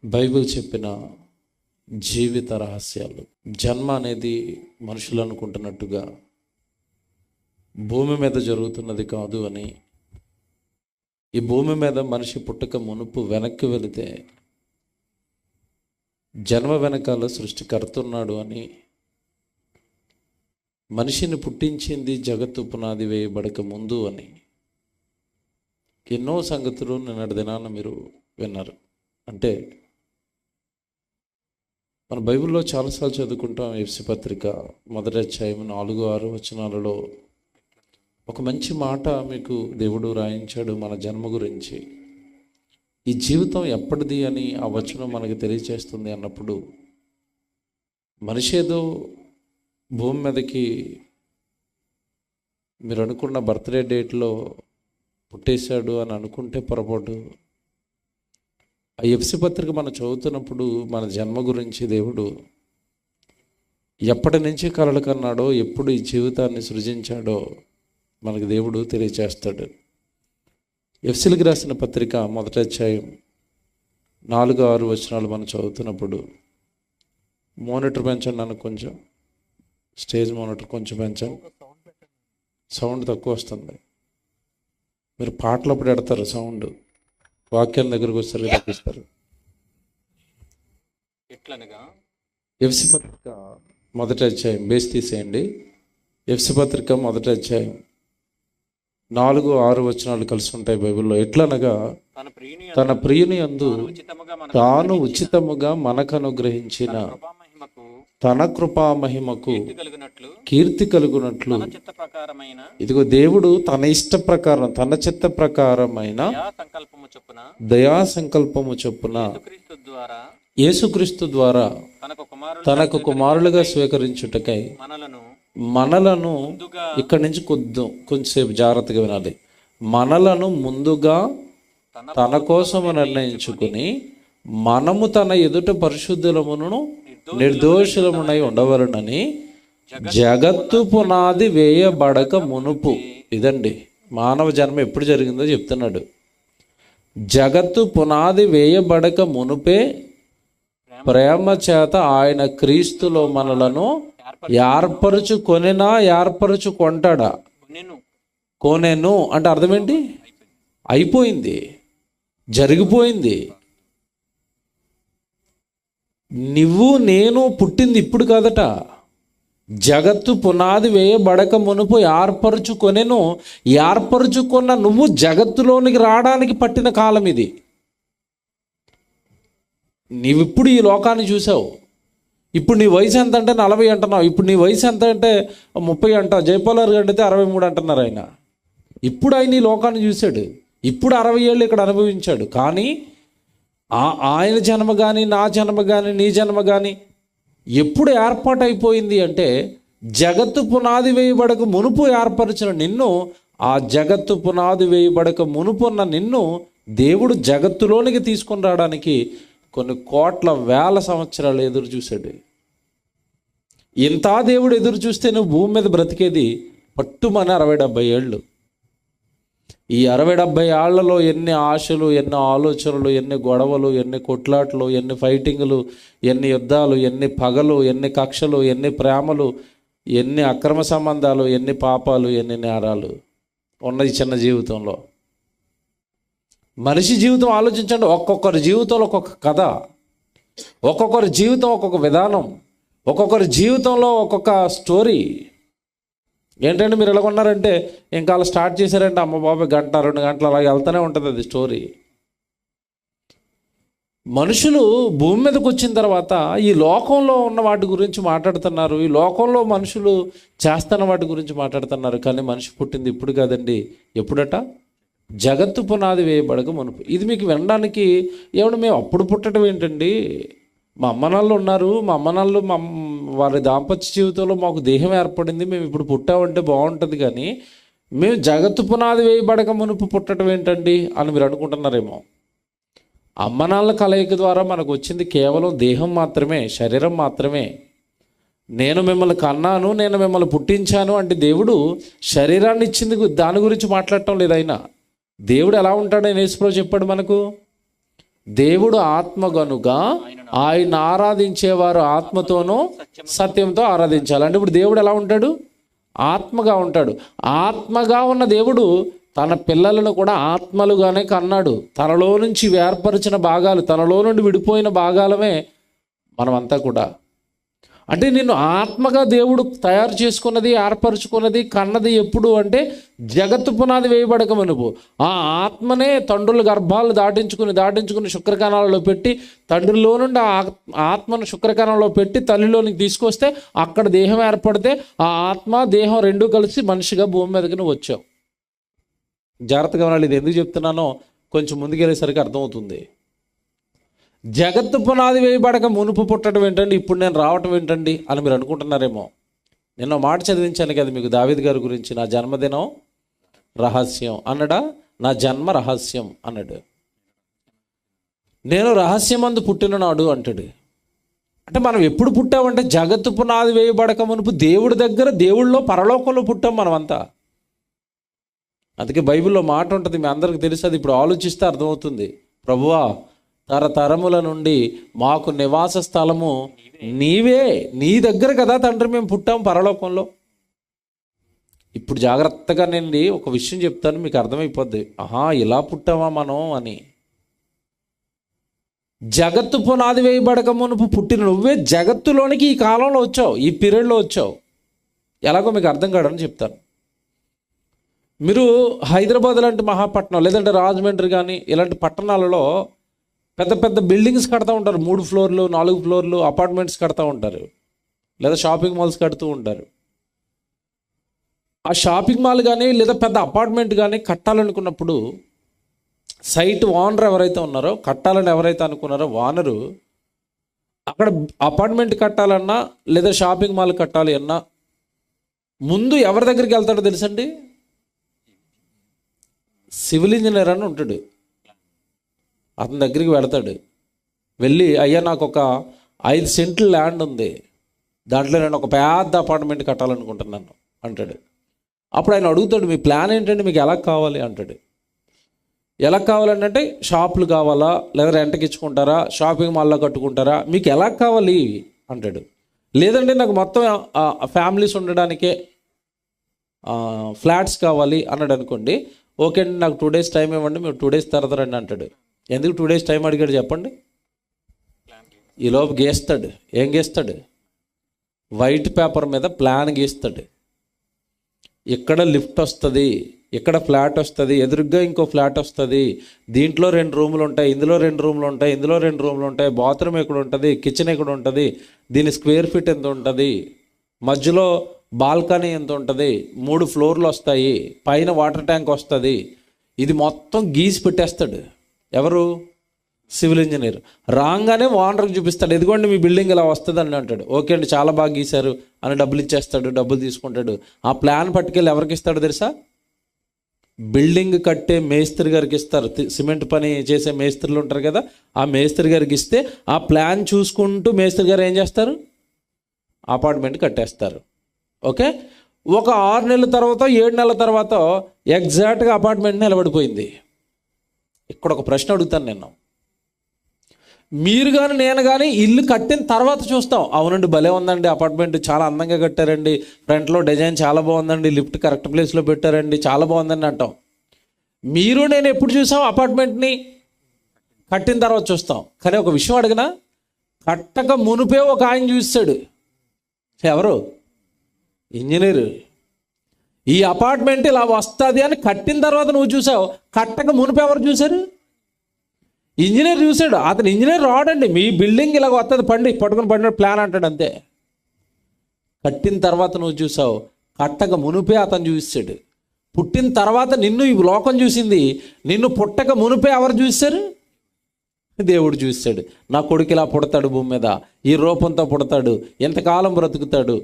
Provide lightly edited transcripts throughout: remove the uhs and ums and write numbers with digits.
Bible చెప్పిన జీవిత రహస్యాలు. జన్మ అనేది మనుషులు అనుకుంటున్నట్టుగా భూమి మీద జరుగుతున్నది కాదు అని, ఈ భూమి మీద మనిషి పుట్టక మునుపు వెనక్కి వెళితే జన్మ వెనకాల సృష్టికర్త ఉన్నాడు అని, మనిషిని పుట్టించింది జగత్తు పునాది వేయబడక ముందు అని ఎన్నో సంగతులు నిన్నటి దినాన మీరు విన్నారు. అంటే మన బైబిల్లో చాలాసార్లు చదువుకుంటాం. ఎఫెసీ పత్రిక 1వ అధ్యాయం 4-6 వచనాలలో ఒక మంచి మాట మీకు దేవుడు రాయించాడు మన జన్మ గురించి. ఈ జీవితం ఎప్పటిది అని ఆ వచనం మనకు తెలియచేస్తుంది అన్నప్పుడు, మనిషి ఏదో భూమి మీదకి మీరు అనుకున్న బర్త్డే డేట్లో పుట్టేశాడు అని అనుకుంటే పొరపాటు. ఆ ఎఫెసీ పత్రిక మనం చదువుతున్నప్పుడు మన జన్మ గురించి దేవుడు ఎప్పటి నుంచి కలలు కన్నాడో, ఎప్పుడు ఈ జీవితాన్ని సృజించాడో మనకు దేవుడు తెలియచేస్తాడు. ఎఫెసీలకు రాసిన పత్రిక 1వ అధ్యాయం 4-6 వచనాలు మనం చదువుతున్నప్పుడు, మోనిటర్ పెంచండి నన్ను, కొంచెం స్టేజ్ మోనిటర్ కొంచెం పెంచండి, సౌండ్ తక్కువ వస్తుంది. మీరు పాటలప్పుడు ఎడతారు సౌండ్, వాక్యాల దగ్గరకు వస్తారు తగ్గిస్తారు. ఎట్లనగా ఎఫెసీ పత్రిక 1వ అధ్యాయం బేస్ తీసేయండి. ఎఫెసీ పత్రిక 1వ అధ్యాయం 4-6 వచనాలు కలిసి ఉంటాయి బైబిల్లో. ఎట్లనగా తన ప్రియుని యందు తాను ఉచితముగా మనకు అనుగ్రహించిన తన కృపా మహిమకు కీర్తి కలుగునట్లు, ఇదిగో దేవుడు తన ఇష్ట ప్రకారం తన చిత్త ప్రకారమైన దయా సంకల్పము చొప్పున యేసుక్రీస్తు ద్వారా తనకు కుమారులుగా స్వీకరించుటకై మనలను ఇక్కడి నుంచి కొంచెంసేపు జాగ్రత్తగా వినాలి. మనలను ముందుగా తన కోసము నిర్ణయించుకుని మనము తన ఎదుట పరిశుద్ధులమును నిర్దోషులమునై ఉండవలనని జగత్తు పునాది వేయబడక మునుపు. ఇదండి మానవ జన్మ ఎప్పుడు జరిగిందో చెప్తున్నాడు. జగత్తు పునాది వేయబడక మునుపే ప్రేమ చేత ఆయన క్రీస్తులో మనలను ఏర్పరచుకొంటాడా? కొనెను అంటే అర్థం ఏంటి? అయిపోయింది, జరిగిపోయింది. నువ్వు నేను పుట్టింది ఇప్పుడు కాదట, జగత్తు పునాది వేయబడక మునుపు ఏర్పరచుకొనెను. ఏర్పరచుకున్న నువ్వు జగత్తులోనికి రావడానికి పట్టిన కాలం ఇది. నీవిప్పుడు ఈ లోకాన్ని చూసావు. ఇప్పుడు నీ వయసు ఎంత అంటే 40 అంటున్నావు. ఇప్పుడు నీ వయసు ఎంత అంటే 30 అంటావు. జయపాల్ గారు అంటే 63 అంటున్నారు ఆయన. ఇప్పుడు ఆయన ఈ లోకాన్ని చూశాడు. ఇప్పుడు 60 ఏళ్ళు ఇక్కడ అనుభవించాడు. కానీ ఆయన జన్మ కానీ, నా జన్మ కానీ, నీ జన్మ కానీ ఎప్పుడు ఏర్పాటైపోయింది అంటే, జగత్తు పునాది వేయబడక మునుపు ఏర్పరిచిన నిన్ను, ఆ జగత్తు పునాది వేయబడక మునుపున్న నిన్ను దేవుడు జగత్తులోనికి తీసుకొని రావడానికి కొన్ని కోట్ల వేల సంవత్సరాలు ఎదురు చూశాడు. ఇంత దేవుడు ఎదురు చూస్తే నువ్వు భూమి మీద బ్రతికేది పట్టుమని 60-70 ఏళ్ళు. ఈ 60-70 ఏళ్లలో ఎన్ని ఆశలు, ఎన్ని ఆలోచనలు, ఎన్ని గొడవలు, ఎన్ని కొట్లాట్లు, ఎన్ని ఫైటింగులు, ఎన్ని యుద్ధాలు, ఎన్ని పగలు, ఎన్ని కక్షలు, ఎన్ని ప్రేమలు, ఎన్ని అక్రమ సంబంధాలు, ఎన్ని పాపాలు, ఎన్ని నేరాలు ఉన్నది చిన్న జీవితంలో. మనిషి జీవితం ఆలోచించండి. ఒక్కొక్కరి జీవితంలో ఒక్కొక్క కథ, ఒక్కొక్కరి జీవితం ఒక్కొక్క విధానం, ఒక్కొక్కరి జీవితంలో ఒక్కొక్క స్టోరీ. ఏంటంటే మీరు ఎలా ఉన్నారంటే ఇంకా అలా స్టార్ట్ చేశారంటే అమ్మ బాబాయ్ 1-2 గంటలు అలాగే వెళ్తూనే ఉంటుంది అది స్టోరీ. మనుషులు భూమి మీదకి వచ్చిన తర్వాత ఈ లోకంలో ఉన్న వాటి గురించి మాట్లాడుతున్నారు, ఈ లోకంలో మనుషులు చేస్తున్న వాటి గురించి మాట్లాడుతున్నారు. కానీ మనిషి పుట్టింది ఇప్పుడు కాదండి. ఎప్పుడట? జగత్తు పునాది వేయబడక మునుపు. ఇది మీకు వినడానికి ఏమన్నా మేము అప్పుడు పుట్టడం ఏంటండి? మా అమ్మనాళ్ళు ఉన్నారు, మా అమ్మనాళ్ళు వారి దాంపత్య జీవితంలో మాకు దేహం ఏర్పడింది, మేము ఇప్పుడు పుట్టామంటే బాగుంటుంది. కానీ మేము జగత్తు పునాది వేయబడక మునుపు పుట్టడం ఏంటండి అని మీరు అనుకుంటున్నారేమో. అమ్మనాళ్ళ కలయిక ద్వారా మనకు వచ్చింది కేవలం దేహం మాత్రమే, శరీరం మాత్రమే. నేను మిమ్మల్ని కన్నాను, నేను మిమ్మల్ని పుట్టించాను అంటే దేవుడు శరీరాన్ని ఇచ్చింది, దాని గురించి మాట్లాడటం లేదు. అయినా దేవుడు ఎలా ఉంటాడని యేసుప్రభువు చెప్పాడు మనకు. దేవుడు ఆత్మ గనుక ఆయన ఆరాధించేవారు ఆత్మతోనూ సత్యంతో ఆరాధించాలి. అంటే ఇప్పుడు దేవుడు ఎలా ఉంటాడు? ఆత్మగా ఉంటాడు. ఆత్మగా ఉన్న దేవుడు తన పిల్లలను కూడా ఆత్మలుగానే కన్నాడు. తనలో నుంచి వేర్పరిచిన భాగాలు, తనలో నుండి విడిపోయిన భాగాలమే మనమంతా కూడా. అంటే నిన్ను ఆత్మగా దేవుడు తయారు చేసుకున్నది, ఏర్పరచుకున్నది, కన్నది ఎప్పుడు అంటే జగత్తు పునాది వేయబడక మునుపు. ఆ ఆత్మనే తండ్రుల గర్భాలు దాటించుకుని శుక్రకణాలలో పెట్టి, తండ్రిలో నుండి ఆ ఆత్మను శుక్రకణంలో పెట్టి తల్లిలోనికి తీసుకొస్తే అక్కడ దేహం ఏర్పడితే ఆ ఆత్మ దేహం రెండూ కలిసి మనిషిగా భూమి మీదకి నువ్వు వచ్చావు. జాగ్రత్తగా ఉండాలి. ఇది ఎందుకు చెప్తున్నానో కొంచెం ముందుకెళ్ళేసరికి అర్థమవుతుంది. జగత్తు పునాది వేయబడక మునుపు పుట్టడం ఏంటండి, ఇప్పుడు నేను రావటం ఏంటండి అని మీరు అనుకుంటున్నారేమో. నిన్న మాట చదివించాను కదా మీకు దావీదు గారి గురించి. నా జన్మదినం రహస్యం అన్నాడా? నా జన్మ రహస్యం అన్నాడు. నేను రహస్యమందు పుట్టిన నాడు అంటాడు. అంటే మనం ఎప్పుడు పుట్టామంటే జగత్తు పునాది వేయబడక మునుపు దేవుడి దగ్గర, దేవుళ్ళలో, పరలోకంలో పుట్టాం మనమంతా. అందుకే బైబిల్లో మాట ఉంటుంది, మీ అందరికి తెలుసు. అది ఇప్పుడు ఆలోచిస్తే అర్థమవుతుంది. ప్రభువా, తరతరముల నుండి మాకు నివాస స్థలము నీవే, నీ దగ్గర కదా తండ్రి మేము పుట్టాం పరలోకంలో. ఇప్పుడు జాగ్రత్తగా నేను ఒక విషయం చెప్తాను, మీకు అర్థమైపోద్ది. ఇలా పుట్టామా మనం అని. జగత్తు పునాది వేయబడక మునుపు పుట్టిన నువ్వే జగత్తులోనికి ఈ కాలంలో వచ్చావు, ఈ పీరియడ్లో వచ్చావు. ఎలాగో మీకు అర్థం కాడని చెప్తాను. మీరు హైదరాబాద్ లాంటి మహాపట్నం, లేదంటే రాజమండ్రి కానీ ఇలాంటి పట్టణాలలో పెద్ద పెద్ద బిల్డింగ్స్ కడతా ఉంటారు. 3 ఫ్లోర్లు 4 ఫ్లోర్లు అపార్ట్మెంట్స్ కడతా ఉంటారు, లేదా షాపింగ్ మాల్స్ కడుతూ ఉంటారు. ఆ షాపింగ్ మాల్ కానీ లేదా పెద్ద అపార్ట్మెంట్ కానీ కట్టాలనుకున్నప్పుడు సైట్ ఓనర్ ఎవరైతే ఉన్నారో, కట్టాలని ఎవరైతే అనుకున్నారో ఓనరు అక్కడ అపార్ట్మెంట్ కట్టాలన్నా లేదా షాపింగ్ మాల్ కట్టాలి అన్నా ముందు ఎవరి దగ్గరికి వెళ్తాడో తెలుసండి? సివిల్ ఇంజనీర్ అని ఉంటాడు, అతని దగ్గరికి వెళతాడు. వెళ్ళి, అయ్యా నాకు ఒక 5 సెంట్లు ల్యాండ్ ఉంది, దాంట్లో నేను ఒక పెద్ద అపార్ట్మెంట్ కట్టాలనుకుంటున్నాను అంటాడు. అప్పుడు ఆయన అడుగుతాడు, మీ ప్లాన్ ఏంటంటే, మీకు ఎలా కావాలి అంటాడు. ఎలా కావాలంటే షాపులు కావాలా, లేదా రెంట్కి ఇచ్చుకుంటారా, షాపింగ్ మాల్లో కట్టుకుంటారా, మీకు ఎలా కావాలి అంటాడు. లేదంటే నాకు మొత్తం ఫ్యామిలీస్ ఉండడానికే ఫ్లాట్స్ కావాలి అన్నాడు అనుకోండి. ఓకే అండి, నాకు 2 days టైం ఇవ్వండి, మేము 2 days తర్వాత రండి అంటాడు. ఎందుకు 2 days టైం అడిగాడు చెప్పండి? ఈలోపు గీస్తాడు. ఏం గీస్తాడు? వైట్ పేపర్ మీద ప్లాన్ గీస్తాడు. ఇక్కడ లిఫ్ట్ వస్తుంది, ఇక్కడ ఫ్లాట్ వస్తుంది, ఎదురుగ్గా ఇంకో ఫ్లాట్ వస్తుంది, దీంట్లో 2 రూములు ఉంటాయి, ఇందులో 2 రూములు ఉంటాయి, ఇందులో 2 రూములు ఉంటాయి, బాత్రూమ్ ఎక్కడ ఉంటుంది, కిచెన్ ఎక్కడ ఉంటుంది, దీని స్క్వేర్ ఫీట్ ఎంత ఉంటుంది, మధ్యలో బాల్కనీ ఎంత ఉంటుంది, 3 ఫ్లోర్లు వస్తాయి, పైన వాటర్ ట్యాంక్ వస్తుంది. ఇది మొత్తం గీసి పెట్టేస్తాడు. ఎవరు? Civil engineer. రాగానే ఓనర్కి చూపిస్తాడు, ఎదుగోండి మీ బిల్డింగ్ ఇలా వస్తుంది అని అంటాడు. ఓకే అండి, చాలా బాగా గీశారు అని డబ్బులు ఇచ్చేస్తాడు, డబ్బులు తీసుకుంటాడు. ఆ ప్లాన్ పట్టుకెళ్ళి ఎవరికి ఇస్తాడు తెలుసా? బిల్డింగ్ కట్టే మేస్త్రి గారికి ఇస్తారు. సిమెంట్ పని చేసే మేస్త్రులు ఉంటారు కదా, ఆ మేస్త్రి గారికి ఇస్తే ఆ ప్లాన్ చూసుకుంటూ మేస్త్రి గారు ఏం చేస్తారు? అపార్ట్మెంట్ కట్టేస్తారు. ఓకే, ఒక 6 నెలల తర్వాత 7 నెలల తర్వాత ఎగ్జాక్ట్గా అపార్ట్మెంట్ నిలబడిపోయింది. ఇక్కడ ఒక ప్రశ్న అడుగుతాను నేను. మీరు కానీ నేను కానీ ఇల్లు కట్టిన తర్వాత చూస్తాం, అవునండి భలే ఉందండి అపార్ట్మెంట్, చాలా అందంగా కట్టారండి, ఫ్రంట్లో డిజైన్ చాలా బాగుందండి, లిఫ్ట్ కరెక్ట్ ప్లేస్లో పెట్టారండి, చాలా బాగుందండి అంటాం. మీరు నేను ఎప్పుడు చూసాం? అపార్ట్మెంట్ని కట్టిన తర్వాత చూస్తాం. కానీ ఒక విషయం అడిగినా, కట్టక మునిపే ఒక ఆయన చూస్తాడు. ఎవరు? ఇంజనీరు. ఈ అపార్ట్మెంట్ ఇలా వస్తుంది అని కట్టిన తర్వాత నువ్వు చూసావు, కట్టక మునిపే ఎవరు చూశారు? ఇంజనీర్ చూశాడు. అతను ఇంజనీర్ రాడండి, మీ బిల్డింగ్ ఇలాగ వస్తుంది పట్టుకుని పడిన ప్లాన్ అంటాడు అంతే. కట్టిన తర్వాత నువ్వు చూసావు, కట్టక మునిపే అతను చూసాడు. పుట్టిన తర్వాత నిన్ను ఈ లోకం చూసింది, నిన్ను పుట్టక మునిపే ఎవరు చూశారు? దేవుడు చూశాడు. నా కొడుకు ఇలా పుడతాడు, భూమి మీద ఈ రూపంతో పుడతాడు, ఎంతకాలం బ్రతుకుతాడు.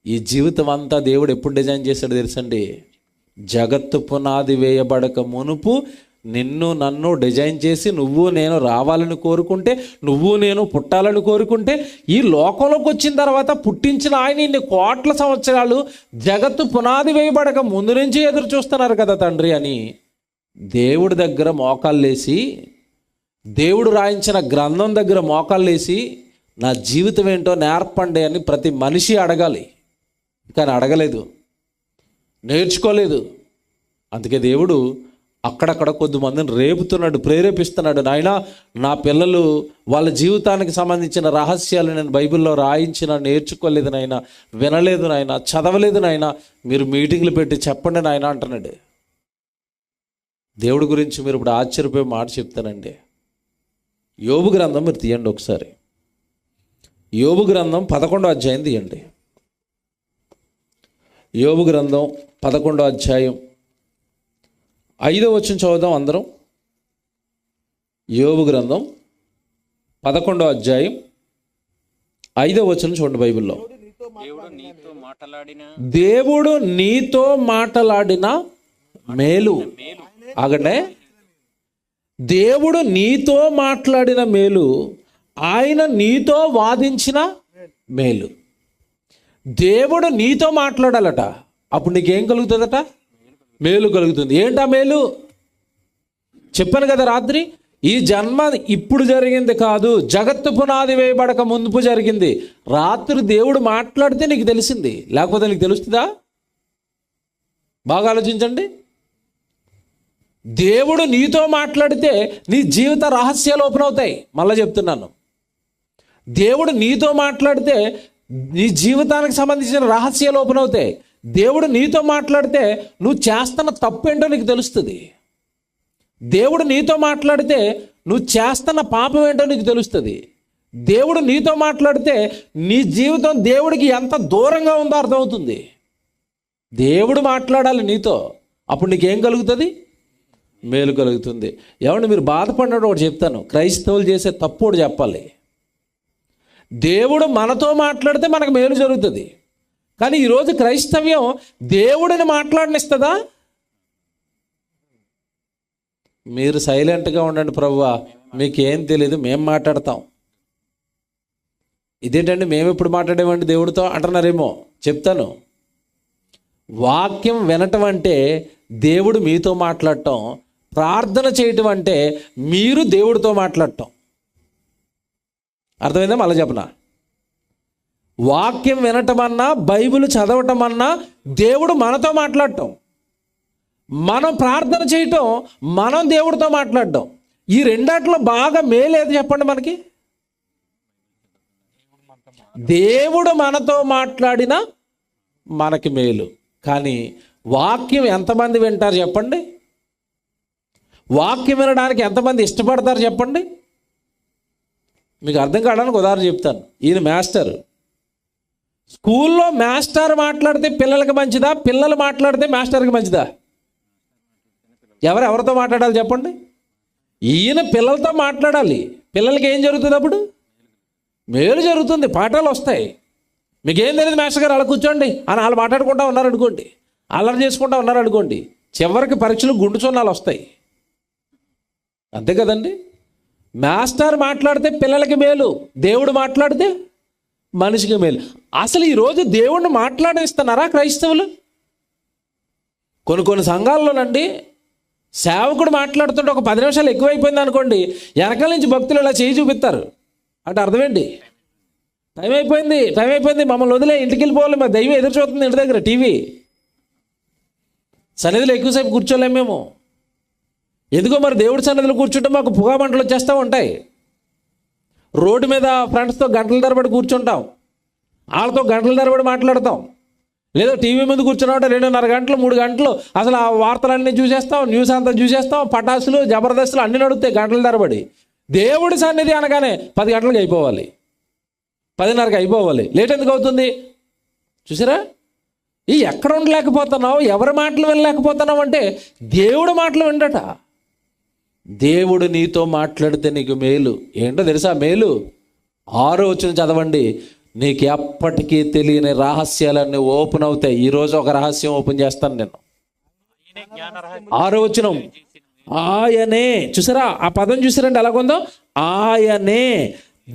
ఈ జీవితం అంతా దేవుడు ఎప్పుడు డిజైన్ చేశాడు తెలుసండి? జగత్తు పునాది వేయబడక మునుపు నిన్ను నన్ను డిజైన్ చేసి నువ్వు నేను రావాలని కోరుకుంటే, నువ్వు నేను పుట్టాలని కోరుకుంటే, ఈ లోకంలోకి వచ్చిన తర్వాత పుట్టించిన ఆయన ఇన్ని కోట్ల సంవత్సరాలు జగత్తు పునాది వేయబడక ముందు నుంచి ఎదురు చూస్తున్నారు కదా తండ్రి అని దేవుడి దగ్గర మోకాళ్ళేసి దేవుడు రాయించిన గ్రంథం దగ్గర మోకాళ్ళు వేసి నా జీవితం ఏంటో నేర్పండి అని ప్రతి మనిషి అడగాలి. కానీ అడగలేదు, నేర్చుకోలేదు. అందుకే దేవుడు అక్కడక్కడ కొద్దిమందిని రేపుతున్నాడు, ప్రేరేపిస్తున్నాడు. నాయనా, నా పిల్లలు వాళ్ళ జీవితానికి సంబంధించిన రహస్యాలు నేను బైబిల్లో రాయించిన, నేర్చుకోలేదు నాయనా, వినలేదు నాయనా, చదవలేదు నాయనా, మీరు మీటింగ్లు పెట్టి చెప్పండి నాయనా అంటున్నాడు. దేవుడి గురించి మీరు ఇప్పుడు ఆశ్చర్యపోయే మాట చెప్తానండి. యోబు గ్రంథం మీరు తీయండి ఒకసారి. యోబు గ్రంథం 11వ అధ్యాయం తీయండి. యోబు గ్రంథం 11వ అధ్యాయం 5వ వచనం చదువుదాం అందరం. యోబు గ్రంథం 11వ అధ్యాయం 5వ వచనం చూడండి బైబిల్లో. దేవుడు నీతో మాట్లాడిన మేలు. ఆగండి. దేవుడు నీతో మాట్లాడిన మేలు, ఆయన నీతో వాదించిన మేలు. దేవుడు నీతో మాట్లాడాలట, అప్పుడు నీకేం కలుగుతుందట? మేలు కలుగుతుంది. ఏంటా మేలు? చెప్పాను కదా రాత్రి, ఈ జన్మ ఇప్పుడు జరిగింది కాదు, జగత్తు పునాది వేయబడక ముందు జరిగింది. రాత్రి దేవుడు మాట్లాడితే నీకు తెలిసింది, లేకపోతే నీకు తెలుస్తుందా? బాగా ఆలోచించండి. దేవుడు నీతో మాట్లాడితే నీ జీవిత రహస్యాలు ఓపెన్ అవుతాయి. మళ్ళీ చెప్తున్నాను, దేవుడు నీతో మాట్లాడితే నీ జీవితానికి సంబంధించిన రహస్యాలు ఓపెన్ అవుతాయి. దేవుడు నీతో మాట్లాడితే నువ్వు చేస్తున్న తప్పు ఏంటో నీకు తెలుస్తుంది. దేవుడు నీతో మాట్లాడితే నువ్వు చేస్తున్న పాపం ఏంటో నీకు తెలుస్తుంది. దేవుడు నీతో మాట్లాడితే నీ జీవితం దేవుడికి ఎంత దూరంగా ఉందో అర్థమవుతుంది. దేవుడు మాట్లాడాలి నీతో, అప్పుడు నీకేం కలుగుతుంది? మేలు కలుగుతుంది. ఏమంటే మీరు బాధపడినట్టు ఒకటి చెప్తాను, క్రైస్తవులు చేసే తప్పు ఒకటి చెప్పాలి. దేవుడు మనతో మాట్లాడితే మనకు మేలు జరుగుతుంది. కానీ ఈరోజు క్రైస్తవ్యం దేవుడిని మాట్లాడనిస్తుందా? మీరు సైలెంట్గా ఉండండి ప్రభువా, మీకేం తెలియదు, మేము మాట్లాడతాం. ఇదేంటండి మేము ఎప్పుడు మాట్లాడేమండి దేవుడితో అంటున్నారేమో. చెప్తాను, వాక్యం వినటం అంటే దేవుడు మీతో మాట్లాడటం, ప్రార్థన చేయటం అంటే మీరు దేవుడితో మాట్లాడటం. అర్థమైందా? మళ్ళీ చెప్పనా, వాక్యం వినటం అన్నా, బైబిల్ చదవటం అన్నా దేవుడు మనతో మాట్లాడటం, మనం ప్రార్థన చేయటం మనం దేవుడితో మాట్లాడటం. ఈ రెండాట్లో బాగా మేలేది చెప్పండి మనకి? దేవుడు మనతో మాట్లాడినా మనకి మేలు. కానీ వాక్యం ఎంతమంది వింటారు చెప్పండి? వాక్యం వినడానికి ఎంతమంది ఇష్టపడతారు చెప్పండి? మీకు అర్థం కావడానికి ఉదాహరణ చెప్తాను. ఈయన మాస్టర్. స్కూల్లో మాస్టర్ మాట్లాడితే పిల్లలకి మంచిదా, పిల్లలు మాట్లాడితే మాస్టర్కి మంచిదా? ఎవరితో మాట్లాడాలి చెప్పండి? ఈయన పిల్లలతో మాట్లాడాలి. పిల్లలకి ఏం జరుగుతుంది? అప్పుడు మేలు జరుగుతుంది, పాఠాలు వస్తాయి. మీకేం తెలియదు మాస్టర్ గారు, అలా కూర్చోండి అని వాళ్ళు మాట్లాడుకుంటూ ఉన్నారనుకోండి, అల్లరి చేసుకుంటూ ఉన్నారనుకోండి, చివరికి పరీక్షలు గుండు సున్నాలు వస్తాయి. అంతే కదండి? మాస్టర్ మాట్లాడితే పిల్లలకి మేలు, దేవుడు మాట్లాడితే మనిషికి మేలు. అసలు ఈరోజు దేవుడిని మాట్లాడిస్తున్నారా క్రైస్తవులు? కొన్ని సంఘాల్లోనండి సేవకుడు మాట్లాడుతుంటే ఒక 10 నిమిషాలు ఎక్కువైపోయింది అనుకోండి, వెనకాల నుంచి భక్తులు ఇలా చేయి చూపిస్తారు. అంటే అర్థమేంటి? టైం అయిపోయింది, మమ్మల్ని వదిలే, ఇంటికి వెళ్ళిపోవాలి, మా దైవం ఎదురు చూస్తుంది ఇంటి దగ్గర, టీవీ సన్నిధిలో ఎక్కువసేపు కూర్చోలేము మేము. ఎందుకో మరి దేవుడి సన్నిధిలో కూర్చుంటే మాకు పొగ మంటలు వచ్చేస్తూ ఉంటాయి. రోడ్డు మీద ఫ్రెండ్స్తో గంటల తరబడి కూర్చుంటాం, వాళ్ళతో గంటల తరబడి మాట్లాడతాం. లేదా టీవీ ముందు కూర్చున్నామంటే 2:30 గంటలు 3 గంటలు అసలు ఆ వార్తలన్నీ చూసేస్తాం, న్యూస్ అంతా చూసేస్తాం, పటాసులు జబర్దస్తులు అన్నీ నడుస్తాయి గంటల తరబడి. దేవుడి సన్నిధి అనగానే 10 గంటలకు అయిపోవాలి, 10:30కి అయిపోవాలి. లేట్ ఎందుకు అవుతుంది చూసారా? ఎక్కడ ఉండలేకపోతున్నావు, ఎవరి మాటలు వినలేకపోతున్నావు అంటే దేవుడి మాటలు వినడట. దేవుడు నీతో మాట్లాడితే నీకు మేలు. ఏంటో తెలుసా మేలు? 6వ వచనం చదవండి. నీకు ఎప్పటికీ తెలియని రహస్యాలన్నీ ఓపెన్ అవుతాయి. ఈరోజు ఒక రహస్యం ఓపెన్ చేస్తాను నేను. 6వ వచనం, ఆయనే. చూసారా ఆ పదం? చూసారండి ఎలాగుందో? ఆయనే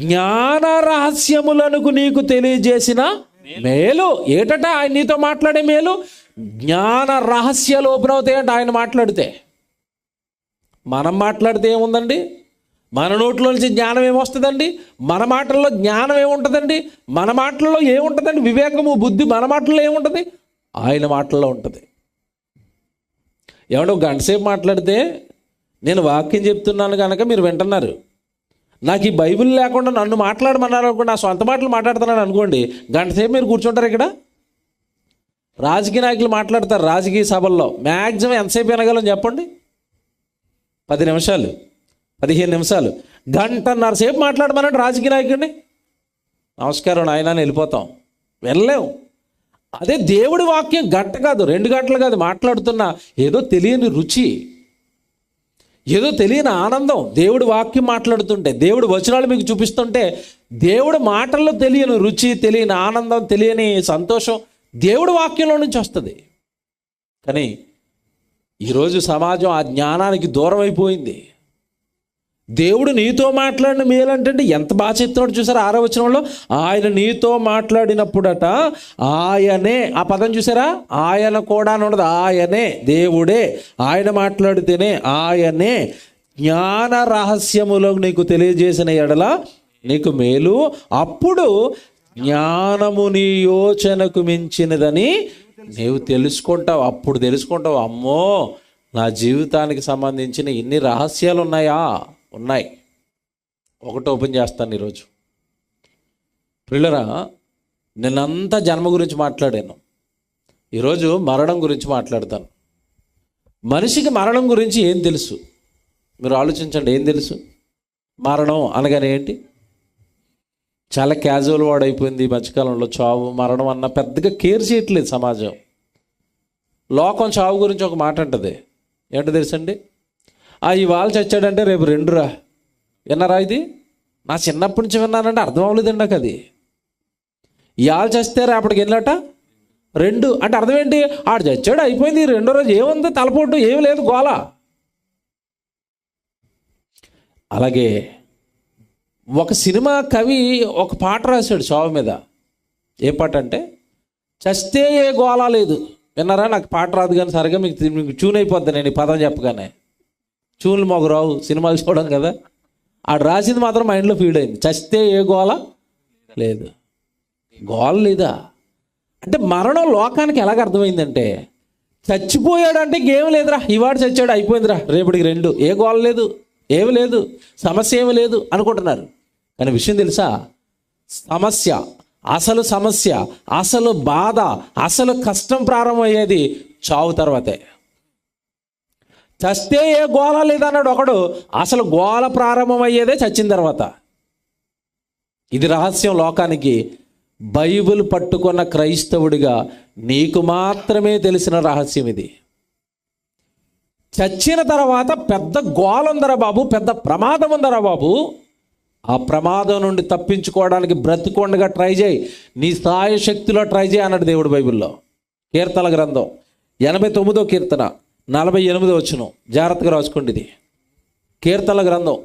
జ్ఞాన రహస్యములకు నీకు తెలియజేసిన మేలు. ఏటట ఆయన నీతో మాట్లాడే మేలు? జ్ఞాన రహస్యాలు ఓపెన్ అవుతాయంట ఆయన మాట్లాడితే. మనం మాట్లాడితే ఏముందండి? మన నోట్లో నుంచి జ్ఞానం ఏమొస్తుందండి? మన మాటల్లో జ్ఞానం ఏముంటుందండి? మన మాటల్లో ఏముంటుందండి? వివేకము, బుద్ధి మన మాటల్లో ఏముంటుంది? ఆయన మాటల్లో ఉంటుంది. ఏమంటే ఒక గంట సేపు మాట్లాడితే నేను వాక్యం చెప్తున్నాను కనుక మీరు వింటున్నారు. నాకు ఈ బైబిల్ లేకుండా నన్ను మాట్లాడమన్నారు అనుకోండి, నా సొంత మాటలు మాట్లాడుతున్నాను అనుకోండి, గంట సేపు మీరు కూర్చుంటారు ఇక్కడ. రాజకీయ నాయకులు మాట్లాడతారు రాజకీయ సభల్లో, మ్యాక్సిమం ఎంతసేపు వినగలం చెప్పండి? 10 నిమిషాలు, 15 నిమిషాలు, గంటన్నర సేపు మాట్లాడమనండి రాజకీయ నాయకుడిని. నమస్కారం నాయన అని వెళ్ళిపోతాం, వెళ్ళలేము. అదే దేవుడి వాక్యం గంట కాదు, 2 గంటలు కాదు మాట్లాడుతున్నా, ఏదో తెలియని రుచి, ఏదో తెలియని ఆనందం. దేవుడి వాక్యం మాట్లాడుతుంటే, దేవుడి వచనాలు మీకు చూపిస్తుంటే, దేవుడి మాటల్లో తెలియని రుచి, తెలియని ఆనందం, తెలియని సంతోషం దేవుడి వాక్యంలో నుంచి వస్తుంది. కానీ ఈరోజు సమాజం ఆ జ్ఞానానికి దూరం అయిపోయింది. దేవుడు నీతో మాట్లాడిన మేలంటే ఎంత బాగా చెప్తున్నాడు చూసారా? 6వ వచనంలో ఆయన నీతో మాట్లాడినప్పుడట ఆయనే, ఆ పదం చూసారా? ఆయన కూడా ఉండదు, ఆయనే, దేవుడే, ఆయన మాట్లాడితేనే ఆయనే జ్ఞాన రహస్యములో నీకు తెలియజేసిన ఎడల నీకు మేలు, అప్పుడు జ్ఞానము నీ యోచనకు మించినదని నీవు తెలుసుకుంటావు. అప్పుడు తెలుసుకుంటావు, అమ్మో నా జీవితానికి సంబంధించిన ఇన్ని రహస్యాలు ఉన్నాయా? ఉన్నాయి. ఒకటి ఓపెన్ చేస్తాను ఈరోజు. ప్రియులరా, నిన్నంతా జన్మ గురించి మాట్లాడాను, ఈరోజు మరణం గురించి మాట్లాడతాను. మనిషికి మరణం గురించి ఏం తెలుసు? మీరు ఆలోచించండి, ఏం తెలుసు? మరణం అనగానే ఏంటి? చాలా క్యాజువల్ వర్డ్ అయిపోయింది ఈ మధ్యకాలంలో. చావు, మరణం అన్న పెద్దగా కేర్ చేయట్లేదు సమాజం. లోకం చావు గురించి ఒక మాట అంటది, ఏంటో తెలుసండి? ఇవాళ చచ్చాడంటే రేపు 2రా. విన్నారా ఇది? నా చిన్నప్పటి నుంచి విన్నానంటే అర్థం అవ్వలేదండి నాకు అది. ఇవాళ చస్తే రేపటికి వెళ్ళాట 2 అంటే అర్థం ఏంటి? ఆడు చచ్చాడు, అయిపోయింది, 2వ రోజు ఏముంది, తలపోటు ఏమి లేదు, గోల. అలాగే ఒక సినిమా కవి ఒక పాట రాశాడు చావు మీద. ఏ పాట అంటే, చస్తే ఏ గోళ లేదు. విన్నారా? నాకు పాట రాదు కానీ సరిగా మీకు ట్యూన్ అయిపోద్ది నేను ఈ పదం చెప్పగానే. ట్యూన్లు మాకు రావు, సినిమాలు చూడడం కదా. ఆడు రాసింది మాత్రం మైండ్లో ఫీడ్ అయింది, చస్తే ఏ గోళ లేదు. గోళ లేదా అంటే మరణం లోకానికి ఎలాగ అర్థమైందంటే, చచ్చిపోయాడంటే ఇంకేం లేదురా, ఇవాడు చచ్చాడు అయిపోయిందిరా, రేపటికి 2, ఏ గోళ లేదు, ఏమి లేదు, సమస్య ఏమి లేదు అనుకుంటున్నారు. కానీ విషయం తెలుసా? సమస్య, అసలు బాధ, అసలు కష్టం ప్రారంభమయ్యేది చావు తర్వాతే. చస్తే ఏ గోళ లేదన్నాడు ఒకడు, అసలు గోళ ప్రారంభమయ్యేదే చచ్చిన తర్వాత. ఇది రహస్యం లోకానికి. బైబిల్ పట్టుకున్న క్రైస్తవుడిగా నీకు మాత్రమే తెలిసిన రహస్యం ఇది. చచ్చిన తర్వాత పెద్ద గోళ ఉందరా బాబు, పెద్ద ప్రమాదం ఉందరా బాబు. ఆ ప్రమాదం నుండి తప్పించుకోవడానికి బ్రతికొండగా ట్రై చేయి, నీ సాయశక్తిలో ట్రై చేయి అన్నాడు దేవుడు బైబిల్లో. కీర్తనల గ్రంథం 89వ కీర్తన 48వ వచనం, జాగ్రత్తగా రాసుకోండి ఇది. కీర్తనల గ్రంథం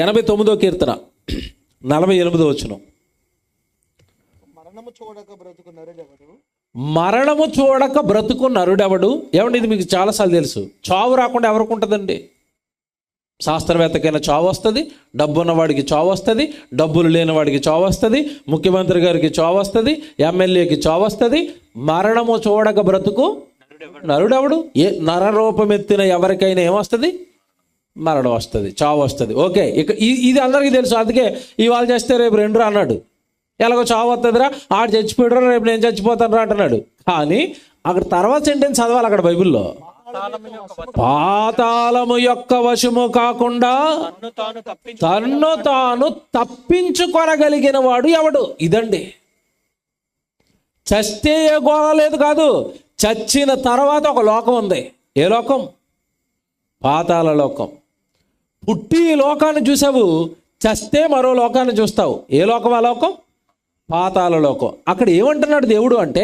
89వ కీర్తన 48వ వచనం. మరణము చూడక బ్రతుకు నరుడెవడు. ఏమండి ఇది మీకు చాలాసార్లు తెలుసు. చావు రాకుండా ఎవరికి ఉంటుందండి? శాస్త్రవేత్తకైనా చావు వస్తుంది, డబ్బు ఉన్నవాడికి చావు వస్తుంది, డబ్బులు లేనివాడికి చావు వస్తుంది, ముఖ్యమంత్రి గారికి చావు వస్తుంది, ఎమ్మెల్యేకి చావు వస్తుంది. మరణము చూడక బ్రతుకు నరుడెవడు. ఏ నరరూపమెత్తిన ఎవరికైనా ఏమొస్తుంది? మరణం వస్తుంది, చావు వస్తుంది. ఓకే, ఇక ఇది అందరికీ తెలుసు. అందుకే ఇవాళ చేస్తే రేపు 2 అన్నాడు. ఎలాగో చావు వస్తుందిరా, ఆడు చచ్చిపోయాడురా, రేపు నేను చచ్చిపోతాను రా అంటున్నాడు. కానీ అక్కడ తర్వాత సెంటెన్స్ చదవాలి అక్కడ బైబిల్లో, పాతాళము యొక్క వశము కాకుండా తన్ను తాను తప్పించుకొనగలిగిన వాడు ఎవడు. ఇదండి, చస్తే ఏ గోళ లేదు కాదు, చచ్చిన తర్వాత ఒక లోకం ఉంది. ఏ లోకం? పాతాళ లోకం. పుట్టి ఈ లోకాన్ని చూసావు, చస్తే మరో లోకాన్ని చూస్తావు. ఏ లోకం? ఆ లోకం పాతాళ లోకం. అక్కడ ఏమంటున్నాడు దేవుడు అంటే,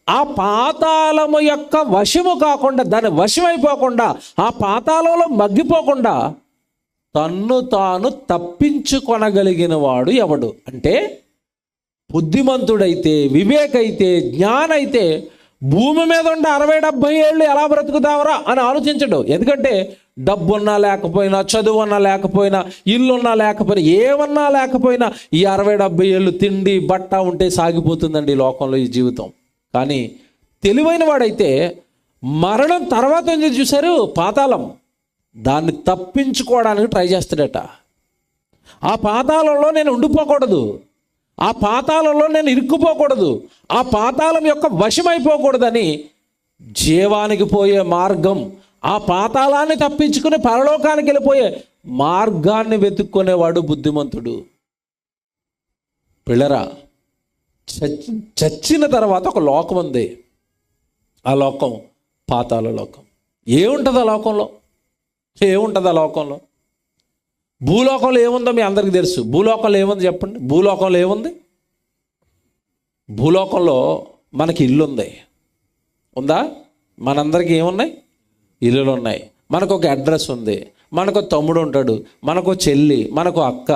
ఆ పాతాళము యొక్క వశము కాకుండా, దాని వశమైపోకుండా, ఆ పాతాళంలో మగ్గిపోకుండా తన్ను తాను తప్పించుకొనగలిగిన వాడు ఎవడు అంటే, బుద్ధిమంతుడైతే, వివేకైతే, జ్ఞానైతే భూమి మీద ఉండే 60-70 ఏళ్ళు ఎలా బ్రతుకుతావరా అని ఆలోచించడు. ఎందుకంటే డబ్బున్నా లేకపోయినా, చదువున్నా లేకపోయినా, ఇల్లున్నా లేకపోయినా, ఏమన్నా లేకపోయినా ఈ 60-70 ఏళ్ళు తిండి బట్ట ఉంటే సాగిపోతుందండి ఈ లోకంలో ఈ జీవితం. కానీ తెలివైన వాడైతే మరణం తర్వాత ఏం చూశారు? పాతాళం. దాన్ని తప్పించుకోవడానికి ట్రై చేస్తాడట. ఆ పాతాళంలో నేను ఉండిపోకూడదు, ఆ పాతాళంలో నేను ఇరుక్కుపోకూడదు, ఆ పాతాళం యొక్క వశమైపోకూడదని జీవానికి పోయే మార్గం, ఆ పాతాళాన్ని తప్పించుకుని పరలోకానికి వెళ్ళిపోయే మార్గాన్ని వెతుక్కునేవాడు బుద్ధిమంతుడు. పిల్లరా, చచ్చిన తర్వాత ఒక లోకం ఉంది. ఆ లోకం పాతాళ లోకం. ఏముంటుంది ఆ లోకంలో? ఏముంటుంది ఆ లోకంలో? భూలోకంలో ఏముందో మీ అందరికీ తెలుసు. భూలోకంలో ఏముంది చెప్పండి? భూలోకంలో ఏముంది? భూలోకంలో మనకి ఇల్లు ఉంది. ఉందా? మనందరికీ ఏమున్నాయి? ఇల్లులు ఉన్నాయి. మనకు ఒక అడ్రస్ ఉంది, మనకు తమ్ముడు ఉంటాడు, మనకు చెల్లి, మనకు అక్క,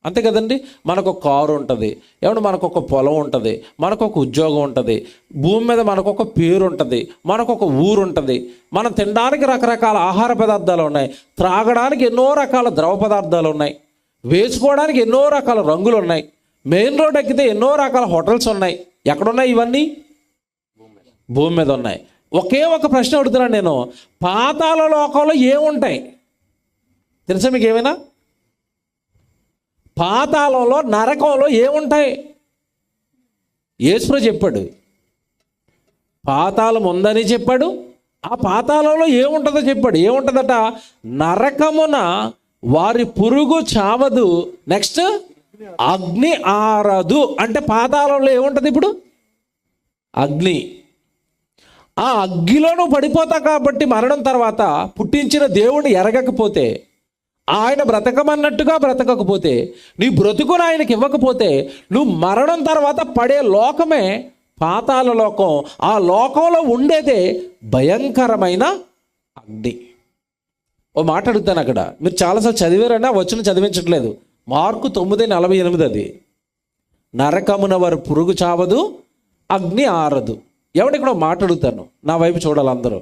అంతే కదండి. మనకు ఒక కారు ఉంటుంది, ఏమన్నా మనకు ఒక పొలం ఉంటుంది, మనకు ఒక ఉద్యోగం ఉంటుంది, భూమి మీద మనకు ఒక పేరు ఉంటుంది, మనకు ఒక ఊరు ఉంటుంది. మనం తినడానికి రకరకాల ఆహార పదార్థాలు ఉన్నాయి, త్రాగడానికి ఎన్నో రకాల ద్రవ పదార్థాలు ఉన్నాయి, వేసుకోవడానికి ఎన్నో రకాల రంగులు ఉన్నాయి, మెయిన్ రోడ్ ఎక్కితే ఎన్నో రకాల హోటల్స్ ఉన్నాయి. ఎక్కడున్నాయి ఇవన్నీ? భూమి మీద ఉన్నాయి. ఒకే ఒక ప్రశ్న అడుగుతున్నాను నేను, పాతాళ లోకంలో ఏముంటాయి తెలుసా మీకు? ఏమైనా పాతాళంలో, నరకంలో ఏముంటాయి? యేసు చెప్పాడు, పాతాళం ఉందని చెప్పాడు. ఆ పాతాళంలో ఏముంటుందో చెప్పాడు. ఏముంటుందట? నరకమున వారి పురుగు చావదు, నెక్స్ట్ అగ్ని ఆరదు. అంటే పాతాళంలో ఏముంటుంది ఇప్పుడు? అగ్ని. ఆ అగ్గిలో నువ్వు పడిపోతావు కాబట్టి మరణం తర్వాత పుట్టించిన దేవుడిని ఎరగకపోతే, ఆయన బ్రతకమన్నట్టుగా బ్రతకకపోతే, నీ బ్రతుకును ఆయనకి ఇవ్వకపోతే, నువ్వు మరణం తర్వాత పడే లోకమే పాతాళ లోకం. ఆ లోకంలో ఉండేదే భయంకరమైన అగ్ని. ఓ మాట అడుగుతాను, అక్కడ మీరు చాలాసార్లు చదివారన్నా వచ్చిన చదివించట్లేదు. మార్కు 9:48 అది. నరకమున వారు పురుగు చావదు, అగ్ని ఆరదు. ఎవడు ఇక్కడ మాట అడుగుతాను, నా వైపు చూడాలి అందరూ.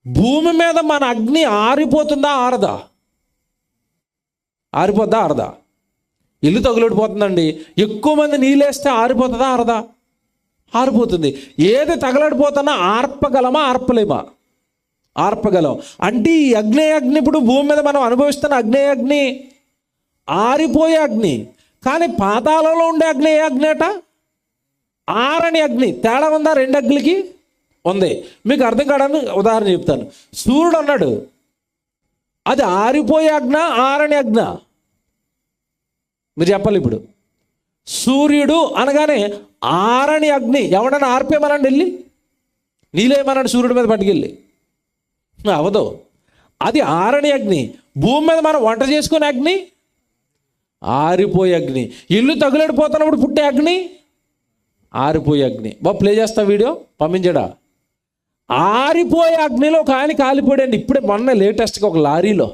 భూమి మీద మన అగ్ని ఆరిపోతుందా ఆరదా? ఆరిపోద్దా ఆరదా? ఇల్లు తగులడిపోతుందండి, ఎక్కువ మంది నీళ్ళేస్తే ఆరిపోతుందా ఆరదా? ఆరిపోతుంది. ఏది తగలడిపోతున్నా ఆర్పగలమా ఆర్పలేమా? ఆర్పగలం. అంటే ఈ అగ్ని ఇప్పుడు భూమి మీద మనం అనుభవిస్తున్న అగ్ని ఆరిపోయే అగ్ని. కానీ పాతాళంలో ఉండే అగ్ని అట ఆరని అగ్ని. తేడా ఉందా రెండు అగ్నికి? ఉంది. మీకు అర్థం కావడానికి ఉదాహరణ చెప్తాను. సూర్యుడు అన్నాడు, అది ఆరిపోయే అగ్న ఆరని అగ్న? మీరు చెప్పాలి. ఇప్పుడు సూర్యుడు అనగానే ఆరని అగ్ని. ఎవడన్నా ఆర్పేమనండి, వెళ్ళి నీళ్ళేమన్నాడు సూర్యుడి మీద పట్టుకెళ్ళి? అవదు. అది ఆరని అగ్ని. భూమి మీద మనం వంట చేసుకునే అగ్ని ఆరిపోయే అగ్ని. ఇల్లు తగులడిపోతున్నప్పుడు పుట్టే అగ్ని ఆరిపోయే అగ్ని. ప్లే చేస్తా, వీడియో పంపించడా? ఆరిపోయే అగ్నిలో ఒక ఆయన కాలిపోయాడండి. ఇప్పుడే మొన్న లేటెస్ట్గా ఒక లారీలో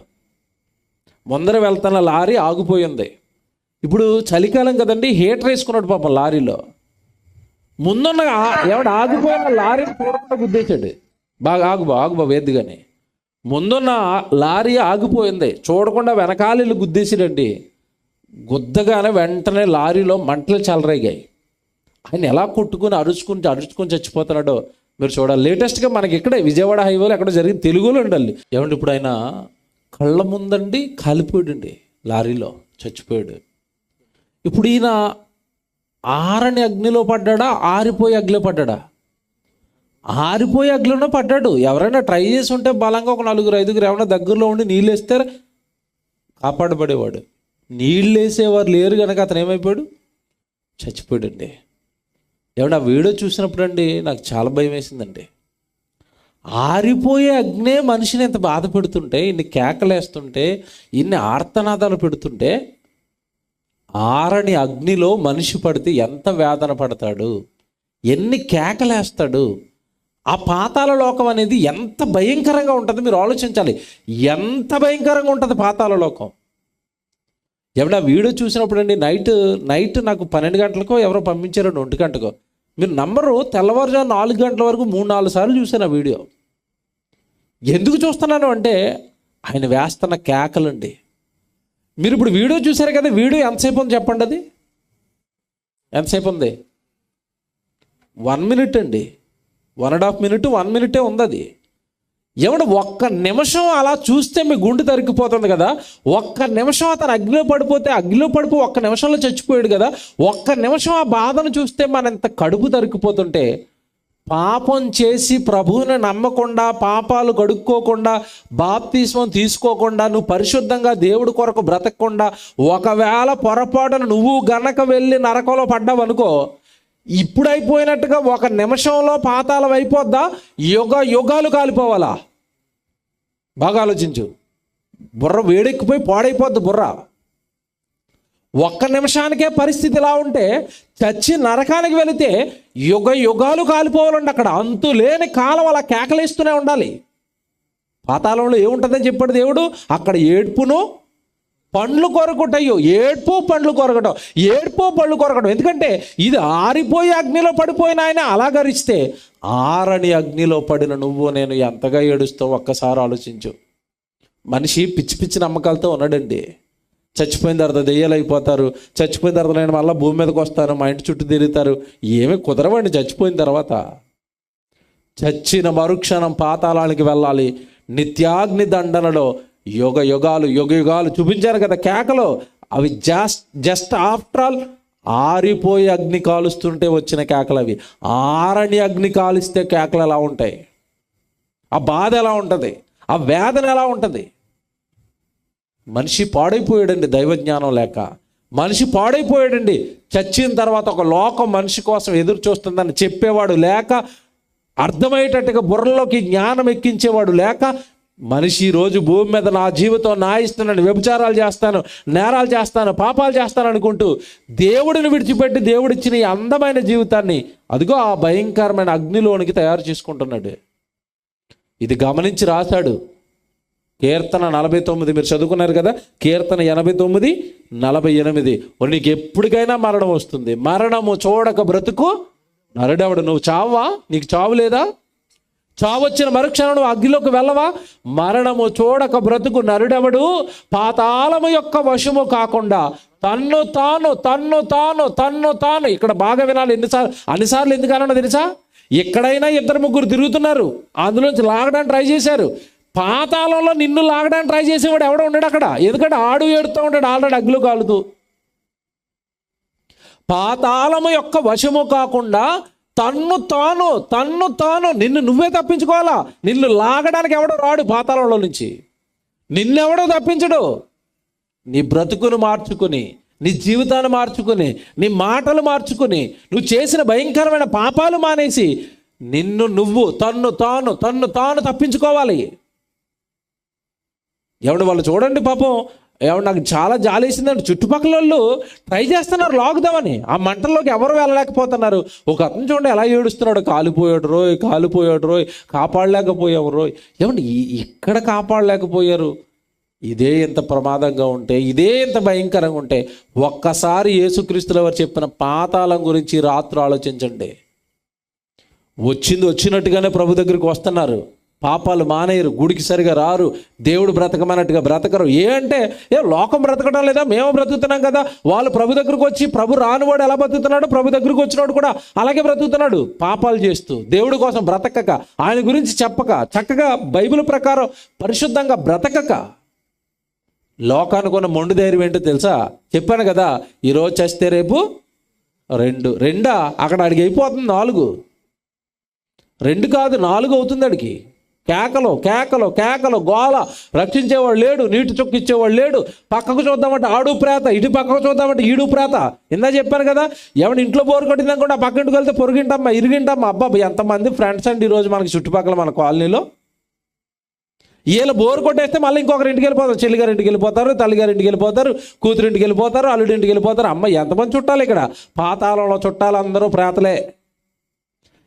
ముందర వెళ్తున్న లారీ ఆగిపోయింది. ఇప్పుడు చలికాలం కదండి, హీటర్ వేసుకున్నాడు పాపం లారీలో. ముందున్న ఎవడు ఆగిపోయిన లారీని చూడకుండా గుద్దేశాడు. బాగా ఆగుబా వేద్దుగానే. ముందున్న లారీ ఆగిపోయింది, చూడకుండా వెనకాల గుద్దేశాడండి. గుద్దగానే వెంటనే లారీలో మంటలు చెలరేగాయి. ఆయన ఎలా కొట్టుకుని అరుచుకుని చచ్చిపోతున్నాడో మీరు చూడాలి. లేటెస్ట్గా మనకి ఇక్కడే విజయవాడ హైవేలో ఎక్కడ జరిగింది, తెలుగులో ఉండాలి. ఏమంటే ఇప్పుడు ఆయన కళ్ళ ముందండి కాలిపోయాడండి, లారీలో చచ్చిపోయాడు. ఇప్పుడు ఈయన ఆరని అగ్నిలో పడ్డాడా, ఆరిపోయే అగ్నిలో పడ్డాడా? ఆరిపోయే అగ్నిలోనే పడ్డాడు. ఎవరైనా ట్రై చేసి ఉంటే బలంగా ఒక 4-5 ఏమైనా దగ్గరలో ఉండి నీళ్ళు వేస్తే కాపాడబడేవాడు. నీళ్ళు వేసేవారు లేరు కనుక అతను ఏమైపోయాడు? చచ్చిపోయాడండి. ఏమన్నా వీడియో చూసినప్పుడు అండి నాకు చాలా భయం వేసిందండి. ఆరిపోయే అగ్నే మనిషిని ఎంత బాధ పెడుతుంటే, ఇన్ని కేకలేస్తుంటే, ఇన్ని ఆర్తనాదాలు పెడుతుంటే, ఆరని అగ్నిలో మనిషి పడితే ఎంత వేదన పడతాడు, ఎన్ని కేకలేస్తాడు. ఆ పాతాళ లోకం అనేది ఎంత భయంకరంగా ఉంటుంది మీరు ఆలోచించాలి. ఎంత భయంకరంగా ఉంటుంది పాతాళ లోకం. ఎవడా వీడియో చూసినప్పుడు అండి నైట్ నాకు 12 గంటలకో ఎవరో పంపించారు, 1 గంటకో. మీరు నంబరు, తెల్లవారుజాము 4 గంటల వరకు 3-4 సార్లు చూశాను ఆ వీడియో. ఎందుకు చూస్తున్నాను అంటే ఆయన వేస్తున్న కేకలండి. మీరు ఇప్పుడు వీడియో చూశారు కదా, వీడియో ఎంతసేపు ఉంది చెప్పండి, అది ఎంతసేపు ఉంది? 1 మినిట్ అండి, 1.5 మినిట్, 1 మినిటే ఉంది అది. ఏమంటే ఒక్క నిమిషం అలా చూస్తే మీ గుండె తరిగిపోతుంది కదా. ఒక్క నిమిషం అతను అగ్నిలో పడిపోయి ఒక్క నిమిషంలో చచ్చిపోయాడు కదా. ఒక్క నిమిషం ఆ బాధను చూస్తే మన ఎంత కడుపు తరిగిపోతుంటే, పాపం చేసి ప్రభువుని నమ్మకుండా, పాపాలు కడుక్కోకుండా, బాప్తిస్మం తీసుకోకుండా, నువ్వు పరిశుద్ధంగా దేవుడి కొరకు బ్రతకకుండా, ఒకవేళ పొరపాటున నువ్వు గనక వెళ్ళి నరకంలో పడ్డావనుకో, ఇప్పుడు అయిపోయినట్టుగా ఒక నిమిషంలో పాతాళం అయిపోద్దా? యుగాలు కాలిపోవాలా? బాగా ఆలోచించు. బుర్ర వేడెక్కిపోయి పాడైపోద్ది బుర్ర. ఒక్క నిమిషానికే పరిస్థితి ఇలా ఉంటే, చచ్చి నరకానికి వెళితే యుగాలు కాలిపోవాలండి. అక్కడ అంతు లేని కాలం అలా కేకలేస్తూనే ఉండాలి. పాతాళంలో ఏముంటుందని చెప్పాడు దేవుడు? అక్కడ ఏడ్పును పండ్లు కొరకటయ్యో. ఏడ్పు పండ్లు కొరకటం. ఎందుకంటే ఇది ఆరిపోయి అగ్నిలో పడిపోయిన ఆయన అలా గరిస్తే, ఆరని అగ్నిలో పడిన నువ్వు నేను ఎంతగా ఏడుస్తావు ఒక్కసారి ఆలోచించు. మనిషి పిచ్చి పిచ్చి నమ్మకాలతో ఉన్నాడండి. చచ్చిపోయిన తర్వాత దెయ్యాలు అయిపోతారు, చచ్చిపోయిన తర్వాత నేను మళ్ళీ భూమి మీదకి వస్తాను, మా ఇంటి చుట్టూ తిరుగుతారు. ఏమీ కుదరవండి. చచ్చిపోయిన తర్వాత చచ్చిన మరుక్షణం పాతాళానికి వెళ్ళాలి. నిత్యాగ్ని దండనలో యుగాలు చూపించారు కదా కేకలు. అవి జస్ట్ ఆఫ్టర్ ఆల్ ఆరిపోయి అగ్ని కాలుస్తుంటే వచ్చిన కేకలు అవి. ఆరని అగ్ని కాలిస్తే కేకలు ఎలా ఉంటాయి? ఆ బాధ ఎలా ఉంటుంది? ఆ వేదన ఎలా ఉంటుంది? మనిషి పాడైపోయాడండి దైవజ్ఞానం లేక. మనిషి పాడైపోయాడండి. చచ్చిన తర్వాత ఒక లోకం మనిషి కోసం ఎదురు చూస్తుందని చెప్పేవాడు లేక, అర్థమయ్యేటట్టుగా బుర్రలోకి జ్ఞానం ఎక్కించేవాడు లేక, మనిషి రోజు భూమి మీద నా జీవితం నా ఇస్తున్నాను, వ్యభిచారాలు చేస్తాను, నేరాలు చేస్తాను, పాపాలు చేస్తాను అనుకుంటూ దేవుడిని విడిచిపెట్టి దేవుడిచ్చిన ఈ అందమైన జీవితాన్ని అదిగో ఆ భయంకరమైన అగ్నిలోనికి తయారు చేసుకుంటున్నాడు. ఇది గమనించి రాశాడు. కీర్తన 49 మీరు చదువుకున్నారు కదా. కీర్తన 89:48. నీకు ఎప్పటికైనా మరణం వస్తుంది. మరణము చూడక బ్రతుకు నరుడెవడు. నువ్వు చావా? నీకు చావు లేదా? చావు వచ్చిన మరుక్షణం నువ్వు అగ్నిలోకి వెళ్ళవా? మరణము చూడక బ్రతుకు నరుడెవడు. పాతాళము యొక్క వశము కాకుండా తన్ను తాను. ఇక్కడ బాగా వినాలి. అన్నిసార్లు ఎందుకన్నా తెలుసా? ఎక్కడైనా 2-3 తిరుగుతున్నారు, అందులోంచి లాగడానికి ట్రై చేశారు. పాతాళంలో నిన్ను లాగడానికి ట్రై చేసేవాడు ఎవడో ఉన్నాడు అక్కడ. ఎందుకంటే ఆడు ఏడుతూ ఉంటాడు ఆల్రెడీ అగ్గిలో కాలుతూ. పాతాళము యొక్క వశము కాకుండా తన్ను తాను నిన్ను నువ్వే తప్పించుకోవాలా. నిన్ను లాగడానికి ఎవడో రాడు పాతాళంలో నుంచి. నిన్నెవడో తప్పించడు. నీ బ్రతుకును మార్చుకుని, నీ జీవితాన్ని మార్చుకుని, నీ మాటలు మార్చుకుని, నువ్వు చేసిన భయంకరమైన పాపాలు మానేసి నిన్ను నువ్వు తన్ను తాను తప్పించుకోవాలి. ఎవడు వాళ్ళు చూడండి పాపం, ఎవడు నాకు చాలా జాలేసిందంటే చుట్టుపక్కల వాళ్ళు ట్రై చేస్తున్నారు లాగుదామని. ఆ మంటల్లోకి ఎవరు వెళ్ళలేకపోతున్నారు. ఒక అతను చూడండి ఎలా ఏడుస్తున్నాడు, కాలిపోయాడు రోయ్ కాపాడలేకపోయావు రోయ్. ఏమండి ఇక్కడ కాపాడలేకపోయారు? ఇదే ఎంత ప్రమాదంగా ఉంటే, ఇదే ఎంత భయంకరంగా ఉంటే, ఒక్కసారి యేసుక్రీస్తుల వారు చెప్పిన పాతాళం గురించి రాత్రి ఆలోచించండి. వచ్చినట్టుగానే ప్రభు దగ్గరికి వస్తున్నారు, పాపాలు మానేయరు, గుడికి సరిగా రారు, దేవుడు బ్రతకమన్నట్టుగా బ్రతకరు. లోకం బ్రతకడం లేదా? మేము బ్రతుకుతున్నాం కదా. వాళ్ళు ప్రభు దగ్గరకు వచ్చి, ప్రభు రానివాడు ఎలా బ్రతుకుతున్నాడు, ప్రభు దగ్గరకు వచ్చినాడు కూడా అలాగే బ్రతుకుతున్నాడు, పాపాలు చేస్తూ, దేవుడి కోసం బ్రతకక, ఆయన గురించి చెప్పక, చక్కగా బైబిల్ ప్రకారం పరిశుద్ధంగా బ్రతకక. లోకానికి ఉన్న మొండి ధైర్యం ఏంటో తెలుసా? చెప్పాను కదా, ఈరోజు చస్తే రేపు రెండా అక్కడ అడిగి అయిపోతుంది. 2 కాదు 4 అవుతుంది అడిగి. కేకలు గోల. రక్షించేవాడు లేడు, నీటి చుక్క ఇచ్చేవాడు లేడు. పక్కకు చూద్దామంటే ఆడు ప్రేత, ఇటు పక్కకు చూద్దామంటే ఈడు ప్రేత. ఇందా చెప్పాను కదా, ఎవరి ఇంట్లో బోరు కొట్టింది అనుకోండి, ఆ పక్కింటికి వెళ్తే పొరుగింటమ్మా ఇరిగింటమ్మా. అబ్బాయి ఎంతమంది ఫ్రెండ్స్ అండి ఈరోజు మనకి చుట్టుపక్కల మన కాలనీలో. వీళ్ళు బోరు కొట్టేస్తే మళ్ళీ ఇంకొకరి ఇంటికి వెళ్ళిపోతారు. చెల్లిగారి ఇంటికి వెళ్ళిపోతారు, తల్లిగారి ఇంటికి వెళ్ళిపోతారు, కూతురింటికి వెళ్ళిపోతారు, అల్లుడి ఇంటికి వెళ్ళిపోతారు. అమ్మ ఎంతమంది చుట్టాలు ఇక్కడ. పాతాళంలో చుట్టాలు అందరూ ప్రేతలే.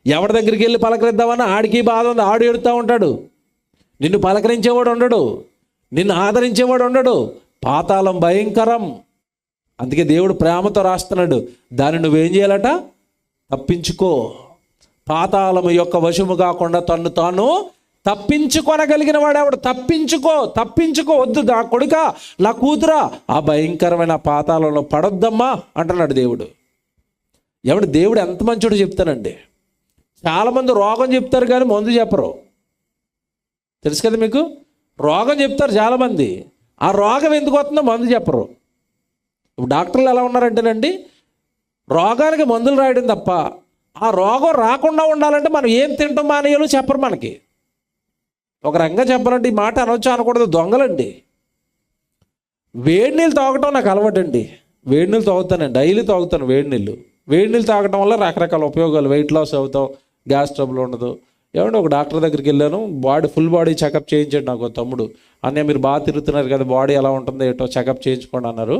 ఎవరి దగ్గరికి వెళ్ళి పలకరిద్దామని ఆడికి బాధ ఉంది, ఆడు ఎడుతూ ఉంటాడు. నిన్ను పలకరించేవాడు ఉండడు, నిన్ను ఆదరించేవాడు ఉండడు. పాతాళం భయంకరం. అందుకే దేవుడు ప్రేమతో రాస్తున్నాడు, దాన్ని నువ్వేం చేయాలట? తప్పించుకో. పాతాళము యొక్క వశము కాకుండా తన్ను తాను తప్పించుకొనగలిగిన వాడెవడు? తప్పించుకో. వద్దు నా కొడుకా, నా కూతురా, ఆ భయంకరమైన పాతాళంలో పడొద్దమ్మా అంటున్నాడు దేవుడు. దేవుడు ఎంత మంచోడు చెప్తానండి. చాలామంది రోగం చెప్తారు కానీ మందు చెప్పరు. తెలుసు కదా మీకు? రోగం చెప్తారు చాలామంది, ఆ రోగం ఎందుకు వస్తుందో మందు చెప్పరు. ఇప్పుడు డాక్టర్లు ఎలా ఉన్నారంటేనండి, రోగానికి మందులు రాయడం తప్ప ఆ రోగం రాకుండా ఉండాలంటే మనం ఏం తింటాం మానేయాలో చెప్పరు మనకి. ఒక రకంగా చెప్పాలంటే, ఈ మాట అనొచ్చు అనకూడదు, దొంగలండి. వేడి నీళ్ళు తాగటం నాకు అలవాటండి. వేడి నీళ్ళు తాగుతానండి, డైలీ తాగుతాను వేడి నీళ్ళు తాగటం వల్ల రకరకాల ఉపయోగాలు. వెయిట్ లాస్ అవుతాం, గ్యాస్ ట్రబుల్ ఉండదు. ఒక డాక్టర్ దగ్గరికి వెళ్ళాను, ఫుల్ బాడీ చెకప్ చేయించాడు నాకు తమ్ముడు. అన్నయ్య మీరు బాగా తిరుగుతున్నారు కదా, బాడీ ఎలా ఉంటుందో ఏంటో చెకప్ చేయించుకోండి అన్నారు.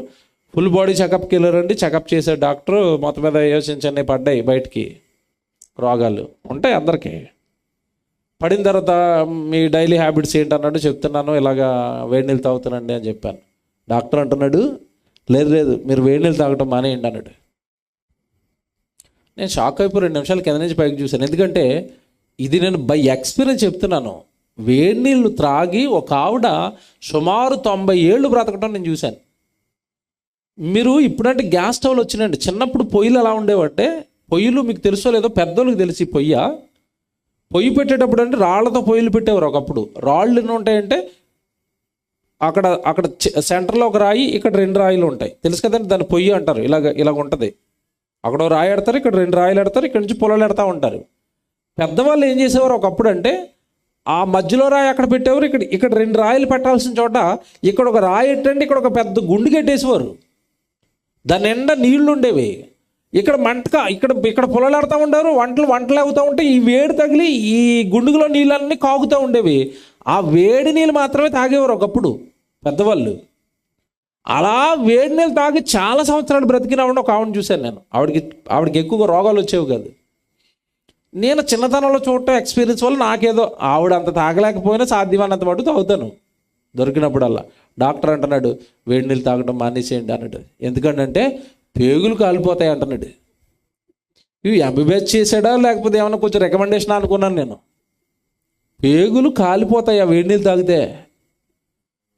ఫుల్ బాడీ చెకప్కి వెళ్ళారండి. చెకప్ చేసే డాక్టరు మొత్తం మీద యోచించన్నీ పడ్డాయి, బయటికి రోగాలు ఉంటాయి అందరికీ. పడిన తర్వాత మీ డైలీ హ్యాబిట్స్ ఏంటన్నాడు. చెప్తున్నాను, ఇలాగా వేడి నీళ్ళు తాగుతానండి అని చెప్పాను. డాక్టర్ అంటున్నాడు, లేదు మీరు వేడి నీళ్ళు తాగటం మానేయండి అన్నాడు. నేను షాక్ అయిపోయి 2 నిమిషాల కింద నుంచి పైకి చూశాను. ఎందుకంటే ఇది నేను బై ఎక్స్పీరియన్స్ చెప్తున్నాను. వేడి నీళ్ళు త్రాగి ఒక ఆవిడ సుమారు 90 ఏళ్ళు బ్రతకటం నేను చూశాను. మీరు ఇప్పుడంటే గ్యాస్ స్టవ్లు వచ్చినాయండి. చిన్నప్పుడు పొయ్యిలు ఎలా ఉండేవంటే, పొయ్యిలు మీకు తెలుసో లేదో, పెద్దోళ్ళకి తెలిసి పొయ్యి పెట్టేటప్పుడు అంటే రాళ్లతో పొయ్యిలు పెట్టేవారు ఒకప్పుడు. రాళ్ళు ఎన్ని ఉంటాయంటే, అక్కడ సెంటర్లో ఒక రాయి, ఇక్కడ 2 రాయిలు ఉంటాయి. తెలుసు కదండి, దాన్ని పొయ్యి అంటారు. ఇలాగ ఉంటుంది. అక్కడ రాయి ఎడతారు, ఇక్కడ 2 రాయిలు ఎడతారు, ఇక్కడ నుంచి పొలాలు ఎడతా ఉంటారు. పెద్దవాళ్ళు ఏం చేసేవారు ఒకప్పుడు అంటే, ఆ మధ్యలో రాయి అక్కడ పెట్టేవారు, ఇక్కడ 2 రాయిలు పెట్టాల్సిన చోట ఇక్కడ ఒక రాయి ఎట్టండి, ఇక్కడ ఒక పెద్ద గుండు కట్టేసేవారు. దాని నిండా నీళ్లు ఉండేవి. ఇక్కడ ఇక్కడ పొలాలు ఆడుతూ ఉండేవారు, వంటలు అవుతూ ఉంటే ఈ వేడి తగిలి ఈ గుండుగులో నీళ్ళన్నీ కాగుతూ ఉండేవి. ఆ వేడి నీళ్ళు మాత్రమే తాగేవారు ఒకప్పుడు పెద్దవాళ్ళు. అలా వేడి నీళ్ళు తాగి చాలా సంవత్సరాలు బ్రతికినామని ఒక ఆవిడని చూశాను నేను. ఆవిడకి ఎక్కువగా రోగాలు వచ్చేవి కాదు. నేను చిన్నతనంలో చూడటం ఎక్స్పీరియన్స్ వల్ల నాకేదో ఆవిడ అంత తాగలేకపోయినా సాధ్యమైనంత మటుకు తాగుతాను దొరికినప్పుడల్లా. డాక్టర్ అంటున్నాడు, వేడి నీళ్ళు తాగడం మానేసేయండి అన్నాడు. ఎందుకంటే పేగులు కాలిపోతాయి అంటున్నాడు. ఇవి ఎంబీబీఎస్ చేశాడా లేకపోతే ఏమన్నా కొంచెం రికమెండేషన్ అనుకున్నాను నేను. పేగులు కాలిపోతాయి ఆ వేడి నీళ్ళు తాగితే.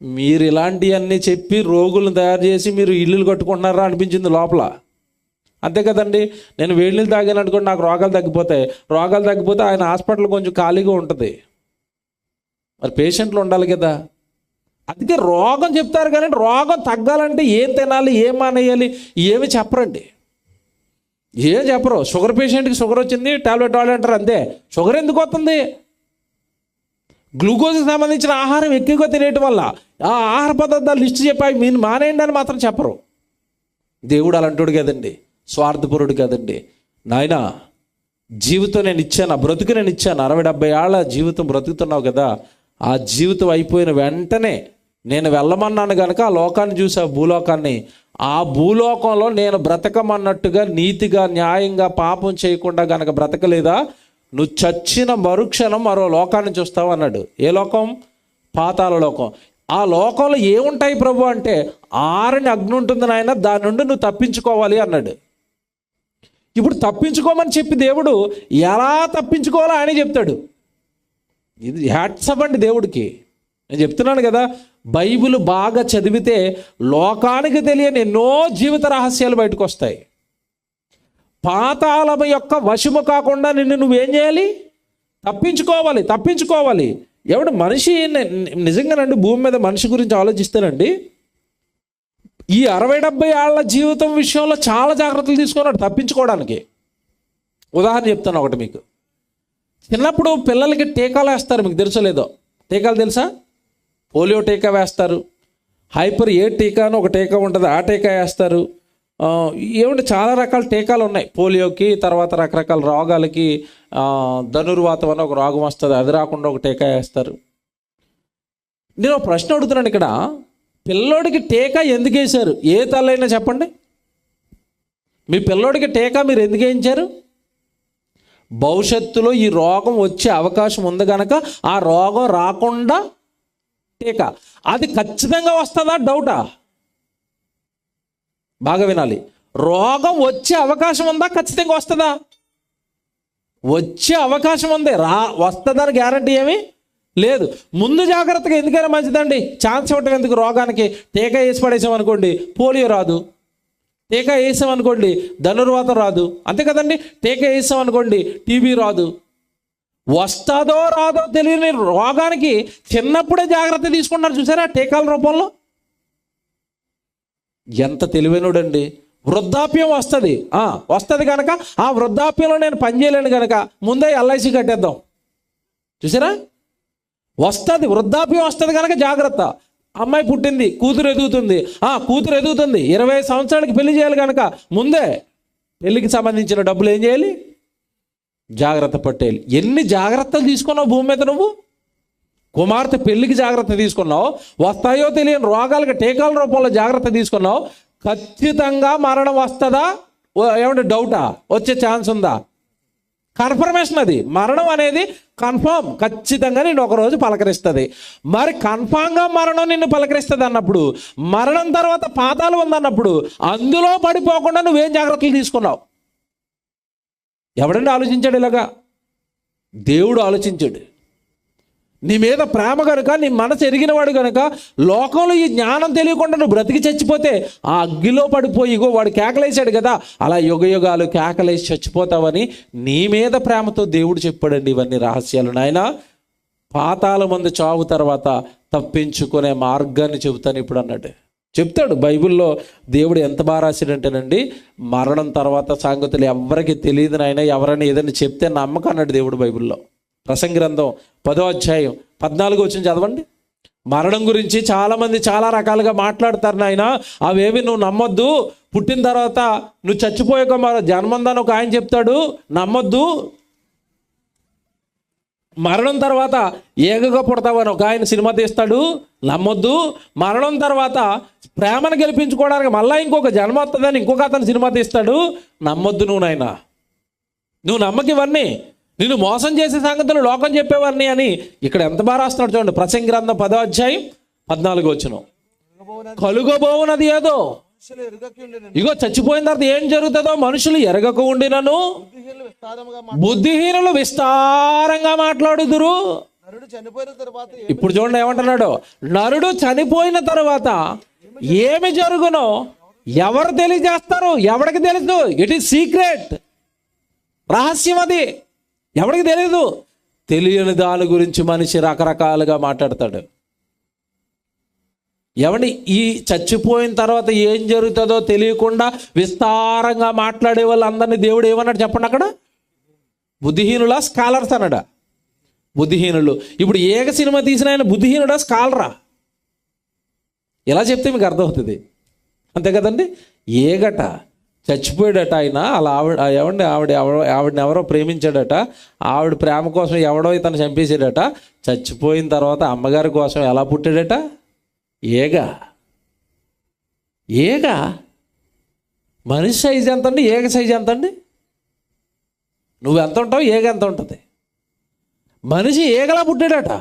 మీరు ఇలాంటివన్నీ చెప్పి రోగులను తయారు చేసి మీరు ఇల్లులు కట్టుకుంటున్నారా అనిపించింది లోపల. అంతే కదండి. నేను వేడి నీళ్ళు తాగాను అనుకోండి, నాకు రోగాలు తగ్గిపోతే ఆయన హాస్పిటల్ కొంచెం ఖాళీగా ఉంటుంది. మరి పేషెంట్లు ఉండాలి కదా. అందుకే రోగం చెప్తారు కానీ రోగం తగ్గాలంటే ఏం తినాలి, ఏం మానేయాలి ఏమి చెప్పరండి. ఏం చెప్పరు. షుగర్ పేషెంట్కి షుగర్ వచ్చింది, టాబ్లెట్ వాడే అంటారు అంతే. షుగర్ ఎందుకు వస్తుంది? గ్లూకోజ్కి సంబంధించిన ఆహారం ఎక్కువగా తినేయటం వల్ల. ఆ ఆహార పదార్థాలు లిస్ట్ చెప్పి మీరు మానేయండి అని మాత్రం చెప్పరు. దేవుడు అలాంటోడు కదండి, స్వార్థపరుడు కదండి. నాయనా, జీవితం నేను ఇచ్చాను, ఆ బ్రతుకు నేను ఇచ్చాను. 60-70 ఏళ్ళ జీవితం బ్రతుకుతున్నావు కదా. ఆ జీవితం అయిపోయిన వెంటనే నేను వెళ్ళమన్నాను కనుక ఆ లోకాన్ని చూసి, ఆ భూలోకాన్ని, ఆ భూలోకంలో నేను బ్రతకమన్నట్టుగా నీతిగా న్యాయంగా పాపం చేయకుండా గనక బ్రతకలేదా, నువ్వు చచ్చిన మరుక్షణం మరో లోకాన్ని చూస్తావు అన్నాడు. ఏ లోకం? పాతాళ లోకం. ఆ లోకంలో ఏముంటాయి ప్రభు అంటే, ఆరని అగ్ని ఉంటుంది నాయన, దాని నుండి నువ్వు తప్పించుకోవాలి అన్నాడు. ఇప్పుడు తప్పించుకోమని చెప్పి దేవుడు ఎలా తప్పించుకోవాలో ఆయన చెప్తాడు. ఇది హ్యాట్సప్ అండి దేవుడికి. నేను చెప్తున్నాను కదా, బైబిల్ బాగా చదివితే లోకానికి తెలియని ఎన్నో జీవిత రహస్యాలు బయటకు వస్తాయి. పాతాళం యొక్క వశము కాకుండా నిన్ను నువ్వేం చేయాలి? తప్పించుకోవాలి. మనిషి నిజంగానండి, భూమి మీద మనిషి గురించి ఆలోచిస్తానండి, ఈ 60-70 ఏళ్ల జీవితం విషయంలో చాలా జాగ్రత్తలు తీసుకున్నాడు తప్పించుకోవడానికి. ఉదాహరణ చెప్తాను ఒకటి మీకు. చిన్నప్పుడు పిల్లలకి టీకాలు వేస్తారు, మీకు తెలుసో లేదో. టీకాలు తెలుసా? పోలియో టీకా వేస్తారు, హైపర్ ఏ టీకా అని ఒక టీకా ఉంటుంది, ఆ టీకా వేస్తారు. చాలా రకాల టీకాలు ఉన్నాయి పోలియోకి. తర్వాత రకరకాల రోగాలకి, ధనుర్వాతం అని ఒక రోగం వస్తుంది, అది రాకుండా ఒక టీకా వేస్తారు. నేను ఒక ప్రశ్న అడుగుతున్నాను ఇక్కడ, పిల్లోడికి టీకా ఎందుకు వేశారు? ఏ తల్లైనా చెప్పండి. మీ పిల్లోడికి టీకా మీరు ఎందుకు వేయించారు? భవిష్యత్తులో ఈ రోగం వచ్చే అవకాశం ఉంది కనుక ఆ రోగం రాకుండా టీకా. అది ఖచ్చితంగా వస్తుందా? డౌటా? బాగా వినాలి. రోగం వచ్చే అవకాశం ఉందా? ఖచ్చితంగా వస్తుందా? వచ్చే అవకాశం ఉంది, వస్తుందని గ్యారంటీ ఏమీ లేదు. ముందు జాగ్రత్తగా ఎందుకైనా మంచిదండి. ఛాన్స్ ఇవ్వటం ఎందుకు? రోగానికి టీకా వేసి పడేసామనుకోండి పోలియో రాదు, టీకా వేసామనుకోండి ధనుర్వాతం రాదు, అంతే కదండి. టీకా వేసామనుకోండి టీబీ రాదు. వస్తుందో రాదో తెలియని రోగానికి చిన్నప్పుడే జాగ్రత్త తీసుకున్నారు చూసారా టీకాల రూపంలో. ఎంత తెలివైనడండి. వృద్ధాప్యం వస్తుంది కనుక ఆ వృద్ధాప్యంలో నేను పనిచేయలేను కనుక ముందే ఎల్ఐసి కట్టేద్దాం. చూసారా, వృద్ధాప్యం వస్తుంది కనుక జాగ్రత్త. అమ్మాయి పుట్టింది, కూతురు ఎదుగుతుంది, కూతురు ఎదుగుతుంది, 20 సంవత్సరాలకి పెళ్లి చేయాలి కనుక ముందే పెళ్లికి సంబంధించిన డబ్బులు ఏం చేయాలి? జాగ్రత్త పట్టేయాలి. ఎన్ని జాగ్రత్తలు తీసుకున్నావు భూమి మీద నువ్వు? కుమార్తె పెళ్లికి జాగ్రత్త తీసుకున్నావు, వస్తాయో తెలియని రోగాలకు టీకాల రూపంలో జాగ్రత్త తీసుకున్నావు. ఖచ్చితంగా మరణం వస్తుందా? ఏమంటే డౌటా? వచ్చే ఛాన్స్ ఉందా? కన్ఫర్మేషన్. అది మరణం అనేది కన్ఫామ్, ఖచ్చితంగా నిన్ను ఒకరోజు పలకరిస్తుంది. మరి కన్ఫామ్గా మరణం నిన్ను పలకరిస్తుంది అన్నప్పుడు, మరణం తర్వాత పాతాలు ఉందన్నప్పుడు అందులో పడిపోకుండా నువ్వేం జాగ్రత్తలు తీసుకున్నావు? ఎవడండి ఆలోచించాడు ఇలాగా? దేవుడు ఆలోచించాడు. నీ మీద ప్రేమ కనుక, నీ మనసు ఎరిగినవాడు కనుక, లోకంలో ఈ జ్ఞానం తెలియకుండా నువ్వు బ్రతికి చచ్చిపోతే ఆ అగ్గిలో పడిపోయి వాడు కేకలేశాడు కదా, అలా యుగయుగాలు కేకలేసి చచ్చిపోతావని నీ మీద ప్రేమతో దేవుడు చెప్పాడండి ఇవన్నీ రహస్యాలు. నాయన, పాతాళమందు చావు తర్వాత తప్పించుకునే మార్గాన్ని చెబుతాను ఇప్పుడు అన్నాడు. చెప్తాడు బైబిల్లో. దేవుడు ఎంత బాగా రాశాడంటేనండి, మరణం తర్వాత సంగతులు ఎవరికి తెలియదు నాయన, ఎవరైనా ఏదైనా చెప్తే నమ్మకం అన్నాడు దేవుడు బైబిల్లో. ప్రసంగి గ్రంథం 10వ అధ్యాయం 14 వచనం చదవండి. మరణం గురించి చాలామంది చాలా రకాలుగా మాట్లాడతారు నాయన, అవేవి నువ్వు నమ్మొద్దు. పుట్టిన తర్వాత నువ్వు చచ్చిపోయాక జన్మందాన్ని ఒక ఆయన చెప్తాడు, నమ్మొద్దు. మరణం తర్వాత ఏగగా పుడతావని ఒక ఆయన సినిమా తీస్తాడు, నమ్మొద్దు. మరణం తర్వాత ప్రేమను గెలిపించుకోవడానికి మళ్ళీ ఇంకొక జన్మ వస్తుందని ఇంకొక అతను సినిమా తీస్తాడు, నమ్మొద్దు నువ్వు నాయన. నువ్వు నమ్మకి ఇవన్నీ, నిన్ను మోసం చేసే సంగతులు లోకం చెప్పేవారిని అని ఇక్కడ ఎంత బాగా రాస్తున్నాడు చూడండి. ప్రసంగి గ్రంథం 10వ అధ్యాయం 14 వచనం. కలుగబోవునది ఏదో, ఇగో చచ్చిపోయిన తర్వాత ఏం జరుగుతుందో మనుషులు ఎరగక ఉండినను బుద్ధిహీనులు విస్తారంగా మాట్లాడుదురు. ఇప్పుడు చూడండి ఏమంటున్నాడు, నరుడు చనిపోయిన తర్వాత ఏమి జరుగునో ఎవరు తెలియజేస్తారు? ఎవరికి తెలుసు? ఇట్ ఈస్ సీక్రెట్, రహస్యం. అది ఎవరికి తెలియదు. తెలియని దాని గురించి మనిషి రకరకాలుగా మాట్లాడతాడు. ఏమండి, ఈ చచ్చిపోయిన తర్వాత ఏం జరుగుతుందో తెలియకుండా విస్తారంగా మాట్లాడే వాళ్ళందరినీ దేవుడు ఏమన్నాడు చెప్పండి అక్కడ? బుద్ధిహీనులా, స్కాలర్స్ అన్నాడా? బుద్ధిహీనులు. ఇప్పుడు ఏక సినిమా తీసిన ఆయన బుద్ధిహీనుడా, స్కాలరా? ఎలా చెప్తే మీకు అర్థమవుతుంది, అంతే కదండి. ఏగట చచ్చిపోయాడట ఆయన. అలా ఆవిడని ఎవరో ప్రేమించాడట. ఆవిడ ప్రేమ కోసం ఎవడో ఇతను చంపేశాడట. చచ్చిపోయిన తర్వాత అమ్మగారి కోసం ఎలా పుట్టాడట? ఏగా. మనిషి సైజు ఎంత అండి? ఏగ సైజు ఎంత అండి? నువ్వు ఎంత ఉంటావు, ఏగ ఎంత ఉంటుంది? మనిషి ఏగలా పుట్టాడట.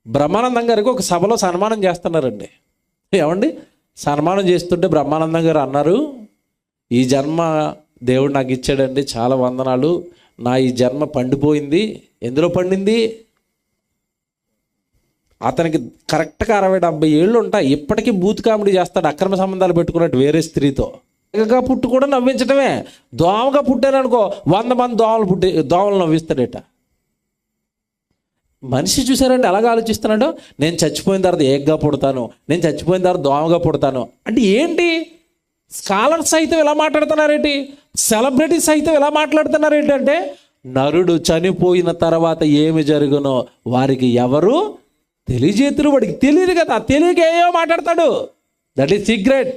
బ్రహ్మానందం గారికి ఒక సభలో సన్మానం చేస్తున్నారండి. ఏమండి, సన్మానం చేస్తుంటే బ్రహ్మానందం గారు అన్నారు, ఈ జన్మ దేవుడు నాకు ఇచ్చాడండి, చాలా వందనాలు. నా ఈ జన్మ పండిపోయింది. ఎందులో పండింది? అతనికి కరెక్ట్గా 60-70 ఏళ్ళు ఉంటాయి. ఇప్పటికీ బూత్ కామెడీ చేస్తాడు, అక్రమ సంబంధాలు పెట్టుకున్నట్టు వేరే స్త్రీతో. ఏగగా పుట్టు కూడా నవ్వించడమే. దోమగా పుట్టారనుకో 100 మంది దోమలు నవ్విస్తాడట. మనిషి చూసారండి ఎలాగ ఆలోచిస్తున్నాడో, నేను చచ్చిపోయిన తర్వాత ఏగ్గా పుడతాను, నేను చచ్చిపోయిన తర్వాత దోమగా పుడతాను అంటే ఏంటి? స్కాలర్స్ సైతం ఇలా మాట్లాడుతున్నారేంటి? సెలబ్రిటీస్ సైతం ఇలా మాట్లాడుతున్నారేంటి అంటే, నరుడు చనిపోయిన తర్వాత ఏమి జరుగునో వారికి ఎవరు తెలియజేతులు. వాడికి తెలియదు కదా, తెలియక ఏమో మాట్లాడతాడు. That is secret.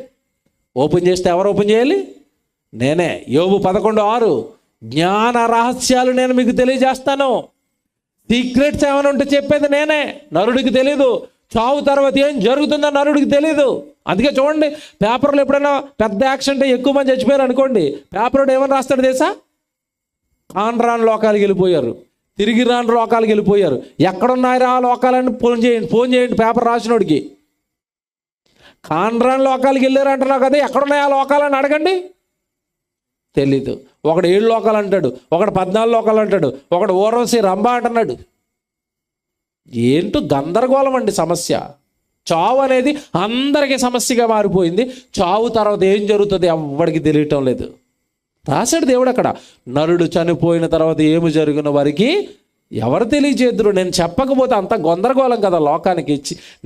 ఓపెన్ చేస్తే ఎవరు ఓపెన్ చేయాలి? నేనే. యోబు 11:6, జ్ఞాన రహస్యాలు నేను మీకు తెలియజేస్తాను. సీక్రెట్స్ ఏమైనా ఉంటే చెప్పేది నేనే. నరుడికి తెలీదు. చావు తర్వాత ఏం జరుగుతుందో నరుడికి తెలీదు. అందుకే చూడండి, పేపర్లో ఎప్పుడైనా పెద్ద యాక్సిడెంట్ ఎక్కువ మంది చచ్చిపోయారు అనుకోండి, పేపర్లో ఏమని రాస్తాడు తెలుసా? కాన్రాన్ లోకాలకు వెళ్ళిపోయారు, తిరిగి రాని లోకాలకు వెళ్ళిపోయారు. ఎక్కడున్నాయో ఆ లోకాలని ఫోన్ చేయండి పేపర్ రాసినోడికి. కాన్రాన్ లోకాలకు వెళ్ళారు అంటున్నావు కదా, ఎక్కడున్నాయి ఆ లోకాలని అడగండి. తెలీదు. ఒకడు 7 లోకాలు అంటాడు, ఒకడు 14 లోకాలు అంటాడు, ఒకడు ఊర్వశి రంభ అంటున్నాడు. ఏంటో గందరగోళం అండి సమస్య. చావు అనేది అందరికీ సమస్యగా మారిపోయింది. చావు తర్వాత ఏం జరుగుతుంది ఎవ్వడికి తెలియటం లేదు. రాశాడు దేవుడు అక్కడ, నరుడు చనిపోయిన తర్వాత ఏమి జరిగిన వారికి ఎవరు తెలియజేద్దరు. నేను చెప్పకపోతే అంత గందరగోళం కదా లోకానికి.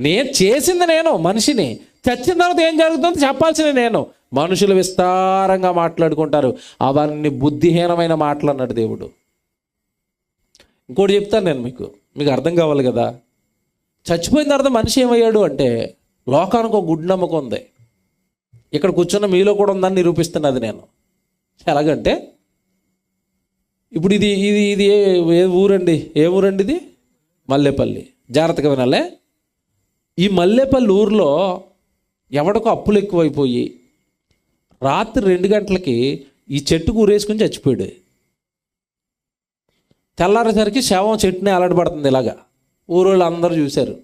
నేను చేసింది నేను మనిషిని, చచ్చిన తర్వాత ఏం జరుగుతుందో చెప్పాల్సింది నేను. మనుషులు విస్తారంగా మాట్లాడుకుంటారు, అవన్నీ బుద్ధిహీనమైన మాటలు అన్నాడు దేవుడు. ఇంకోటి చెప్తాను నేను, మీకు అర్థం కావాలి కదా. చచ్చిపోయిన తర్వాత మనిషి ఏమయ్యాడు అంటే, లోకానికి ఒక గుడ్ నమ్మకం ఉంది. ఇక్కడ కూర్చున్న మీలో కూడా ఉందని నిరూపిస్తున్నది నేను. ఎలాగంటే ఇప్పుడు ఇది ఇది ఇది ఏ ఊరండి, ఏ ఊరండి ఇది? మల్లేపల్లి. జాగ్రత్తగా వినాలే. ఈ మల్లేపల్లి ఊరిలో ఎవడికో అప్పులు ఎక్కువైపోయి రాత్రి 2 గంటలకి ఈ చెట్టుకు ఊరేసుకుని చచ్చిపోయాడు. తెల్లారేసరికి శవం చెట్టుని అలడబడుతుంది. ఇలాగా ఊరోళ్ళు అందరూ చూశారు.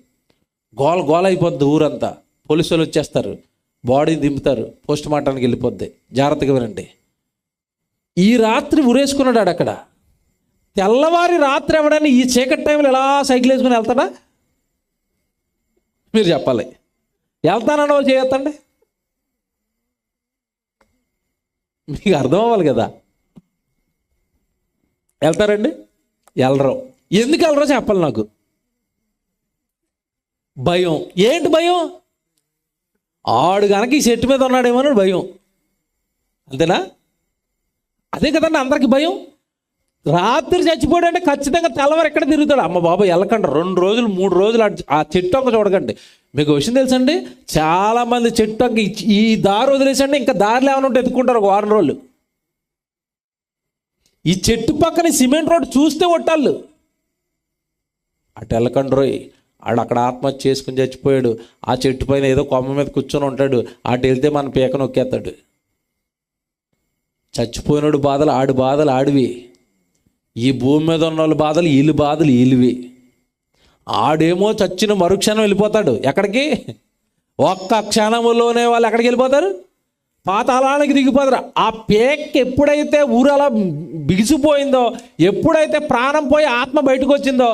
గోల గోల అయిపోద్ది ఊరంతా. పోలీసు వాళ్ళు వచ్చేస్తారు, బాడీని దింపుతారు, పోస్ట్ మార్టానికి వెళ్ళిపోద్ది. జాగ్రత్తగా వినండి. ఈ రాత్రి ఊరేసుకున్నాడు అక్కడ. తెల్లవారి రాత్రి ఎవడని ఈ చీకటి టైంలో ఎలా సైకిల్ వేసుకుని వెళ్తాడా? మీరు చెప్పాలి. వెళ్తానని వాళ్ళు చేయొద్దండి, మీకు అర్థం అవ్వాలి కదా. వెళ్తారండి? వెళ్ళరు. ఎందుకు వెళ్ళరో చెప్పాలి నాకు. భయం. ఏంటి భయం? ఆడు కనుక ఈ చెట్టు మీద ఉన్నాడేమో అని భయం. అంతేనా? అదే కదండి అందరికి భయం. రాత్రి చచ్చిపోయాడు అంటే ఖచ్చితంగా తెల్లవారు ఎక్కడ తిరుగుతాడు. అమ్మ బాబు వెళ్ళకండి, 2 రోజులు 3 రోజులు ఆ చెట్టు ఒక చూడకండి. మీకు విషయం తెలుసండి, చాలామంది చెట్టు ఈ దారి వదిలేసండి, ఇంకా దారిలో ఏమైనా ఉంటే ఎత్తుకుంటారు 1 వారం రోజులు. ఈ చెట్టు పక్కన సిమెంట్ రోడ్ చూస్తే ఒట్టాళ్ళు. అటు వెళ్ళకండి రోయ్, ఆడు అక్కడ ఆత్మహత్య చేసుకుని చచ్చిపోయాడు. ఆ చెట్టు పైన ఏదో కొమ్మ మీద కూర్చొని ఉంటాడు, అటు వెళ్తే మన పీక నొక్కేస్తాడు. చచ్చిపోయినాడు బాధలు ఆడి బాధలు ఆడివి, ఈ భూమి మీద ఉన్న వాళ్ళ బాధలు వీళ్ళు బాధలు వీళ్ళవి. ఆడేమో చచ్చిన మరుక్షణం వెళ్ళిపోతాడు. ఎక్కడికి? ఒక్క క్షణంలోనే వాళ్ళు ఎక్కడికి వెళ్ళిపోతారు? పాతాళానికి దిగిపోతారు. ఆ పేక్ ఎప్పుడైతే ఊరు అలా బిగిసిపోయిందో, ఎప్పుడైతే ప్రాణం పోయి ఆత్మ బయటకు వచ్చిందో,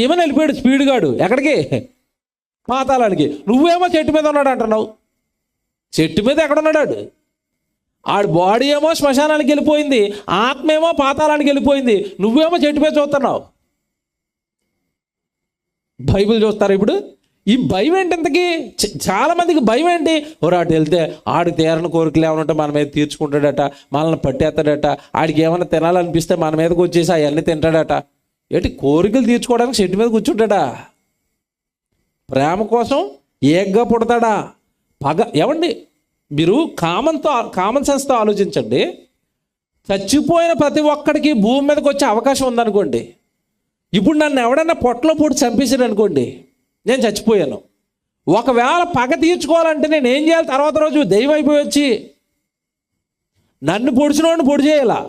ఏమని వెళ్ళిపోయాడు స్పీడ్గాడు. ఎక్కడికి? పాతాళానికి. నువ్వేమో చెట్టు మీద ఉన్నాడు అంటున్నావు. చెట్టు మీద ఎక్కడున్నాడు? ఆడి బాడీ ఏమో శ్మశానానికి వెళ్ళిపోయింది, ఆత్మ ఏమో పాతాళానికి వెళ్ళిపోయింది. నువ్వేమో చెట్టు మీద చూస్తున్నావు. బైబిల్ చూస్తారు ఇప్పుడు. ఈ భయం ఏంటి ఇంతకీ? చాలామందికి భయం ఏంటి? అటు వెళ్తే ఆడికి తీరని కోరికలు ఏమన్నా మన మీద తీర్చుకుంటాడట, మనల్ని పట్టేస్తాడట, ఆడికి ఏమైనా తినాలనిపిస్తే మన మీదకి వచ్చేసి అవన్నీ తింటాడట. ఏంటి కోరికలు తీర్చుకోవడానికి చెట్టు మీద కూర్చుంటాడా? ప్రేమ కోసం ఏగ్గా పుడతాడా? పగ. ఏమండి మీరు కామన్ సెన్స్తో ఆలోచించండి. చచ్చిపోయిన ప్రతి ఒక్కడికి భూమి మీదకి వచ్చే అవకాశం ఉందనుకోండి. ఇప్పుడు నన్ను ఎవడన్నా పొట్టలో పొడి చంపేసాడు అనుకోండి, నేను చచ్చిపోయాను. ఒకవేళ పగ తీర్చుకోవాలంటే నేను ఏం చేయాలి? తర్వాత రోజు దెయ్యం అయిపోయి వచ్చి నన్ను పొడిచినోడిని పొడి చేయాలా?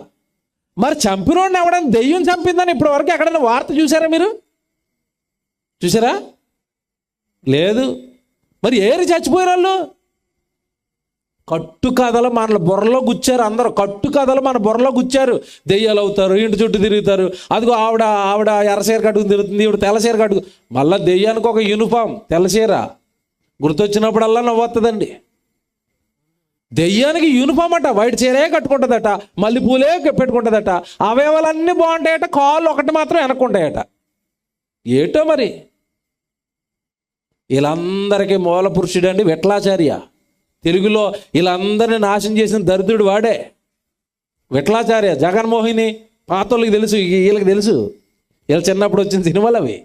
మరి చంపినోడిని ఎవడన్నా దెయ్యం చంపిందని ఇప్పటివరకు ఎక్కడన్నా వార్త చూసారా మీరు? చూసారా? లేదు. మరి ఏరి చచ్చిపోయిన వాళ్ళు కట్టు కథలు మన బుర్రలో గుచ్చారు. అందరూ కట్టు కథలు మన బుర్రలో గుచ్చారు. దెయ్యాలు అవుతారు, ఇంటి చుట్టూ తిరుగుతారు. అదిగో ఆవిడ ఎర్రచీర కట్టుకుని తిరుగుతుంది, ఈవిడ తెల్లచీర కట్టుకు. మళ్ళీ దెయ్యానికి ఒక యూనిఫామ్ తెల్లచీర గుర్తొచ్చినప్పుడల్లా నవ్వుతుందండి. దెయ్యానికి యూనిఫామ్ అట, వైట్ చీరే కట్టుకుంటుందట, మల్లెపూలే పెట్టుకుంటుందట, అవయవాలన్నీ బాగుంటాయట, కాళ్ళు ఒకటి మాత్రం వెనక్కుంటాయట. ఏటో మరి. వీళ్ళందరికీ మూల పురుషుడు అండి విఠలాచార్య. తెలుగులో వీళ్ళందరినీ నాశనం చేసిన దరిద్రుడు వాడే విఠలాచార్య. జగన్మోహిని పాతోళ్ళకి తెలుసు, వీళ్ళకి తెలుసు. వీళ్ళు చిన్నప్పుడు వచ్చిన సినిమాలు అవి.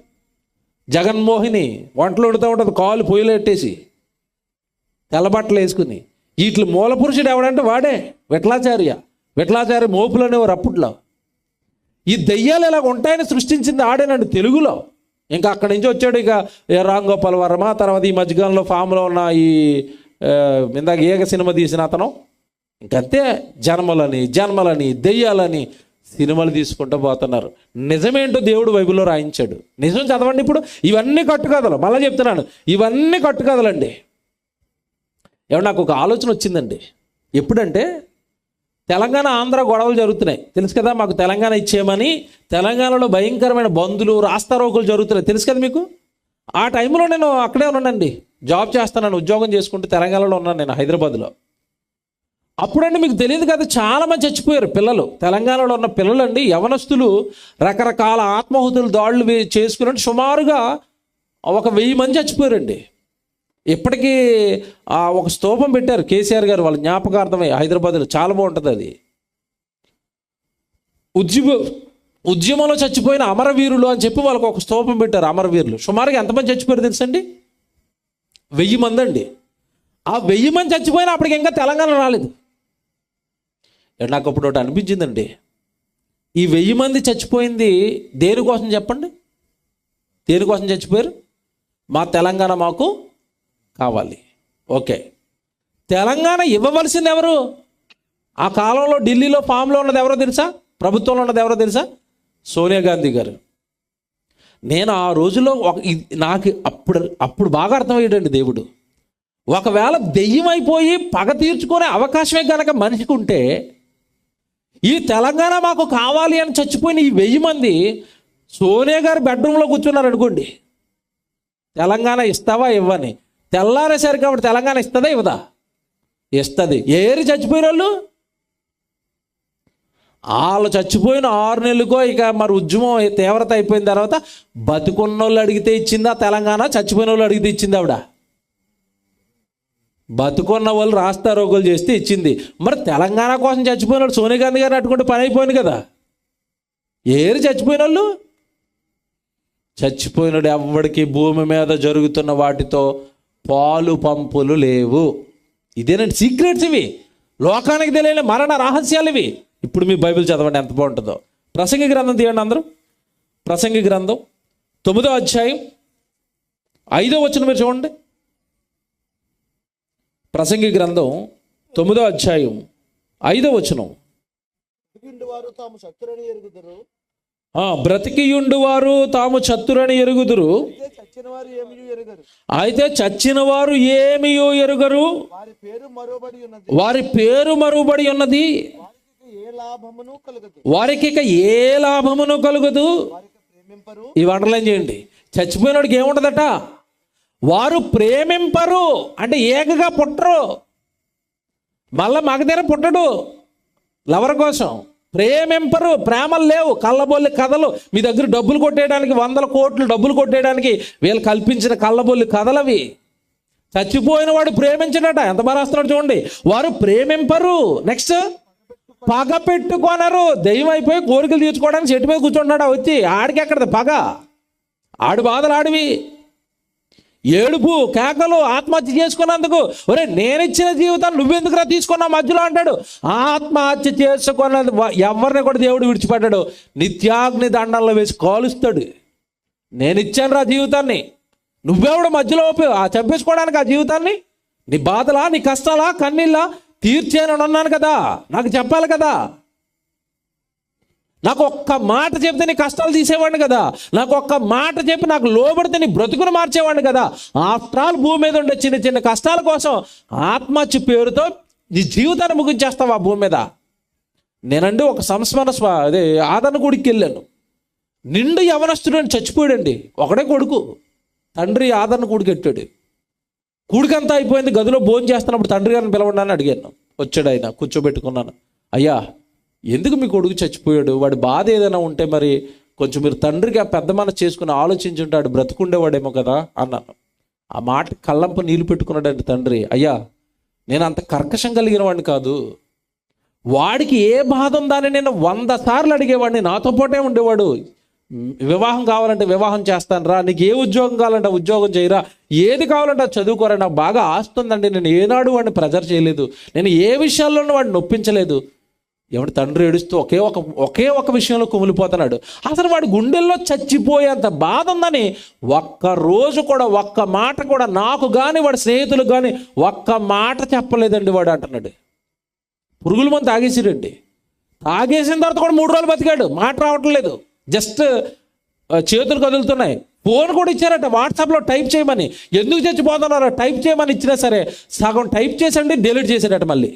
జగన్మోహిని వంటలు వండుతూ ఉంటుంది, కాలు పొయ్యిలో పెట్టేసి తెల్లబట్టలు వేసుకుని. వీటి మూల పురుషుడు ఎవడంటే వాడే విఠలాచార్య. విఠలాచార్య మోపులు అనేవారు అప్పట్లో. ఈ దెయ్యాలు ఇలా ఉంటాయని సృష్టించింది ఆడేనండి తెలుగులో. ఇంకా అక్కడి నుంచి వచ్చాడు ఇక రామ్ గోపాల్ వర్మ. తర్వాత ఈ మధ్యకాలంలో ఫామ్లో ఉన్న ఈ ఇందాక ఏక సినిమా తీసిన అతను. ఇంకంతే జన్మలని దెయ్యాలని సినిమాలు తీసుకుంటూ పోతున్నారు. నిజమేంటో దేవుడు బైబిల్లో రాయించాడు. నిజం చదవండి. ఇప్పుడు ఇవన్నీ కట్టుకథలు. మళ్ళీ చెప్తున్నాను, ఇవన్నీ కట్టుకథలండి. ఏమన్నా నాకు ఒక ఆలోచన వచ్చిందండి. ఎప్పుడంటే తెలంగాణ ఆంధ్ర గొడవలు జరుగుతున్నాయి తెలుసు కదా, మాకు తెలంగాణ ఇచ్చేయమని తెలంగాణలో భయంకరమైన బందులు రాస్తారోకులు జరుగుతున్నాయి తెలుసు కదా మీకు. ఆ టైంలో నేను అక్కడే ఉన్నానండి, జాబ్ చేస్తాను, ఉద్యోగం చేసుకుంటూ తెలంగాణలో ఉన్నాను నేను హైదరాబాద్లో. అప్పుడండి మీకు తెలియదు కదా, చాలామంది చచ్చిపోయారు పిల్లలు. తెలంగాణలో ఉన్న పిల్లలండి, యవనస్తులు రకరకాల ఆత్మాహుతులు దాడులు చేసుకున్నట్టు సుమారుగా 1000 మంది చచ్చిపోయారండి. ఇప్పటికీ ఒక స్తూపం పెట్టారు కేసీఆర్ గారు వాళ్ళ జ్ఞాపకార్థమై హైదరాబాద్లో, చాలా బాగుంటుంది అది. ఉద్యమంలో చచ్చిపోయిన అమరవీరులు అని చెప్పి వాళ్ళకి ఒక స్తూపం పెట్టారు. అమరవీరులు సుమారుగా ఎంతమంది చచ్చిపోయారు తెలుసండి? 1000 మంది అండి. ఆ 1000 మంది చచ్చిపోయినా అప్పటికి ఇంకా తెలంగాణ రాలేదు. నాకు అప్పుడు ఒకటి అనిపించిందండి, ఈ 1000 మంది చచ్చిపోయింది దేనికోసం చెప్పండి? దేనికోసం చచ్చిపోయారు? మా తెలంగాణ మాకు కావాలి. ఓకే, తెలంగాణ ఇవ్వవలసింది ఎవరు? ఆ కాలంలో ఢిల్లీలో ఫామ్లో ఉన్నది ఎవరో తెలుసా? ప్రభుత్వంలో ఉన్నది ఎవరో తెలుసా? సోనియా గాంధీ గారు. నేను ఆ రోజుల్లో నాకు అప్పుడు బాగా అర్థమయ్యాడండి దేవుడు. ఒకవేళ దెయ్యం అయిపోయి పగ తీర్చుకునే అవకాశమే కనుక మనిషికి ఉంటే, ఈ తెలంగాణ మాకు కావాలి అని చచ్చిపోయిన ఈ 1000 మంది సోనియా గారు బెడ్రూమ్లో కూర్చున్నారు అనుకోండి, తెలంగాణ ఇస్తావా ఇవ్వని. తెల్లారేసరికి కాబట్టి తెలంగాణ ఇస్తుందా ఇవ్వదా? ఇస్తుంది. ఏరి చచ్చిపోయిన వాళ్ళు చచ్చిపోయిన 6 నెలలకో ఇక మరి ఉద్యమం తీవ్రత అయిపోయిన తర్వాత బతుకున్న వాళ్ళు అడిగితే ఇచ్చిందా తెలంగాణ? చచ్చిపోయిన వాళ్ళు అడిగితే ఇచ్చింది ఆవిడ? బతుకున్న వాళ్ళు రాస్తారోగులు చేస్తే ఇచ్చింది. మరి తెలంగాణ కోసం చచ్చిపోయిన వాళ్ళు సోనియా గాంధీ గారిని అట్టుకుంటే పని అయిపోయింది కదా. ఏరి చచ్చిపోయిన వాళ్ళు, చచ్చిపోయినాడు ఎవడికి భూమి మీద జరుగుతున్న వాటితో పాలు పంపులు లేవు. ఇదేనండి సీక్రెట్స్, ఇవి లోకానికి తెలియని మరణ రహస్యాలు ఇవి. ఇప్పుడు మీ బైబిల్ చదవండి ఎంత బాగుంటుందో. ప్రసంగి గ్రంథం తీయండి అందరూ. ప్రసంగి గ్రంథం 9వ అధ్యాయం 5వ వచనం మీరు చూడండి. ప్రసంగి గ్రంథం 9వ అధ్యాయం 5వ వచనం. బ్రతికియుండు వారు తాము చతురని ఎరుగుదురు, అయితే చచ్చిన వారు ఏమియో ఎరుగరు. వారి పేరు మరుబడి ఉన్నది, వారికి ఇక ఏ లాభమును కలుగదు. ఇవి అండర్లైన్ చేయండి. చచ్చిపోయినోడికి ఏముండదట? వారు ప్రేమింపరు, అంటే ఏకగా పుట్టరు. మళ్ళా మగధీర పుట్టడు లవర్ కోసం. ప్రేమింపరు, ప్రేమలు లేవు, కళ్ళబొల్లి కథలు. మీ దగ్గర డబ్బులు కొట్టేయడానికి 100 కోట్లు డబ్బులు కొట్టేయడానికి వీళ్ళు కల్పించిన కళ్ళబొల్లి కథలవి. చచ్చిపోయిన వాడు ప్రేమించడట. ఎంత బాగా రాస్తున్నాడు చూడండి. వారు ప్రేమింపరు. నెక్స్ట్, పగ పెట్టుకొనరు. దెయ్యం అయిపోయి కోరికలు తీర్చుకోవడానికి చెట్టు మీద కూర్చుంటున్నాడు వచ్చి. ఆడికి ఎక్కడది పగ? ఆడి బాధలు ఆడివి. ఏడుపు కేకలు, ఆత్మహత్య చేసుకున్నందుకు. ఒరే, నేను ఇచ్చిన జీవితాన్ని నువ్వెందుకురా తీసుకున్నావు మధ్యలో అంటాడు. ఆత్మహత్య చేసుకున్నది ఎవరిని కూడా దేవుడు విడిచిపెట్టాడు. నిత్యాగ్ని దండంలో వేసి కాలుస్తాడు. నేను ఇచ్చాను రా జీవితాన్ని, నువ్వెవడు మధ్యలో చంపేసుకోవడానికి ఆ జీవితాన్ని? నీ బాధలా, నీ కష్టాలా, కన్నీళ్ళా తీర్చేనని అన్నాను కదా, నాకు చెప్పాలి కదా. నాకు ఒక్క మాట చెప్తే నీ కష్టాలు తీసేవాడిని కదా. నాకు ఒక్క మాట చెప్పి నాకు లోబడితే నీ బ్రతుకును మార్చేవాడిని కదా. ఆఫ్టర్ ఆల్ భూమి మీద ఉండే చిన్న చిన్న కష్టాల కోసం ఆత్మహత్య పేరుతో నీ జీవితాన్ని ముగించేస్తావు ఆ భూమి మీద. నేనండి ఒక సంస్మరణ ఆదరణ గుడికి వెళ్ళాను. నిండు యవనస్తుడు చచ్చిపోయాడండి. ఒకడే కొడుకు. తండ్రి ఆదరణ కూడికి ఎట్టాడు. కూడికంతా అయిపోయింది. గదిలో భోజనం చేస్తున్నప్పుడు తండ్రి గారిని పిలవండి అడిగాను. వచ్చాడు ఆయన, కూర్చోబెట్టుకున్నాను. అయ్యా, ఎందుకు మీ కొడుకు చచ్చిపోయాడు? వాడి బాధ ఏదైనా ఉంటే మరి కొంచెం మీరు తండ్రిగా పెద్ద మనసు చేసుకుని ఆలోచించుంటాడు, బ్రతుకుండేవాడేమో కదా అన్నాను. ఆ మాట కళ్ళంప నీళ్ళు పెట్టుకున్నాడండి తండ్రి. అయ్యా, నేను అంత కర్కశం కలిగిన వాడిని కాదు. వాడికి ఏ బాధ ఉందని నేను 100 సార్లు అడిగేవాడిని. నాతో పాటే ఉండేవాడు. వివాహం కావాలంటే వివాహం చేస్తాను రా, నీకు ఏ ఉద్యోగం కావాలంటే ఉద్యోగం చేయరా, ఏది కావాలంటే చదువుకోరా. నాకు బాగా ఆస్తుందండి. నేను ఏనాడు వాడిని ప్రెజర్ చేయలేదు. నేను ఏ విషయాల్లోనూ వాడిని నొప్పించలేదు. ఎవడు తండ్రి ఏడుస్తూ ఒకే ఒక విషయంలో కుమిలిపోతున్నాడు. అసలు వాడి గుండెల్లో చచ్చిపోయేంత బాధ ఉందని ఒక్క రోజు కూడా, ఒక్క మాట కూడా నాకు కానీ వాడి స్నేహితులకు కానీ ఒక్క మాట చెప్పలేదండి వాడు అంటున్నాడు. పురుగుల మందు తాగేసిరండి. తాగేసిన తర్వాత కూడా 3 రోజులు బతికాడు. మాట రావటం లేదు, జస్ట్ చేతులు కదులుతున్నాయి. ఫోన్ కూడా ఇచ్చారట వాట్సాప్లో టైప్ చేయమని. ఎందుకు చచ్చిపోతున్నారో టైప్ చేయమని ఇచ్చినా సరే సగం టైప్ చేసండి, డిలీట్ చేశాడట. మళ్ళీ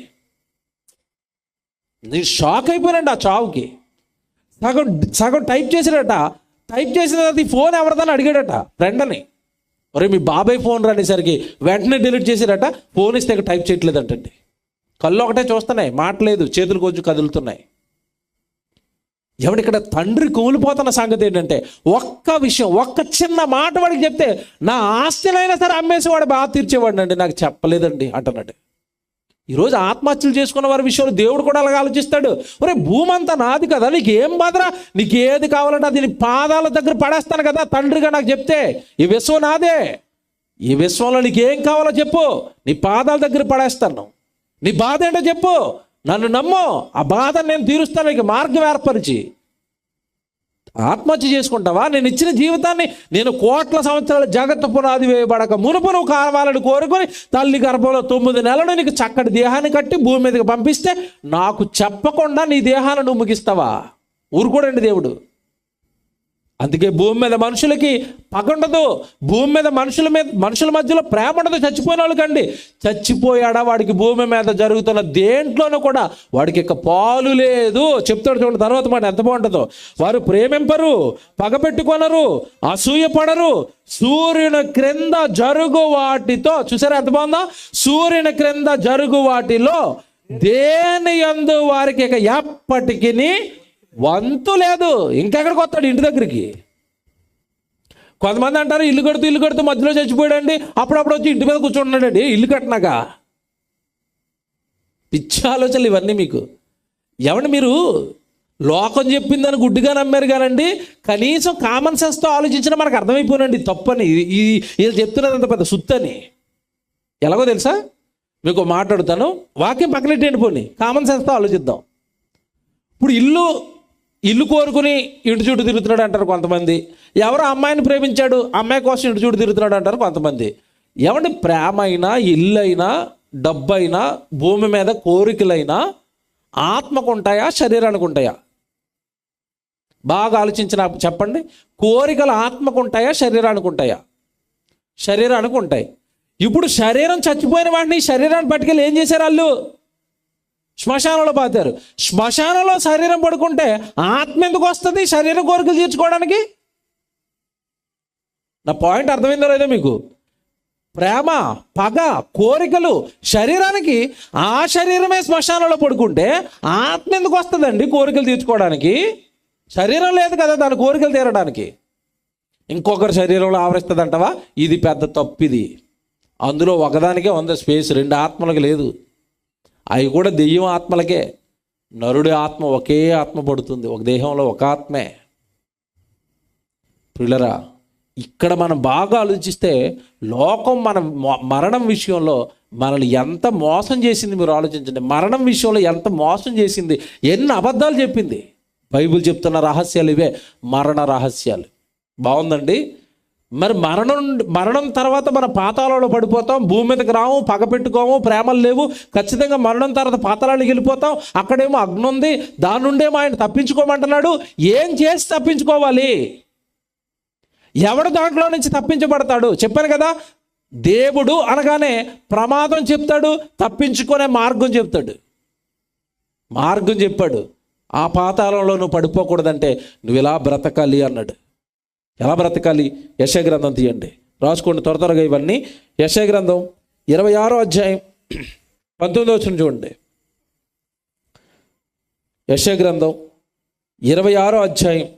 నేను షాక్ అయిపోయానండి ఆ చావుకి. సగం సగం టైప్ చేసాడట. టైప్ చేసిన తర్వాత ఈ ఫోన్ ఎవరిదని అడిగాడట ఫ్రెండ్ని. ఒరే మీ బాబాయ్ ఫోన్ రానేసరికి వెంటనే డిలీట్ చేసాడట. ఫోన్ ఇస్తే టైప్ చేయట్లేదంటండి. కళ్ళు ఒకటే చూస్తున్నాయి, మాటలేదు, చేతులు కొంచెం కదులుతున్నాయి. ఇక్కడ తండ్రి కూలిపోతున్న సంగతి ఏంటంటే, ఒక్క విషయం, ఒక్క చిన్న మాట వాడికి చెప్తే నా ఆస్తినైనా సరే అమ్మేసి వాడు బాగా తీర్చేవాడు అండి. నాకు చెప్పలేదండి అంటున్నాడు. ఈరోజు ఆత్మహత్యలు చేసుకున్న వారి విషయంలో దేవుడు కూడా అలాగ ఆలోచిస్తాడు. ఒరే భూమి అంతా నాది కదా, నీకేం బాధరా, నీకు ఏది కావాలంటే అది నీ పాదాల దగ్గర పడేస్తాను కదా తండ్రిగా నాకు చెప్తే. ఈ విశ్వం నాదే, ఈ విశ్వంలో నీకేం కావాలో చెప్పు, నీ పాదాల దగ్గర పడేస్తాను. నీ బాధ ఏంటో చెప్పు, నన్ను నమ్ము, ఆ బాధను నేను తీరుస్తాను. నీకు మార్గం ఏర్పరిచి ఆత్మహత్య చేసుకుంటావా? నేను ఇచ్చిన జీవితాన్ని, నేను కోట్ల సంవత్సరాల జగత్తు పునాది వేయబడక మునుపు నువ్వు కావాలని కోరుకొని తల్లి గర్భంలో 9 నెలలు నీకు చక్కటి దేహాన్ని కట్టి భూమి మీదకి పంపిస్తే నాకు చెప్పకుండా నీ దేహాన్ని నువ్వు ముగిస్తావా? ఊరుకోడండి దేవుడు. అందుకే భూమి మీద మనుషులకి పగ ఉండదు, భూమి మీద మనుషుల మధ్యలో ప్రేమ ఉండదు. చచ్చిపోయిన వాళ్ళకండి, చచ్చిపోయాడా వాడికి భూమి మీద జరుగుతున్న దేంట్లోనూ కూడా వాడికి ఇక పాలు లేదు. చెప్తాడు చూడండి తర్వాత మాట ఎంత బాగుంటుందో. వారు ప్రేమింపరు, పగ పెట్టుకొనరు, అసూయ పడరు, సూర్యుని క్రింద జరుగు వాటితో, చూసారా ఎంత బాగుందా, సూర్యుని క్రింద జరుగు వాటిలో దేని యందు వారికి ఇక ఎప్పటికీ వంతు లేదు. ఇంకెక్కడికి వస్తాడు ఇంటి దగ్గరికి. కొంతమంది అంటారు ఇల్లు కడుతూ మధ్యలో చచ్చిపోయాడండి, అప్పుడప్పుడు వచ్చి ఇంటి మీద కూర్చుంటున్నాడండి ఇల్లు కట్టినాక. పిచ్చి ఆలోచనలు ఇవన్నీ మీకు. మీరు లోకం చెప్పిందని గుడ్డిగా నమ్మారు కానండి, కనీసం కామన్ సెన్స్తో ఆలోచించినా మనకు అర్థమైపోయినండి తప్పని. వీళ్ళు చెప్తున్నది అంత పెద్ద సుత్తని. ఎలాగో తెలుసా, మీకు మాట్లాడుతాను, వాక్యం పక్కనెట్టండి, పోనీ కామన్ సెన్స్తో ఆలోచిద్దాం. ఇప్పుడు ఇల్లు కోరుకుని ఇంటి చుట్టూ తిరుగుతున్నాడు అంటారు కొంతమంది. ఎవరో అమ్మాయిని ప్రేమించాడు, అమ్మాయి కోసం ఇంటి చుట్టూ తిరుగుతున్నాడు అంటారు కొంతమంది. ప్రేమ అయినా, ఇల్లు అయినా, డబ్బు అయినా, భూమి మీద కోరికలైనా ఆత్మకు ఉంటాయా, శరీరానికి ఉంటాయా? బాగా ఆలోచించిన చెప్పండి. కోరికలు ఆత్మకు ఉంటాయా, శరీరానికి ఉంటాయా? శరీరానికి ఉంటాయి. ఇప్పుడు శరీరం చచ్చిపోయిన వాడిని శరీరాన్ని పట్టుకెళ్ళి ఏం చేశారు వాళ్ళు? శ్మశానంలో పాతారు. శ్మశానంలో శరీరం పడుకుంటే ఆత్మ ఎందుకు వస్తుంది శరీరం కోరికలు తీర్చుకోవడానికి? నా పాయింట్ అర్థమైందో లేదో మీకు? ప్రేమ, పగ, కోరికలు శరీరానికి, ఆ శరీరమే శ్మశానంలో పడుకుంటే ఆత్మ ఎందుకు వస్తుందండి కోరికలు తీర్చుకోవడానికి? శరీరం లేదు కదా దాని కోరికలు తీరడానికి. ఇంకొకరి శరీరంలో ఆవరిస్తుంది అంటవా? ఇది పెద్ద తప్పిది. అందులో ఒకదానికే ఉంది స్పేస్, 2 ఆత్మలకు లేదు. అవి కూడా దెయ్యం ఆత్మలకే. నరుడి ఆత్మ ఒకే ఆత్మ పడుతుంది, ఒక దేహంలో ఒక ఆత్మే. పిల్లరా, ఇక్కడ మనం బాగా ఆలోచిస్తే లోకం మన మరణం విషయంలో మనల్ని ఎంత మోసం చేసింది మీరు ఆలోచించండి. మరణం విషయంలో ఎంత మోసం చేసింది, ఎన్ని అబద్ధాలు చెప్పింది. బైబిల్ చెప్తున్న రహస్యాలు ఇవే, మరణ రహస్యాలు. బాగుందండి. మరి మరణం తర్వాత మన పాతాళంలో పడిపోతాం, భూమి మీదకి రాము, పగ పెట్టుకోము, ప్రేమలు లేవు. ఖచ్చితంగా మరణం తర్వాత పాతాళానికి వెళ్ళిపోతాం. అక్కడేమో అగ్ని ఉంది, దాని నుండేమో ఆయన తప్పించుకోమంటున్నాడు. ఏం చేసి తప్పించుకోవాలి? ఎవడు దాంట్లో నుంచి తప్పించబడతాడు? చెప్పాను కదా, దేవుడు అనగానే ప్రమాదం చెప్తాడు, తప్పించుకునే మార్గం చెప్తాడు. మార్గం చెప్పాడు. ఆ పాతాళంలో నువ్వు పడిపోకూడదంటే నువ్వు ఇలా బ్రతకాలి అన్నాడు. ఎలా బ్రతకాలి? యెషయా గ్రంథం తీయండి, రాసుకోండి త్వరగా ఇవన్నీ. యెషయా గ్రంథం 26వ అధ్యాయం 19వ వచనం చూడండి. యెషయా గ్రంథం 26వ అధ్యాయం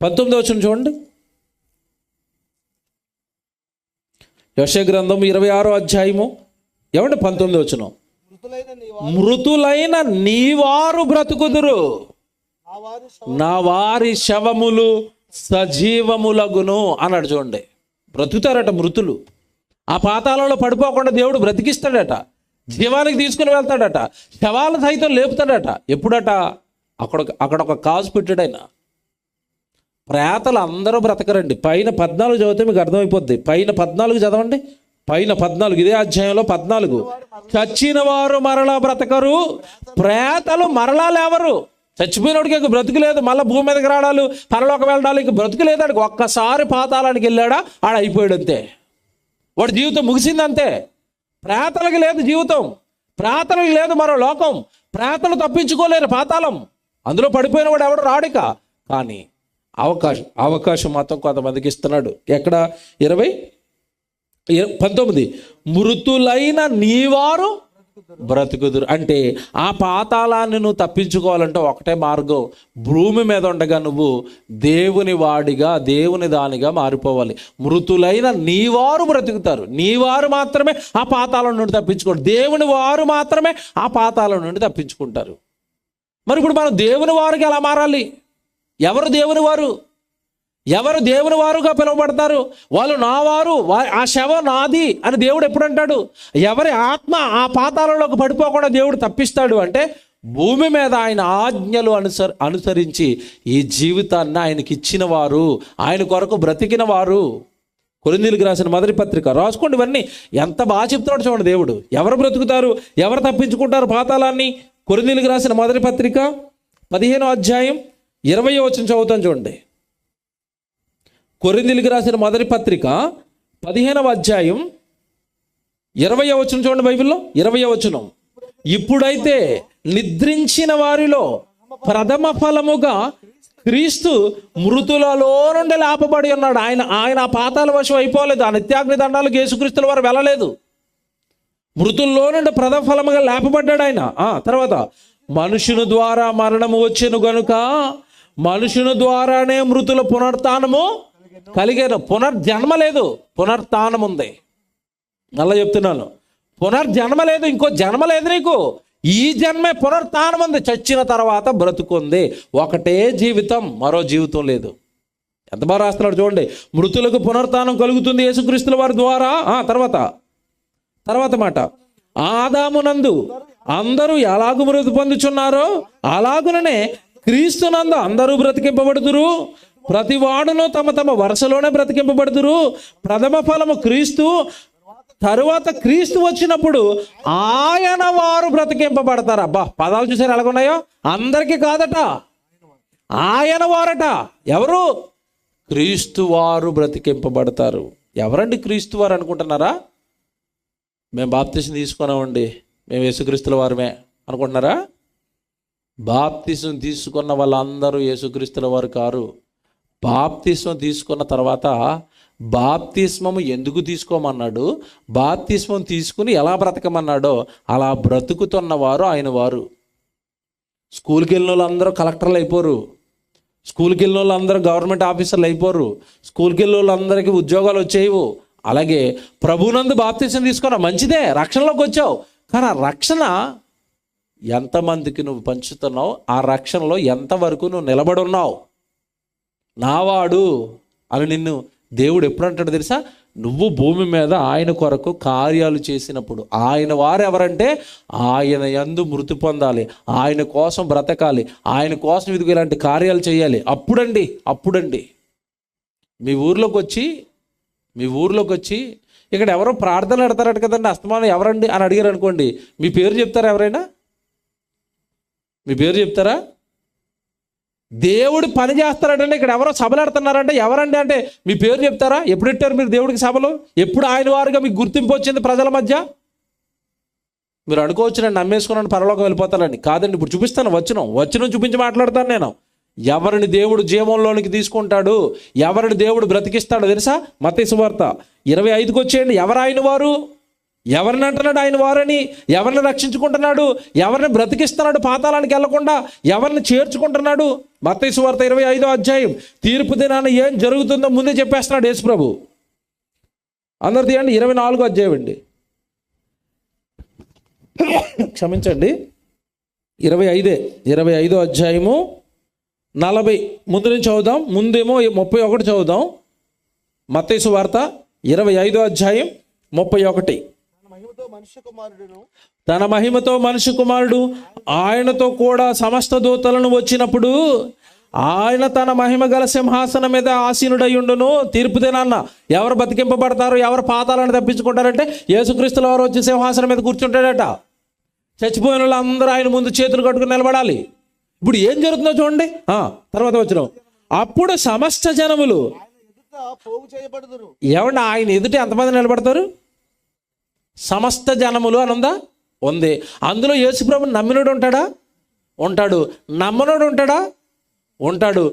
19వ వచనం చూడండి. యెషయా గ్రంథం 26వ అధ్యాయము 19వ వచనం. మృతులైన నీవారు బ్రతుకుదురు, నా వారి శవములు సజీవములగును అన్నాడు. చూడండి, బ్రతుకుతారట మృతులు. ఆ పాతాళంలో పడిపోకుండా దేవుడు బ్రతికిస్తాడట, జీవానికి తీసుకుని వెళ్తాడట, శవాలు సైతం లేపుతాడట. ఎప్పుడట? అక్కడ ఒక కాజు పెట్టాడు ఆయన. ప్రేతలు అందరూ బ్రతకరండి. పైన 14 చదివితే మీకు అర్థమైపోద్ది. పైన 14 చదవండి. పైన 14, ఇదే అధ్యాయంలో 14. చచ్చిన వారు మరలా బ్రతకరు, ప్రేతలు మరలా లేవరు. చచ్చిపోయినోడికి ఇంక బ్రతుకులేదు, మళ్ళీ భూమి మీదకి రావడాలు, పరలోకి వెళ్ళడాలు, ఇంక బ్రతుకులేదు. ఆడికి ఒక్కసారి పాతాళానికి వెళ్ళాడా ఆడ అయిపోయాడు అంతే. వాడి జీవితం ముగిసింది అంతే. ప్రేతలకి లేదు జీవితం, ప్రేతలకి లేదు మరో లోకం, ప్రేతలు తప్పించుకోలేరు పాతాళం, అందులో పడిపోయిన వాడు ఎవడు రాడిక. కానీ అవకాశం మాత్రం కొంతమందికి ఇస్తున్నాడు. ఎక్కడ 19 మృతులైన నీవారు బ్రతుకుదురు. అంటే ఆ పాతాళాన్ని నువ్వు తప్పించుకోవాలంటే ఒకటే మార్గం, భూమి మీద ఉండగా నువ్వు దేవుని వాడిగా, దేవుని దానిగా మారిపోవాలి. మృతులైన నీవారు బ్రతుకుతారు. నీవారు మాత్రమే ఆ పాతాళం నుండి తప్పించుకోరు. దేవుని వారు మాత్రమే ఆ పాతాళం నుండి తప్పించుకుంటారు. మరి ఇప్పుడు మనం దేవుని వారికి ఎలా మారాలి? ఎవరు దేవుని వారు? ఎవరు దేవుని వారుగా పిలువబడతారు? వాళ్ళు నా వారు, ఆ శవం నాది అని దేవుడు ఎప్పుడు అంటాడు? ఎవరి ఆత్మ ఆ పాతాళంలోకి పడిపోకుండా దేవుడు తప్పిస్తాడు అంటే భూమి మీద ఆయన ఆజ్ఞలు అనుసరించి ఈ జీవితాన్ని ఆయనకి ఇచ్చిన వారు, ఆయన కొరకు బ్రతికిన వారు. కొరింథీయులకు రాసిన మొదటి పత్రిక రాసుకోండి. ఇవన్నీ ఎంత బాగా చెప్తున్నాడు చూడండి దేవుడు. ఎవరు బ్రతుకుతారు, ఎవరు తప్పించుకుంటారు పాతాళాన్ని? కొరింథీయులకు రాసిన మొదటి పత్రిక 15వ అధ్యాయం 20వ వచనం చదువుతాను చూడండి. కొరింథీయులకు రాసిన మొదటి పత్రిక 15వ అధ్యాయం 20వ వచనం చూడండి బైబిల్లో. 20వ వచనం, ఇప్పుడైతే నిద్రించిన వారిలో ప్రథమ ఫలముగా క్రీస్తు మృతులలో నుండి లేపబడి ఉన్నాడు. ఆయన పాతాళ వశం అయిపోలేదు. ఆ నిత్యాగ్ని దండాలకు యేసుక్రీస్తుల వారు వెళ్ళలేదు. మృతుల్లో నుండి ప్రథమ ఫలముగా లేపబడ్డాడు ఆయన. తర్వాత మనుషుని ద్వారా మరణము వచ్చెను గనుక మనుషుని ద్వారానే మృతుల పునరుత్థానము కలిగాను. పునర్జన్మ లేదు, పునరుత్థానం ఉంది. మళ్ళా చెప్తున్నాను, పునర్జన్మ లేదు, ఇంకో జన్మ లేదు నీకు. ఈ జన్మే పునరుత్థానం ఉంది. చచ్చిన తర్వాత బ్రతుకుంది. ఒకటే జీవితం, మరో జీవితం లేదు. ఎంత బాగా రాస్తున్నాడు చూడండి. మృతులకు పునరుత్థానం కలుగుతుంది యేసుక్రీస్తుల వారి ద్వారా. తర్వాత మాట, ఆదామునందు అందరూ ఎలాగు మృతి పొందుచున్నారో అలాగుననే క్రీస్తునందు అందరూ బ్రతికింపబడుదురు. ప్రతి వాడును తమ తమ వరుసలోనే బ్రతికింపబడుదురు. ప్రథమ ఫలము క్రీస్తు, తరువాత క్రీస్తు వచ్చినప్పుడు ఆయన వారు బ్రతికింపబడతారు. అబ్బా, పదాలు చూసారు ఎలాగున్నాయో. అందరికీ కాదట, ఆయన వారట. ఎవరు? క్రీస్తు వారు బ్రతికింపబడతారు. ఎవరండి క్రీస్తు వారు అనుకుంటున్నారా? మేము బాప్తిసం తీసుకున్నామండి, మేము యేసుక్రీస్తుల వారమే అనుకుంటున్నారా? బాప్తిసం తీసుకున్న వాళ్ళందరూ యేసుక్రీస్తుల వారు కారు. బాప్తిస్మం తీసుకున్న తర్వాత బాప్తిస్మము ఎందుకు తీసుకోమన్నాడు, బాప్తిస్మం తీసుకుని ఎలా బ్రతకమన్నాడో అలా బ్రతుకుతున్నవారు ఆయన వారు. స్కూల్కి వెళ్ళిన వాళ్ళందరూ కలెక్టర్లు అయిపోరు. స్కూల్కి వెళ్ళిన వాళ్ళందరూ గవర్నమెంట్ ఆఫీసర్లు అయిపోరు. స్కూల్కి వెళ్ళిన వాళ్ళందరికీ ఉద్యోగాలు వచ్చేవు. అలాగే ప్రభువునందు బాప్తిసం తీసుకున్నా మంచిదే, రక్షణలోకి వచ్చావు. కానీ ఆ రక్షణ ఎంతమందికి నువ్వు పంచుతున్నావు? ఆ రక్షణలో ఎంతవరకు నువ్వు నిలబడి ఉన్నావు? నావాడు అని నిన్ను దేవుడు ఎప్పుడు అంటాడు తెలుసా? నువ్వు భూమి మీద ఆయన కొరకు కార్యాలు చేసినప్పుడు. ఆయన వారు ఎవరంటే ఆయన యందు మృతి పొందాలి, ఆయన కోసం బ్రతకాలి, ఆయన కోసం ఇదిగో ఇలాంటి కార్యాలు చేయాలి. అప్పుడండి మీ ఊర్లోకి వచ్చి ఇక్కడ ఎవరో ప్రార్థనలు పెడతారట కదండి, అస్తమానం ఎవరండి అని అడిగారు అనుకోండి, మీ పేరు చెప్తారా? ఎవరైనా మీ పేరు చెప్తారా? దేవుడు పని చేస్తారటండి. ఇక్కడ ఎవరో సభలు పెడుతున్నారంటే ఎవరండి అంటే మీ పేరు చెప్తారా? ఎప్పుడు పెట్టారు మీరు దేవుడికి సభలు? ఎప్పుడు ఆయన వారుగా మీకు గుర్తింపు వచ్చింది ప్రజల మధ్య? మీరు అనుకోవచ్చు నేను నమ్మేసుకున్నాను పరలోకం వెళ్ళిపోతానండి. కాదండి, ఇప్పుడు చూపిస్తాను. వచనం చూపించి మాట్లాడతాను నేను. ఎవరిని దేవుడు జీవంలోనికి తీసుకుంటాడు, ఎవరిని దేవుడు బ్రతికిస్తాడో తెలుసా? మత్తయి సువార్త 25కి వచ్చేయండి. ఎవరు ఆయన వారు? ఎవరిని అంటున్నాడు ఆయన వారని? ఎవరిని రక్షించుకుంటున్నాడు? ఎవరిని బ్రతికిస్తున్నాడు పాతాళానికి వెళ్లకుండా? ఎవరిని చేర్చుకుంటున్నాడు? మత్తయి సువార్త 25వ అధ్యాయం తీర్పు దినాన ఏం జరుగుతుందో ముందే చెప్పేస్తున్నాడు యేసు ప్రభు. అందరు తీయండి 24వ అధ్యాయం అండి, క్షమించండి 25వ అధ్యాయము 40 ముందు నుంచి చదువుదాం. ముందేమో 31 చదువుదాం. మత్తయి సువార్త 25వ అధ్యాయం 31. తన మహిమతో మనుష్య కుమారుడు ఆయనతో కూడా సమస్త దూతలను వచ్చినప్పుడు ఆయన తన మహిమ గల సింహాసనం మీద ఆసీనుడయ్యుండును. తీర్పు దినాన్న ఎవరు బతికింపబడతారు, ఎవరు పాతాలను తప్పించుకుంటారంటే యేసుక్రీస్తుల వారు వచ్చి సింహాసనం మీద కూర్చుంటాడట. చచ్చిపోయిన వాళ్ళందరూ ఆయన ముందు చేతులు కట్టుకుని నిలబడాలి. ఇప్పుడు ఏం జరుగుతుందో చూడండి. తర్వాత వచ్చిన అప్పుడు సమస్త జనములు ఏమండి ఆయన ఎదుట ఎంతమంది నిలబడతారు? సమస్త జనములు అని ఉందా? ఉంది. అందులో యేసుప్రభుని నమ్మినోడు ఉంటాడా? ఉంటాడు. నమ్మనోడు ఉంటాడా? ఉంటాడు.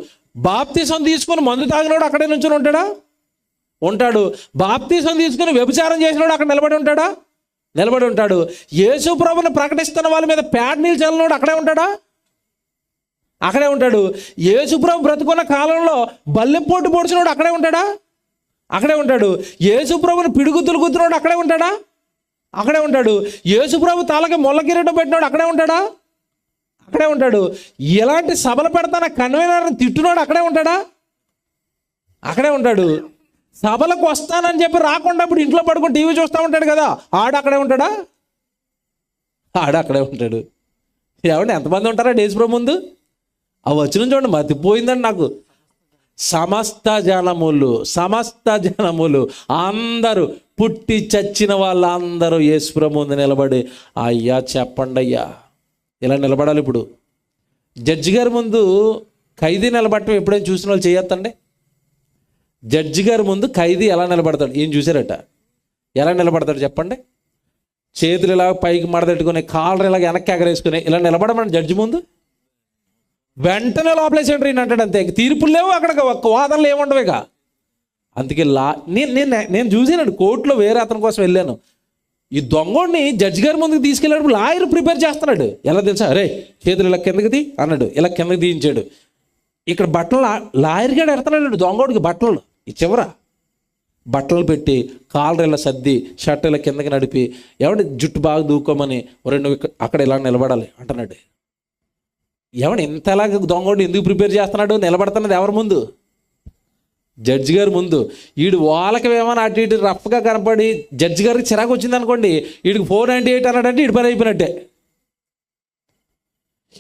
బాప్తిసం తీసుకుని మందు తాగినోడు అక్కడే నుంచుని ఉంటాడా? ఉంటాడు. బాప్తిసం తీసుకుని వ్యభిచారం చేసినోడు అక్కడ నిలబడి ఉంటాడా? నిలబడి ఉంటాడు. యేసుప్రభుని ప్రకటిస్తున్న వాళ్ళ మీద పేడ నీళ్ళు చల్లనోడు అక్కడే ఉంటాడా? అక్కడే ఉంటాడు. యేసుప్రభు బ్రతుకున్న కాలంలో బల్లెపోటు పొడిచినోడు అక్కడే ఉంటాడా? అక్కడే ఉంటాడు. యేసుప్రభుని పిడుగుద్దులు గుద్దినోడు అక్కడే ఉంటాడా? అక్కడే ఉంటాడు. యేసుప్రభు తలకి ముళ్ళ కిరీటం పెట్టినోడు అక్కడే ఉంటాడా? అక్కడే ఉంటాడు. ఎలాంటి సభలు పెడతాన కన్వీనర్ని తిట్టినోడు అక్కడే ఉంటాడా? అక్కడే ఉంటాడు. సభలకు వస్తానని చెప్పి రాకుండా ఇప్పుడు ఇంట్లో పడుకొని టీవీ చూస్తూ ఉంటాడు కదా, అక్కడే ఉంటాడా? అక్కడే ఉంటాడు. ఏమంటే ఎంతమంది ఉంటారా యేసుప్రభు ముందు? ఆ వచ్చిన చూడండి, మతిపోయిందండి నాకు. సమస్త జనములు అందరూ, పుట్టి చచ్చిన వాళ్ళందరూ యేసుప్రభు ముందు నిలబడి, అయ్యా చెప్పండి అయ్యా, ఇలా నిలబడాలి. ఇప్పుడు జడ్జి గారి ముందు ఖైదీ నిలబడటం ఎప్పుడైనా చూసిన వాళ్ళు చేయొద్దండి. జడ్జి గారి ముందు ఖైదీ ఎలా నిలబడతాడు? ఏం చూసారట? ఎలా నిలబడతాడు చెప్పండి? చేతులు ఇలా పైకి మడతెట్టుకుని, కాళ్ళని ఇలా వెనక్కి ఎగరేసుకుని ఇలా నిలబడమని జడ్జి ముందు వెంటనే లోపలేసేంటారు ఈయన అంటాడు. అంతే, తీర్పులు లేవు అక్కడ, వాదనలు ఏముండవు ఇక. అందుకే నేను చూసానండి కోర్టులో, వేరే అతని కోసం వెళ్ళాను. ఈ దొంగోడిని జడ్జి గారి ముందుకు తీసుకెళ్ళినప్పుడు లాయర్ ప్రిపేర్ చేస్తున్నాడు. ఎలా తెలుసా? అరే చేతులు ఇలా కిందకి తీ అన్నాడు, ఇలా కిందకి తీయించాడు. ఇక్కడ బట్టలు లాయర్ గారు ఎడతాడు దొంగోడికి బట్టలు. ఈ చివర బట్టలు పెట్టి కాళ్ళు ఇలా సర్ది షర్ట్ ఇలా కిందకి నడిపి, ఎవడి జుట్టు బాగా దూకోమని, రెండు అక్కడ ఇలా నిలబడాలి అంటున్నాడు. ఎవడు ఇంతలాగా దొంగోడిని ఎందుకు ప్రిపేర్ చేస్తున్నాడు? నిలబడుతున్నది ఎవరి ముందు? జడ్జి గారి ముందు. వీడు వాళ్ళకి ఏమైనా అటు ఇటు రఫ్గా కనపడి జడ్జి గారికి చిరాకు వచ్చింది అనుకోండి, వీడికి 498 అన్నాడంటే వీడి పని అయిపోయినట్టే.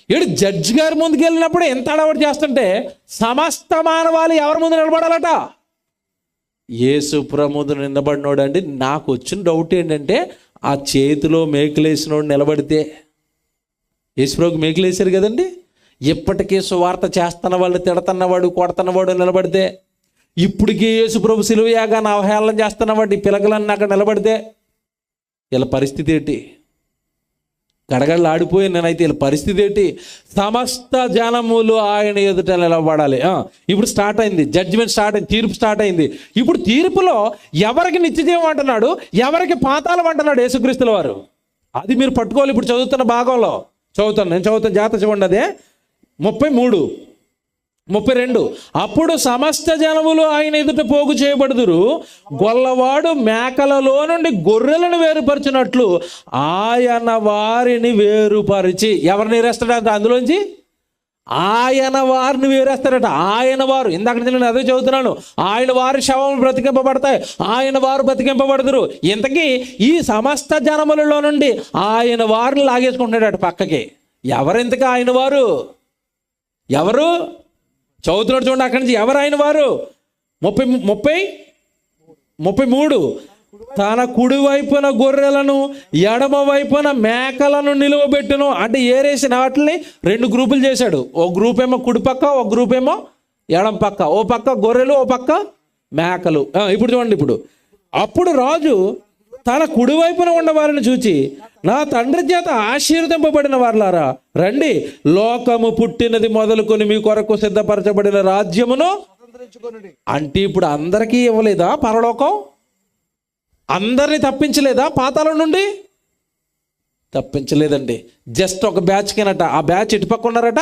వీడు జడ్జి గారి ముందుకు వెళ్ళినప్పుడు ఎంత అడవాడు చేస్తుంటే, సమస్త మానవాళి ఎవరి ముందు నిలబడాలట? యేసుప్రభు ముందు నిలబడినోడు అండి. నాకు వచ్చిన డౌట్ ఏంటంటే, ఆ చేతిలో మేకులేసినోడు నిలబడితే, యేసుప్రభుకి మేకులేసారు కదండి, ఇప్పటికీ సువార్త చేస్తున్న వాళ్ళు, తిడుతున్నవాడు, కొడుతున్నవాడు నిలబడితే, ఇప్పటికీ యేసుప్రభు సిలువ యాగాన్ని అవహేళన చేస్తున్నవాడు ఈ పిలకలన్నీ అక్కడ నిలబడితే, వీళ్ళ పరిస్థితి ఏంటి? గడగడలు ఆడిపోయి నేనైతే వీళ్ళ పరిస్థితి ఏంటి? సమస్త జనములు ఆయన ఎదుట నిలబడాలి. ఇప్పుడు స్టార్ట్ అయింది, జడ్జిమెంట్ స్టార్ట్ అయింది, తీర్పు స్టార్ట్ అయింది. ఇప్పుడు తీర్పులో ఎవరికి నిత్యజీవం అంటున్నాడు, ఎవరికి పాతాళం అంటున్నాడు యేసుక్రీస్తుల వారు. అది మీరు పట్టుకోవాలి. ఇప్పుడు చదువుతున్న భాగంలో నేను చదువుతాను, జాగ్రత్త చూడండి. అదే 33, 32. అప్పుడు సమస్త జనములు ఆయన ఎదుట పోగు చేయబడుదురు. గొల్లవాడు మేకలలో నుండి గొర్రెలను వేరుపరిచినట్లు ఆయన వారిని వేరుపరిచి, ఎవరిని వేరేస్తాడంట? అందులోంచి ఆయన వారిని వేరేస్తాడట. ఆయన వారు, ఇందాక నేను అదే చదువుతున్నాను, ఆయన వారి శవం బ్రతికింపబడతాయి, ఆయన వారు బ్రతికింపబడదురు. ఇంతకీ ఈ సమస్త జనములలో నుండి ఆయన వారిని లాగేసుకుంటున్నాడట పక్కకి. ఎవరింతకీ ఆయన వారు? ఎవరు? చదువుతున్నాడు చూడండి అక్కడి నుంచి. ఎవరు ఆయన వారు? 33. తన కుడి వైపున గొర్రెలను, ఎడమ వైపున మేకలను నిలువబెట్టును. అంటే ఏరేసిన వాటిని 2 గ్రూపులు చేశాడు. ఓ గ్రూప్ ఏమో కుడి పక్క, ఓ గ్రూప్ ఏమో ఎడమ పక్క. ఓ పక్క గొర్రెలు, ఓ పక్క మేకలు. ఇప్పుడు చూడండి. ఇప్పుడు అప్పుడు రాజు తన కుడివైపున ఉన్న వారిని చూచి, నా తండ్రి చేత ఆశీర్వదింపబడిన వారులారా, రండి, లోకము పుట్టినది మొదలుకొని మీ కొరకు సిద్ధపరచబడిన రాజ్యమును. అంటే ఇప్పుడు అందరికీ ఇవ్వలేదా పరలోకం? అందరినీ తప్పించలేదా పాతాళం నుండి? తప్పించలేదండి. జస్ట్ ఒక బ్యాచ్కేనట. ఆ బ్యాచ్ ఇటు పక్క ఉన్నారట,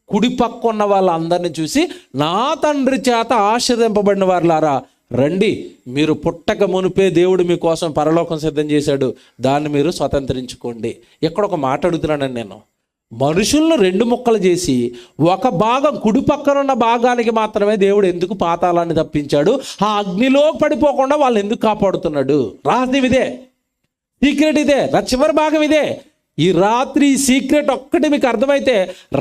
కుడి పక్క ఉన్న వాళ్ళందరినీ చూసి, నా తండ్రి చేత ఆశీర్వదింపబడిన వారులారా, రండి, మీరు పుట్టక మునిపే దేవుడు మీకోసం పరలోకం సిద్ధం చేశాడు, దాన్ని మీరు స్వతంత్రించుకోండి. ఇక్కడ ఒక మాట అడుగుతున్నానండి నేను. మనుషులను 2 ముక్కలు చేసి ఒక భాగం కుడి పక్కనున్న భాగానికి మాత్రమే దేవుడు ఎందుకు పాతాళాన్ని తప్పించాడు? ఆ అగ్నిలో పడిపోకుండా వాళ్ళు ఎందుకు కాపాడుతున్నాడు? రహస్యం ఇదే, సీక్రెట్ ఇదే, నా చివరి భాగం ఇదే. ఈ రాత్రి సీక్రెట్ ఒక్కటి మీకు అర్థమైతే,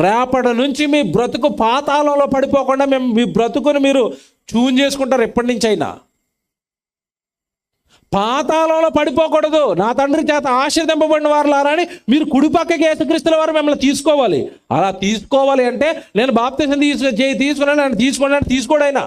రేపటి నుంచి మీ బ్రతుకు పాతాళంలో పడిపోకుండా మీ బ్రతుకుని మీరు చూన్ చేసుకుంటారు. ఎప్పటి నుంచి అయినా పాతాళంలో పడిపోకూడదు. నా తండ్రి చేత ఆశీర్వదింపబడిన వారులారా అని మీరు కుడిపక్కకి యేసుక్రీస్తుల వారు మిమ్మల్ని తీసుకోవాలి. అలా తీసుకోవాలి అంటే, నేను బాప్తిసం తీసుకున్నాను, నన్ను తీసుకోండి, తీసుకోడైనా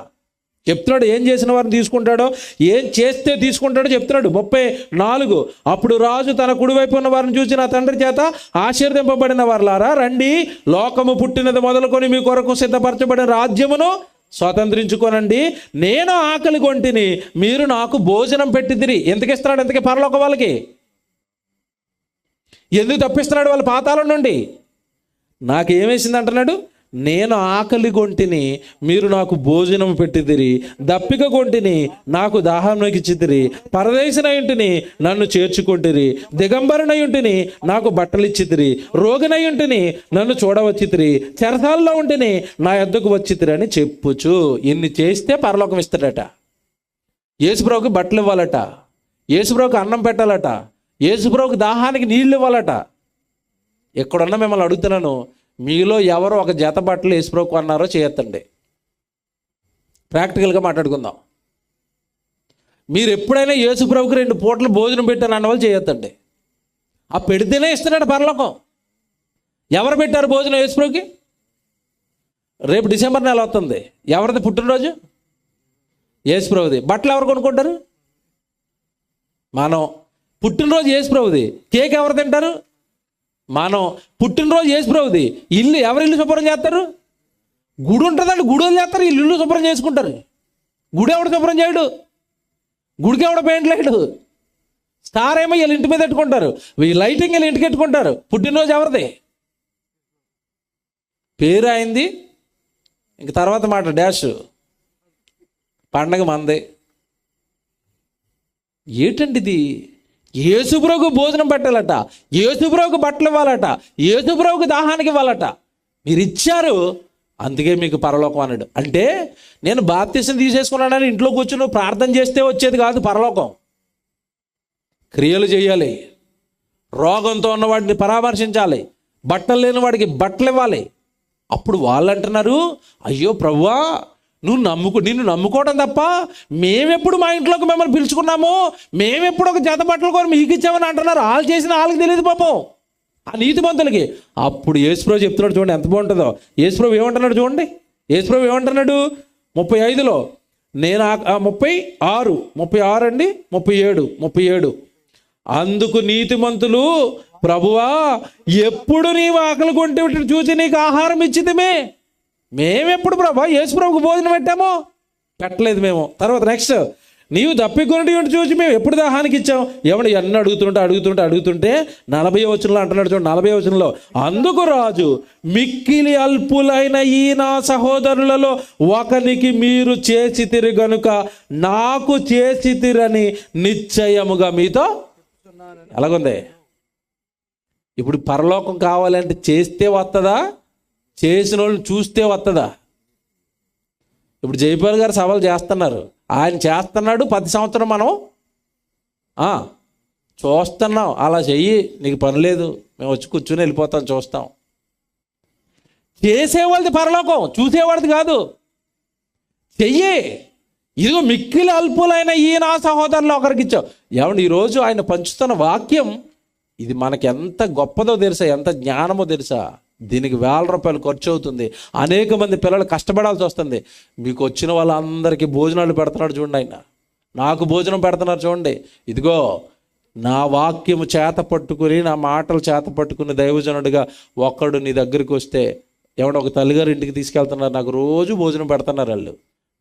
చెప్తున్నాడు, ఏం చేసిన వారిని తీసుకుంటాడో, ఏం చేస్తే తీసుకుంటాడో చెప్తున్నాడు. 34, అప్పుడు రాజు తన కుడివైపు ఉన్న వారిని చూసి, నా తండ్రి చేత ఆశీర్వదింపబడిన వారులారా, రండి, లోకము పుట్టినది మొదలుకొని మీ కొరకు సిద్ధపరచబడిన రాజ్యమును స్వతంత్రించుకోనండి. నేను ఆకలి కొంటిని, మీరు నాకు భోజనం పెట్టిదిరి. ఎందుకు ఇస్తున్నాడు? ఎందుకే పరలోక వాళ్ళకి ఎందుకు తప్పిస్తున్నాడు వాళ్ళ పాతాళం నుండి? నాకేమేసింది అంటున్నాడు, నేను ఆకలి కొంటిని, మీరు నాకు భోజనం పెట్టిదిరి, దప్పిక కొంటిని, నాకు దాహంలోకి ఇచ్చితిరి, పరదేశినయుంటిని, నన్ను చేర్చుకుంటిరి, దిగంబరునయుంటిని, నాకు బట్టలు ఇచ్చితిరి, రోగినయుంటిని, నన్ను చూడవచ్చితిరి, చెరసాలలో ఉంటిని, నా యొద్దకు వచ్చితిరి అని చెప్పుచు. ఇన్ని చేస్తే పరలోకం ఇస్తాడట. యేసుప్రభుకి బట్టలు ఇవ్వాలట, యేసుప్రభుకి అన్నం పెట్టాలట, యేసుప్రభుకి దాహానికి నీళ్ళు ఇవ్వాలట. ఎక్కడున్నా మిమ్మల్ని అడుగుతున్నాను, మీలో ఎవరు ఒక జత బట్టలు యేసుప్రభుకు అన్నారో చేయొద్దండి. ప్రాక్టికల్గా మాట్లాడుకుందాం. మీరు ఎప్పుడైనా యేసుప్రభుకి 2 పూటలు భోజనం పెట్టాను అన్న వాళ్ళు చేయొద్దండి. ఆ పెడితేనే ఇస్తున్నాడు పరలోకం. ఎవరు పెట్టారు భోజనం యేసుప్రభుకి? రేపు డిసెంబర్ నెల వస్తుంది. ఎవరిది పుట్టినరోజు? యేసుప్రభుది. బట్టలు ఎవరు కొనుక్కుంటారు? మనం. పుట్టినరోజు యేసుప్రభుది. కేక్ ఎవరు తింటారు? మనం. పుట్టినరోజు యేసుప్రభుది. ఇల్లు ఎవరు ఇల్లు శుభ్రం చేస్తారు? గుడి ఉంటుందండి, గుడి చేస్తారు, ఇల్లు శుభ్రం చేసుకుంటారు. గుడి ఎవడు శుభ్రం చేయడు, గుడికి ఎవడ పెయింట్ లేడు. స్టార్ ఏమో వీళ్ళు ఇంటి మీద పెట్టుకుంటారు, ఈ లైటింగ్ వీళ్ళు ఇంటికి పెట్టుకుంటారు. పుట్టినరోజు ఎవరిది? పేరు అయింది, ఇంక తర్వాత మాట డాష్, పండగ మంది. ఏంటండి ఇది? యేసుప్రభుకు భోజనం పెట్టాలట, యేసుప్రభుకు బట్టలు ఇవ్వాలట, యేసుప్రభుకు దాహానికి ఇవ్వాలట. మీరు ఇచ్చారు, అందుకే మీకు పరలోకం అన్నాడు. అంటే నేను బాప్తిసం తీసేసుకున్నానని ఇంట్లో కూర్చుని ప్రార్థన చేస్తే వచ్చేది కాదు పరలోకం. క్రియలు చేయాలి, రోగంతో ఉన్నవాడిని పరామర్శించాలి, బట్టలు లేని వాడికి బట్టలు ఇవ్వాలి. అప్పుడు వాళ్ళు అంటున్నారు, అయ్యో ప్రభువా, నిన్ను నమ్ముకోవడం తప్ప మేమెప్పుడు మా ఇంట్లోకి మిమ్మల్ని పిలుచుకున్నాము, మేమెప్పుడు ఒక జత బట్టలు కొని మీకు ఇచ్చామని అంటున్నారు. వాళ్ళు చేసిన వాళ్ళకి తెలియదు పాపం, ఆ నీతిమంతులకి. అప్పుడు యేసుప్రభు చెప్తున్నాడు, చూడండి ఎంత బాగుంటుందో. యేసుప్రభు ఏమంటున్నాడు చూడండి. యేసుప్రభు ఏమంటున్నాడు 35లో, నేను 36 అండి, 37. అందుకు నీతిమంతులు, ప్రభువా, ఎప్పుడు నీవు ఆకలి కొంటే చూసి నీకు ఆహారం ఇచ్చితమే. మేమెప్పుడు ప్రభా యేసుప్రభుకు భోజనం పెట్టామో? పెట్టలేదు మేము. తర్వాత నెక్స్ట్, నీవు దప్పికొనిటి చూసి మేము ఎప్పుడు దాహానికి ఇచ్చాం? ఎవడు ఎన్న అడుగుతుంటే 40వ వచనంలో అంటున్నాడు చూడండి. 40వ వచనంలో, అందుకు రాజు, మిక్కిలి అల్పులైన ఈ నా సహోదరులలో ఒకనికి మీరు చేసితిరి గనుక నాకు చేసితిరని నిశ్చయముగా మీతో. ఎలాగుంది? ఇప్పుడు పరలోకం కావాలంటే చేస్తే వస్తుందా, చేసిన వాళ్ళని చూస్తే వస్తుందా? ఇప్పుడు జైపాల్ గారు సవాలు చేస్తున్నారు, ఆయన చేస్తున్నాడు, 10 సంవత్సరం మనం చూస్తున్నాం. అలా చెయ్యి, నీకు పని లేదు, మేము వచ్చి కూర్చుని వెళ్ళిపోతాం, చూస్తాం. చేసేవాళ్ళది పరలోకం, చూసేవాడిది కాదు. చెయ్యి. ఇదిగో మిక్కిలి అల్పులైన ఈ నా సహోదరులు ఒకరికి ఇచ్చావు. ఏమండి, ఈరోజు ఆయన పంచుతున్న వాక్యం ఇది మనకి ఎంత గొప్పదో తెలుసా, ఎంత జ్ఞానమో తెలుసా? దీనికి ₹1,000 ఖర్చు అవుతుంది. అనేక మంది పిల్లలు కష్టపడాల్సి వస్తుంది. మీకు వచ్చిన వాళ్ళందరికీ భోజనాలు పెడుతున్నాడు చూడండి ఆయన. నాకు భోజనం పెడుతున్నారు చూడండి. ఇదిగో నా వాక్యము చేత పట్టుకుని, నా మాటలు చేత పట్టుకుని దైవజనుడిగా ఒక్కడు నీ దగ్గరికి వస్తే, ఎవడో ఒక తల్లిగారు ఇంటికి తీసుకెళ్తున్నారు, నాకు రోజు భోజనం పెడుతున్నారు. వాళ్ళు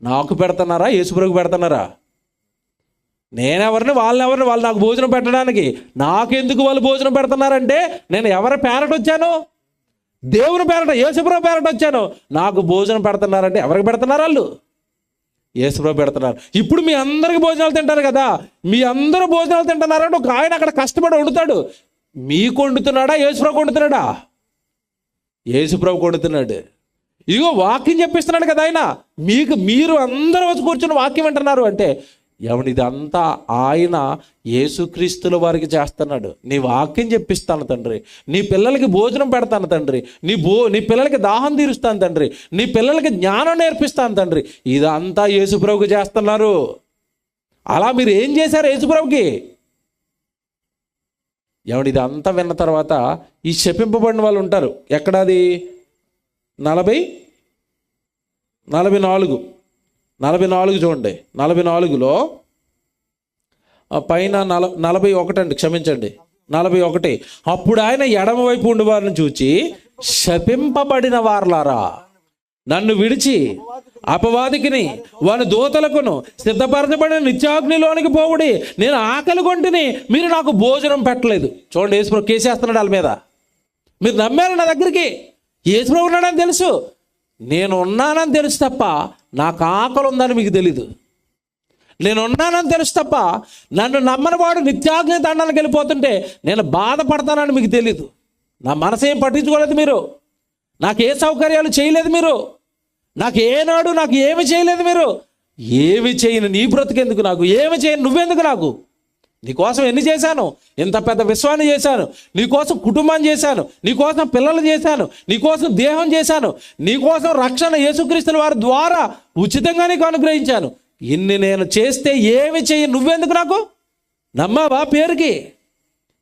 నాకు పెడుతున్నారా, యేసుప్రభుకు పెడుతున్నారా? నేనెవరిని, వాళ్ళెవరిని? వాళ్ళు నాకు భోజనం పెట్టడానికి. నాకెందుకు వాళ్ళు భోజనం పెడుతున్నారంటే, నేను ఎవరి పేరట వచ్చాను? దేవుని పేరట, యేసుప్రభు పేరట వచ్చాను. నాకు భోజనం పెడుతున్నారంటే ఎవరికి పెడుతున్నారు? వాళ్ళు యేసుప్రభు పెడుతున్నారు. ఇప్పుడు మీ అందరికి భోజనాలు తింటారు కదా, మీ అందరూ భోజనాలు తింటున్నారంటే ఒక ఆయన అక్కడ కష్టపడి వండుతాడు. మీకు వండుతున్నాడా, యేసుప్రభు వండుతున్నాడా? యేసుప్రభు వండుతున్నాడు. ఇదిగో వాక్యం చెప్పిస్తున్నాడు కదా ఆయన. మీరు అందరూ వచ్చి కూర్చుని వాక్యం వింటున్నారు అంటే ఇదంతా ఆయన యేసుక్రీస్తుల వారికి చేస్తున్నాడు. నీ వాక్యం చెప్పిస్తాను తండ్రి, నీ పిల్లలకి భోజనం పెడతాను తండ్రి, నీ పిల్లలకి దాహం తీరుస్తాను తండ్రి, నీ పిల్లలకి జ్ఞానం నేర్పిస్తాను తండ్రి. ఇదంతా యేసుప్రభుకి చేస్తున్నారు. అలా మీరు ఏం చేశారు యేసుప్రభుకి? ఇదంతా విన్న తర్వాత ఈ శపింపబడిన వాళ్ళు ఉంటారు. ఎక్కడది? 44 44 చూడండి. 44లో పైన 41 అండి, క్షమించండి, 41. అప్పుడు ఆయన ఎడమ వైపు ఉండి వారిని చూచి, శపింపబడిన వారలారా, నన్ను విడిచి అపవాదికిని వాని దూతలకును సిద్ధపరచబడిన నిత్యాగ్నిలోనికి పోవుడి. నేను ఆకలి కొంటిని, మీరు నాకు భోజనం పెట్టలేదు. చూడండి, యేసుప్రభు కేసేస్తున్నాడు వాళ్ళ మీద. మీరు నమ్మారు నా దగ్గరికి, యేసుప్రభు ఉన్నాడని తెలుసు, నేను ఉన్నానని తెలుసు తప్ప నాకు ఆకలి ఉందని మీకు తెలీదు. నేను ఉన్నానని తెలుసు తప్ప నన్ను నమ్మని వాడు నిత్యాగ్ని దండానికి వెళ్ళిపోతుంటే నేను బాధపడతానని మీకు తెలీదు. నా మనసు ఏం పట్టించుకోలేదు మీరు, నాకు ఏ సౌకర్యాలు చేయలేదు మీరు, నాకు ఏనాడు నాకు ఏమి చేయలేదు మీరు. ఏమి చేయను నీ బ్రతుకెందుకు నాకు, ఏమి చేయను నువ్వెందుకు నాకు. నీకోసం ఎన్ని చేశాను, ఇంత పెద్ద విశ్వాన్ని చేశాను, నీకోసం కుటుంబాన్ని చేశాను, నీకోసం పిల్లలు చేశాను, నీకోసం దేహం చేశాను, నీకోసం రక్షణ యేసుక్రీస్తుల వారి ద్వారా ఉచితంగా నీకు అనుగ్రహించాను. ఇన్ని నేను చేస్తే ఏమి చెయ్యి నువ్వెందుకు నాకు. నమ్మావా పేరుకి?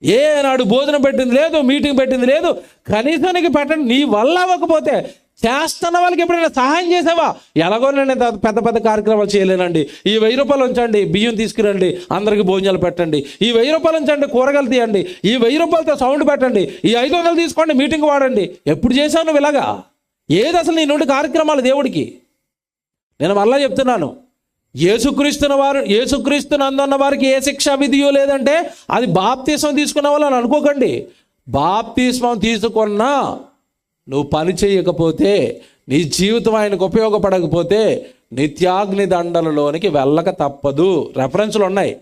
ఏనాడు భోజనం పెట్టింది లేదు, మీటింగ్ పెట్టింది లేదు, కనీసానికి పెట్టండి. నీ వల్ల అవ్వకపోతే చేస్తున్న వాళ్ళకి ఎప్పుడైనా సహాయం చేసావా? ఎలాగో నేను పెద్ద పెద్ద కార్యక్రమాలు చేయలేనండి, ఈ 1000 రూపాయలు ఉంచండి, బియ్యం తీసుకురండి, అందరికి భోజనాలు పెట్టండి, ఈ 1000 రూపాయలు ఉంచండి, కూరగాయలు తీయండి, ఈ 1000 రూపాయలతో సౌండ్ పెట్టండి, ఈ 500 తీసుకోండి, మీటింగ్ వాడండి. ఎప్పుడు చేశావు నువ్వు ఇలాగా? ఏది అసలు నీ నుండి కార్యక్రమాలు దేవుడికి? నేను మళ్ళా చెప్తున్నాను, యేసుక్రీస్తుని అందున్న వారికి ఏ శిక్షా విధియో లేదంటే అది బాప్తిస్మం తీసుకున్న వాళ్ళు అని అనుకోకండి. బాప్తిస్మం తీసుకున్నా నువ్వు పని చేయకపోతే, నీ జీవితం ఆయనకు ఉపయోగపడకపోతే నిత్యాగ్ని దండలలోనికి వెళ్ళక తప్పదు. రెఫరెన్స్లు ఉన్నాయి,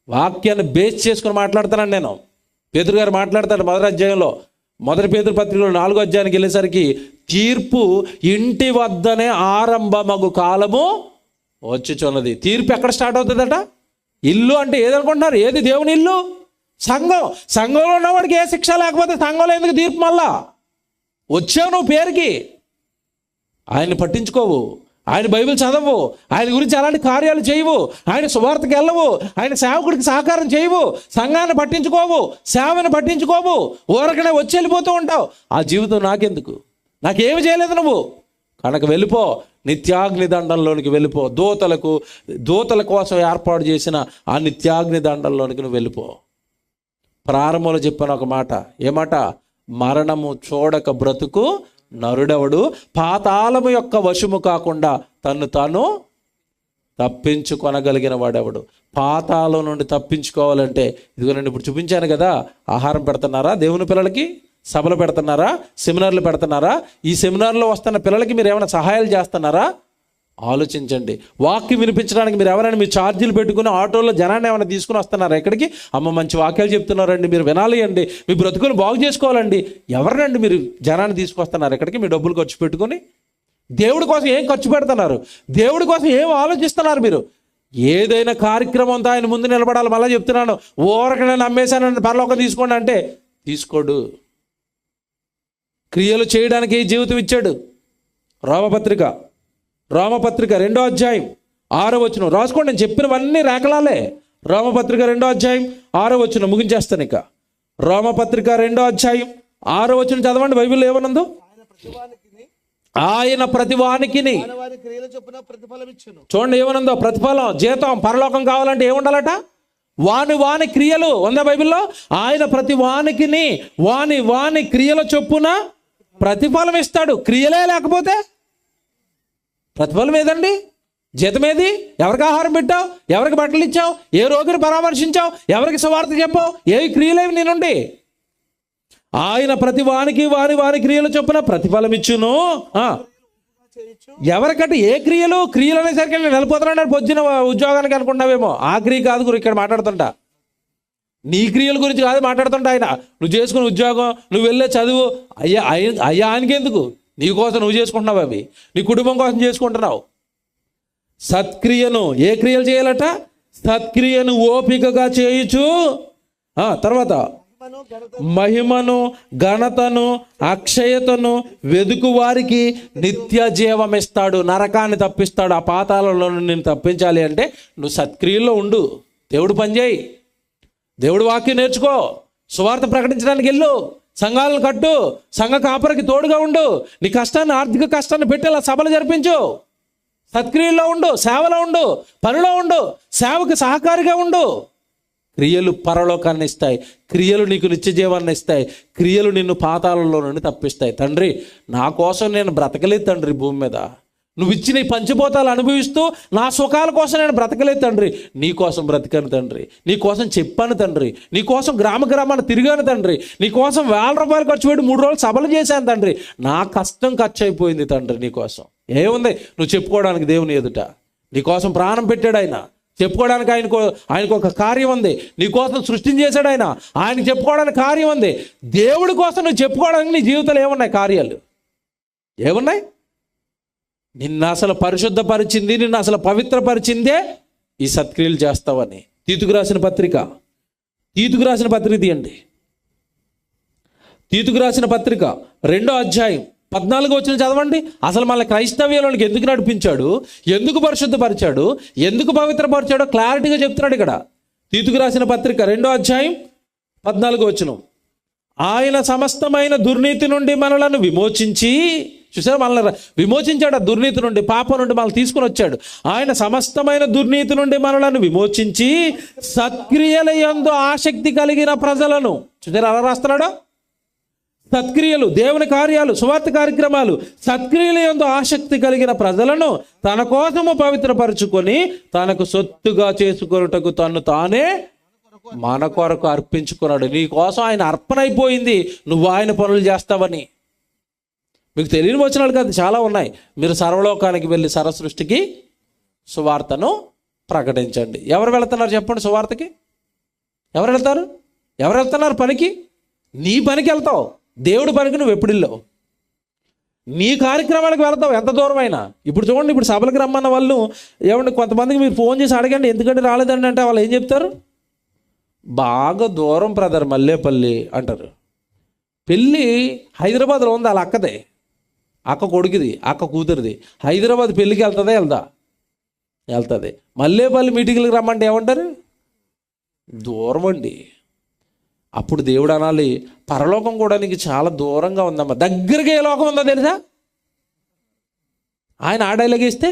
వాక్యాన్ని బేస్ చేసుకుని మాట్లాడుతున్నాను నేను. పేతురు గారు మాట్లాడతాడు 1వ అధ్యాయంలో, 1 పేతురు పత్రికలో 4వ అధ్యాయానికి వెళ్ళేసరికి, తీర్పు ఇంటి వద్దనే ఆరంభమగు కాలము వచ్చుచున్నది. తీర్పు ఎక్కడ స్టార్ట్ అవుతుందట? ఇల్లు అంటే ఏదనుకుంటున్నారు? ఏది దేవుని ఇల్లు? సంఘం. సంఘంలో ఉన్నవాడికి ఏ శిక్ష లేకపోతే సంఘంలో ఎందుకు తీర్పు? మళ్ళా వచ్చావు నువ్వు పేరుకి, ఆయన్ని పట్టించుకోవు, ఆయన బైబిల్ చదవు, ఆయన గురించి అలాంటి కార్యాలు చేయవు, ఆయన సువార్తకి వెళ్ళవు, ఆయన సేవకుడికి సహకారం చేయవు, సంఘాన్ని పట్టించుకోవు, సేవను పట్టించుకోవు, ఊరకనే వచ్చి వెళ్ళిపోతూ ఉంటావు. ఆ జీవితం నాకెందుకు? నాకేమి చేయలేదు నువ్వు కనుక వెళ్ళిపో, నిత్యాగ్ని దండంలోనికి వెళ్ళిపో. దూతల కోసం ఏర్పాటు చేసిన ఆ నిత్యాగ్ని దండంలోనికి నువ్వు వెళ్ళిపో. ప్రారంభంలో చెప్పాను ఒక మాట, ఏమాట? మరణము చూడక బ్రతుకు నరుడెవడు, పాతాళము యొక్క వశము కాకుండా తన్ను తాను తప్పించుకొనగలిగిన వాడెవడు. పాతాళం నుండి తప్పించుకోవాలంటే ఇదిగో నేను ఇప్పుడు చూపించాను కదా, ఆహారం పెడుతున్నారా దేవుని పిల్లలకి? సభలు పెడుతున్నారా? సెమినార్లు పెడుతున్నారా? ఈ సెమినార్లో వస్తున్న పిల్లలకి మీరు ఏమైనా సహాయాలు చేస్తున్నారా? ఆలోచించండి. వాక్యం వినిపించడానికి మీరు ఎవరైనా మీ ఛార్జీలు పెట్టుకుని ఆటోలో జనాన్ని ఏమైనా తీసుకుని వస్తున్నారా ఎక్కడికి? అమ్మ మంచి వాక్యాలు చెప్తున్నారండి, మీరు వినాలి అండి, మీ బ్రతుకులు బాగు చేసుకోవాలండి. ఎవరినండి మీరు జనాన్ని తీసుకొస్తున్నారు ఎక్కడికి? మీ డబ్బులు ఖర్చు పెట్టుకొని దేవుడి కోసం ఏం ఖర్చు పెడుతున్నారు? దేవుడి కోసం ఏం ఆలోచిస్తున్నారు మీరు? ఏదైనా కార్యక్రమంతో ఆయన ముందు నిలబడాలి. మళ్ళీ చెప్తున్నాను, ఊరకనే నమ్మేశానని పరలోకం తీసుకోండి అంటే తీసుకోడు. క్రియలు చేయడానికి జీవితం ఇచ్చాడు. రోమపత్రిక 2వ అధ్యాయం 6వ వచనం రాసుకోండి. నేను చెప్పినవన్నీ రేఖలాలే. రోమపత్రిక 2వ అధ్యాయం 6వ వచనం ముగించేస్తాను ఇక. రోమపత్రిక 2వ అధ్యాయం 6వ వచనం చదవండి. బైబిల్ ఏమనుందో? ఆయన ప్రతివానికిని చూడండి ఏమనుందో? ప్రతిఫలం, జీతం, పరలోకం కావాలంటే ఏముండాలట? వాని క్రియలు ఉందా బైబిల్లో? ఆయన ప్రతి వానికిని వాని క్రియల చొప్పున ప్రతిఫలం ఇస్తాడు. క్రియలే లేకపోతే ప్రతిఫలం ఏదండి? జీతం ఏది? ఎవరికి ఆహారం పెట్టావు? ఎవరికి బట్టలు ఇచ్చావు? ఏ రోగిని పరామర్శించావు? ఎవరికి సువార్త చెప్పావు? ఏ క్రియలేవి నేనుండి? ఆయన ప్రతి వానికి వాని క్రియలు చొప్పున ప్రతిఫలం ఇచ్చును. ఎవరికంటే ఏ క్రియలు అనేసరికి నేను వెళ్ళిపోతున్నాడు పొద్దున ఉద్యోగానికి అనుకుంటున్నావేమో. ఆ క్రియ కాదు గురు ఇక్కడ మాట్లాడుతుంటా, నీ క్రియల గురించి కాదు మాట్లాడుతుంటా. ఆయన నువ్వు చేసుకునే ఉద్యోగం, నువ్వు వెళ్ళే చదువు, అయ్యా ఆయనకెందుకు? నీ కోసం నువ్వు చేసుకుంటున్నావు, అవి నీ కుటుంబం కోసం చేసుకుంటున్నావు. సత్క్రియను, ఏ క్రియలు చేయాలట? సత్క్రియను ఓపికగా చేయుచు. తర్వాత మహిమను, ఘనతను, అక్షయతను వెదుకు వారికి నిత్య జీవం ఇస్తాడు. నరకాన్ని తప్పిస్తాడు. ఆ పాతాళంలో నేను తప్పించాలి అంటే నువ్వు సత్క్రియల్లో ఉండు, దేవుడు పనిచేయి, దేవుడు వాక్యం నేర్చుకో, సువార్త ప్రకటించడానికి వెళ్ళు, సంఘాలను కట్టు, సంఘ కాపరికి తోడుగా ఉండు, నీ కష్టాన్ని, ఆర్థిక కష్టాన్ని పెట్టేలా సభలు జరిపించు. సత్క్రియల్లో ఉండు, సేవలో ఉండు, పనిలో ఉండు, సేవకు సహకారిగా ఉండు. క్రియలు పరలోకాన్ని ఇస్తాయి, క్రియలు నీకు నిత్య జీవాన్ని ఇస్తాయి, క్రియలు నిన్ను పాతాళంలో నుండి తప్పిస్తాయి. తండ్రి, నా కోసం నేను బ్రతకలేదు తండ్రి భూమి మీద. నువ్వు ఇచ్చిన ఈ పంచభూతాలు అనుభవిస్తూ నా సుఖాల కోసం నేను బ్రతకలేదు తండ్రి. నీ కోసం బ్రతికాను తండ్రి, నీ కోసం చెప్పాను తండ్రి, నీ కోసం గ్రామ గ్రామాన్ని తిరిగాను తండ్రి, నీ కోసం ₹1000 ఖర్చు పెట్టి 3 రోజులు సభలు చేశాను తండ్రి. నా కష్టం ఖర్చు అయిపోయింది తండ్రి నీ కోసం. ఏముంది నువ్వు చెప్పుకోవడానికి దేవుని ఎదుట? నీ కోసం ప్రాణం పెట్టాడు ఆయన, చెప్పుకోవడానికి ఆయనకు ఒక కార్యం ఉంది. నీ కోసం సృష్టిని చేశాడు ఆయన, ఆయనకు చెప్పుకోవడానికి కార్యం ఉంది. దేవుడి కోసం నువ్వు చెప్పుకోవడానికి నీ జీవితంలో ఏమున్నాయి కార్యాలు? ఏమున్నాయి? నిన్ను అసలు పరిశుద్ధపరిచింది, నిన్ను అసలు పవిత్రపరిచిందే ఈ సత్క్రియలు చేస్తావని. తీతుకు రాసిన పత్రిక తీయండి. తీతుకు రాసిన పత్రిక 2వ అధ్యాయం 14వ వచనం చదవండి. అసలు మన క్రైస్తవ్యంలోనికి ఎందుకు నడిపించాడు, ఎందుకు పరిశుద్ధపరిచాడు, ఎందుకు పవిత్రపరిచాడో క్లారిటీగా చెప్తున్నాడు ఇక్కడ. తీతుకు రాసిన పత్రిక 2వ అధ్యాయం 14వ వచనం. ఆయన సమస్తమైన దుర్నీతి నుండి మనలను విమోచించి, చూసారా, మనల్ని విమోచించాడు ఆ దుర్నీతి నుండి, పాపం నుండి మనల్ని తీసుకుని వచ్చాడు. ఆయన సమస్తమైన దుర్నీతి నుండి మనలను విమోచించి సత్క్రియల యందు ఆసక్తి కలిగిన ప్రజలను, చూసారా అలా రాస్తున్నాడు, సత్క్రియలు, దేవుని కార్యాలు, సువార్త కార్యక్రమాలు, సత్క్రియల యందు ఆసక్తి కలిగిన ప్రజలను తన కోసము పవిత్రపరుచుకొని తనకు సొత్తుగా చేసుకొనుటకు తను తానే మన కొరకు అర్పించుకున్నాడు. నీ కోసం ఆయన అర్పణ అయిపోయింది, నువ్వు ఆయన పనులు చేస్తావని. మీకు తెలియని వచనాలు కాదు, చాలా ఉన్నాయి. మీరు సర్వలోకానికి వెళ్ళి సర్వసృష్టికి సువార్తను ప్రకటించండి. ఎవరు వెళుతున్నారు చెప్పండి సువార్తకి? ఎవరు వెళ్తారు? ఎవరు వెళ్తున్నారు పనికి? నీ పనికి వెళ్తావు, దేవుడి పనికి నువ్వు ఎప్పుడు వెళ్ళావు? నీ కార్యక్రమాలకు వెళ్తావు ఎంత దూరమైనా. ఇప్పుడు చూడండి, ఇప్పుడు సభలకు రమ్మన్న వాళ్ళు ఏమంటే కొంతమందికి మీరు ఫోన్ చేసి అడగండి ఎందుకంటే రాలేదండి అంటే వాళ్ళు ఏం చెప్తారు? బాగా దూరం బ్రదర్, మల్లేపల్లి అంటారు. పెళ్ళి హైదరాబాద్లో ఉంది, వాళ్ళ అక్కదే, అక్క కొడుకుది, అక్క కూతురిది. హైదరాబాద్ పెళ్ళికి వెళ్తుందా? వెళ్తుంది. మల్లేపల్లి మీటింగ్లకు రమ్మంటే ఏమంటారు? దూరం అండి. అప్పుడు దేవుడు అనాలి, పరలోకం కూడా నీకు చాలా దూరంగా ఉందమ్మా, దగ్గరగా ఏ లోకం ఉందో తెలుసా? ఆయన ఆ డైలాగ్ ఇస్తే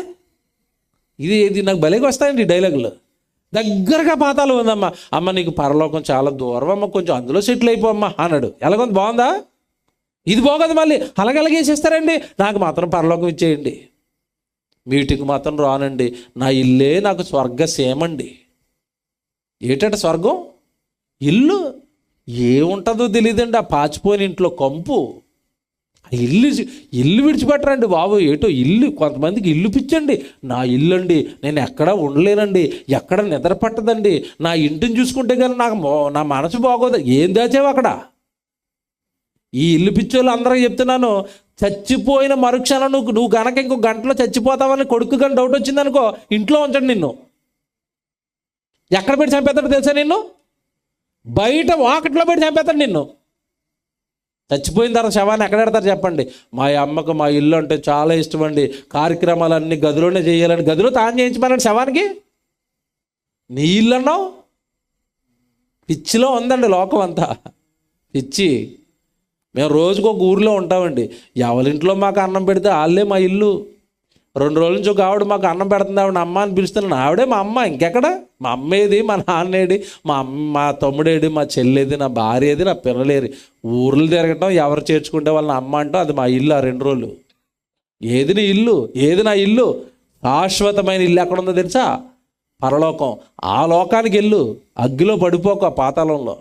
ఇది నాకు భలేగా వస్తాయండి ఈ డైలాగులు. దగ్గరగా పాతాలు ఉందమ్మా, అమ్మ నీకు పరలోకం చాలా దూరం అమ్మ, కొంచెం అందులో సెటిల్ అయిపోమ్మా అన్నాడు. ఎలాగొంది, బాగుందా? ఇది బాగోదు. మళ్ళీ అలాగేసేస్తారండి, నాకు మాత్రం పరలోకం ఇచ్చేయండి, మీటింగ్ మాత్రం రానండి, నా ఇల్లే నాకు స్వర్గసీమండి. ఏటంటే స్వర్గం ఇల్లు ఏముంటుందో తెలియదండి, ఆ పాచిపోయిన ఇంట్లో కంపు. ఆ ఇల్లు విడిచిపెట్టరండి బాబు. ఏటో ఇల్లు, కొంతమందికి ఇల్లు పిచ్చండి. నా ఇల్లు అండి, నేను ఎక్కడ ఉండలేనండి, ఎక్కడ నిద్ర పట్టదండి, నా ఇంటిని చూసుకుంటే కానీ నా మనసు బాగోదు. ఏం దాచావు అక్కడ? ఈ ఇల్లు పిచ్చోళ్ళు అందరూ చెప్తున్నాను, చచ్చిపోయిన మరుక్షణం నువ్వు గనక ఇంకో గంటలో చచ్చిపోతావని కొడుకు కానీ డౌట్ వచ్చిందనుకో, ఇంట్లో ఉంచండి నిన్ను. ఎక్కడ పెట్టి చంపేస్తాడు తెలుసా నిన్ను? బయట వాకట్లో పెట్టి చంపేస్తాడు నిన్ను. చచ్చిపోయిన తర్వాత శవాన్ని ఎక్కడ పెడతారు చెప్పండి? మా అమ్మకు మా ఇల్లు అంటే చాలా ఇష్టం అండి, కార్యక్రమాలన్నీ గదిలోనే చేయాలని గదిలో తాను చేయించమన్నాడు శవానికి. నీ ఇల్లు అన్నావు? పిచ్చిలో ఉందండి లోకం అంతా, పిచ్చి. మేము రోజుకు ఒక ఊరిలో ఉంటామండి, ఎవరింట్లో మాకు అన్నం పెడితే వాళ్ళే మా ఇల్లు. 2 రోజుల నుంచి ఒక ఆవిడ మాకు అన్నం పెడుతుంది, ఆవిడ అమ్మ అని పిలుస్తున్నాను, ఆవిడే మా అమ్మ. ఇంకెక్కడ? మా అమ్మేది, మా నాన్నేది, మా తమ్ముడేది, మా చెల్లేది, నా భార్య ఏది, నా పిల్లలేది. ఊర్లు తిరగటం, ఎవరు చేర్చుకుంటే వాళ్ళని అమ్మ అంటాం, అది మా ఇల్లు. ఆ 2 రోజులు ఏది నీ ఇల్లు? ఏది నా ఇల్లు? శాశ్వతమైన ఇల్లు ఎక్కడ ఉందో తెలుసా? పరలోకం. ఆ లోకానికి వెళ్ళు, అగ్గిలో పడిపోక పాతాళంలో.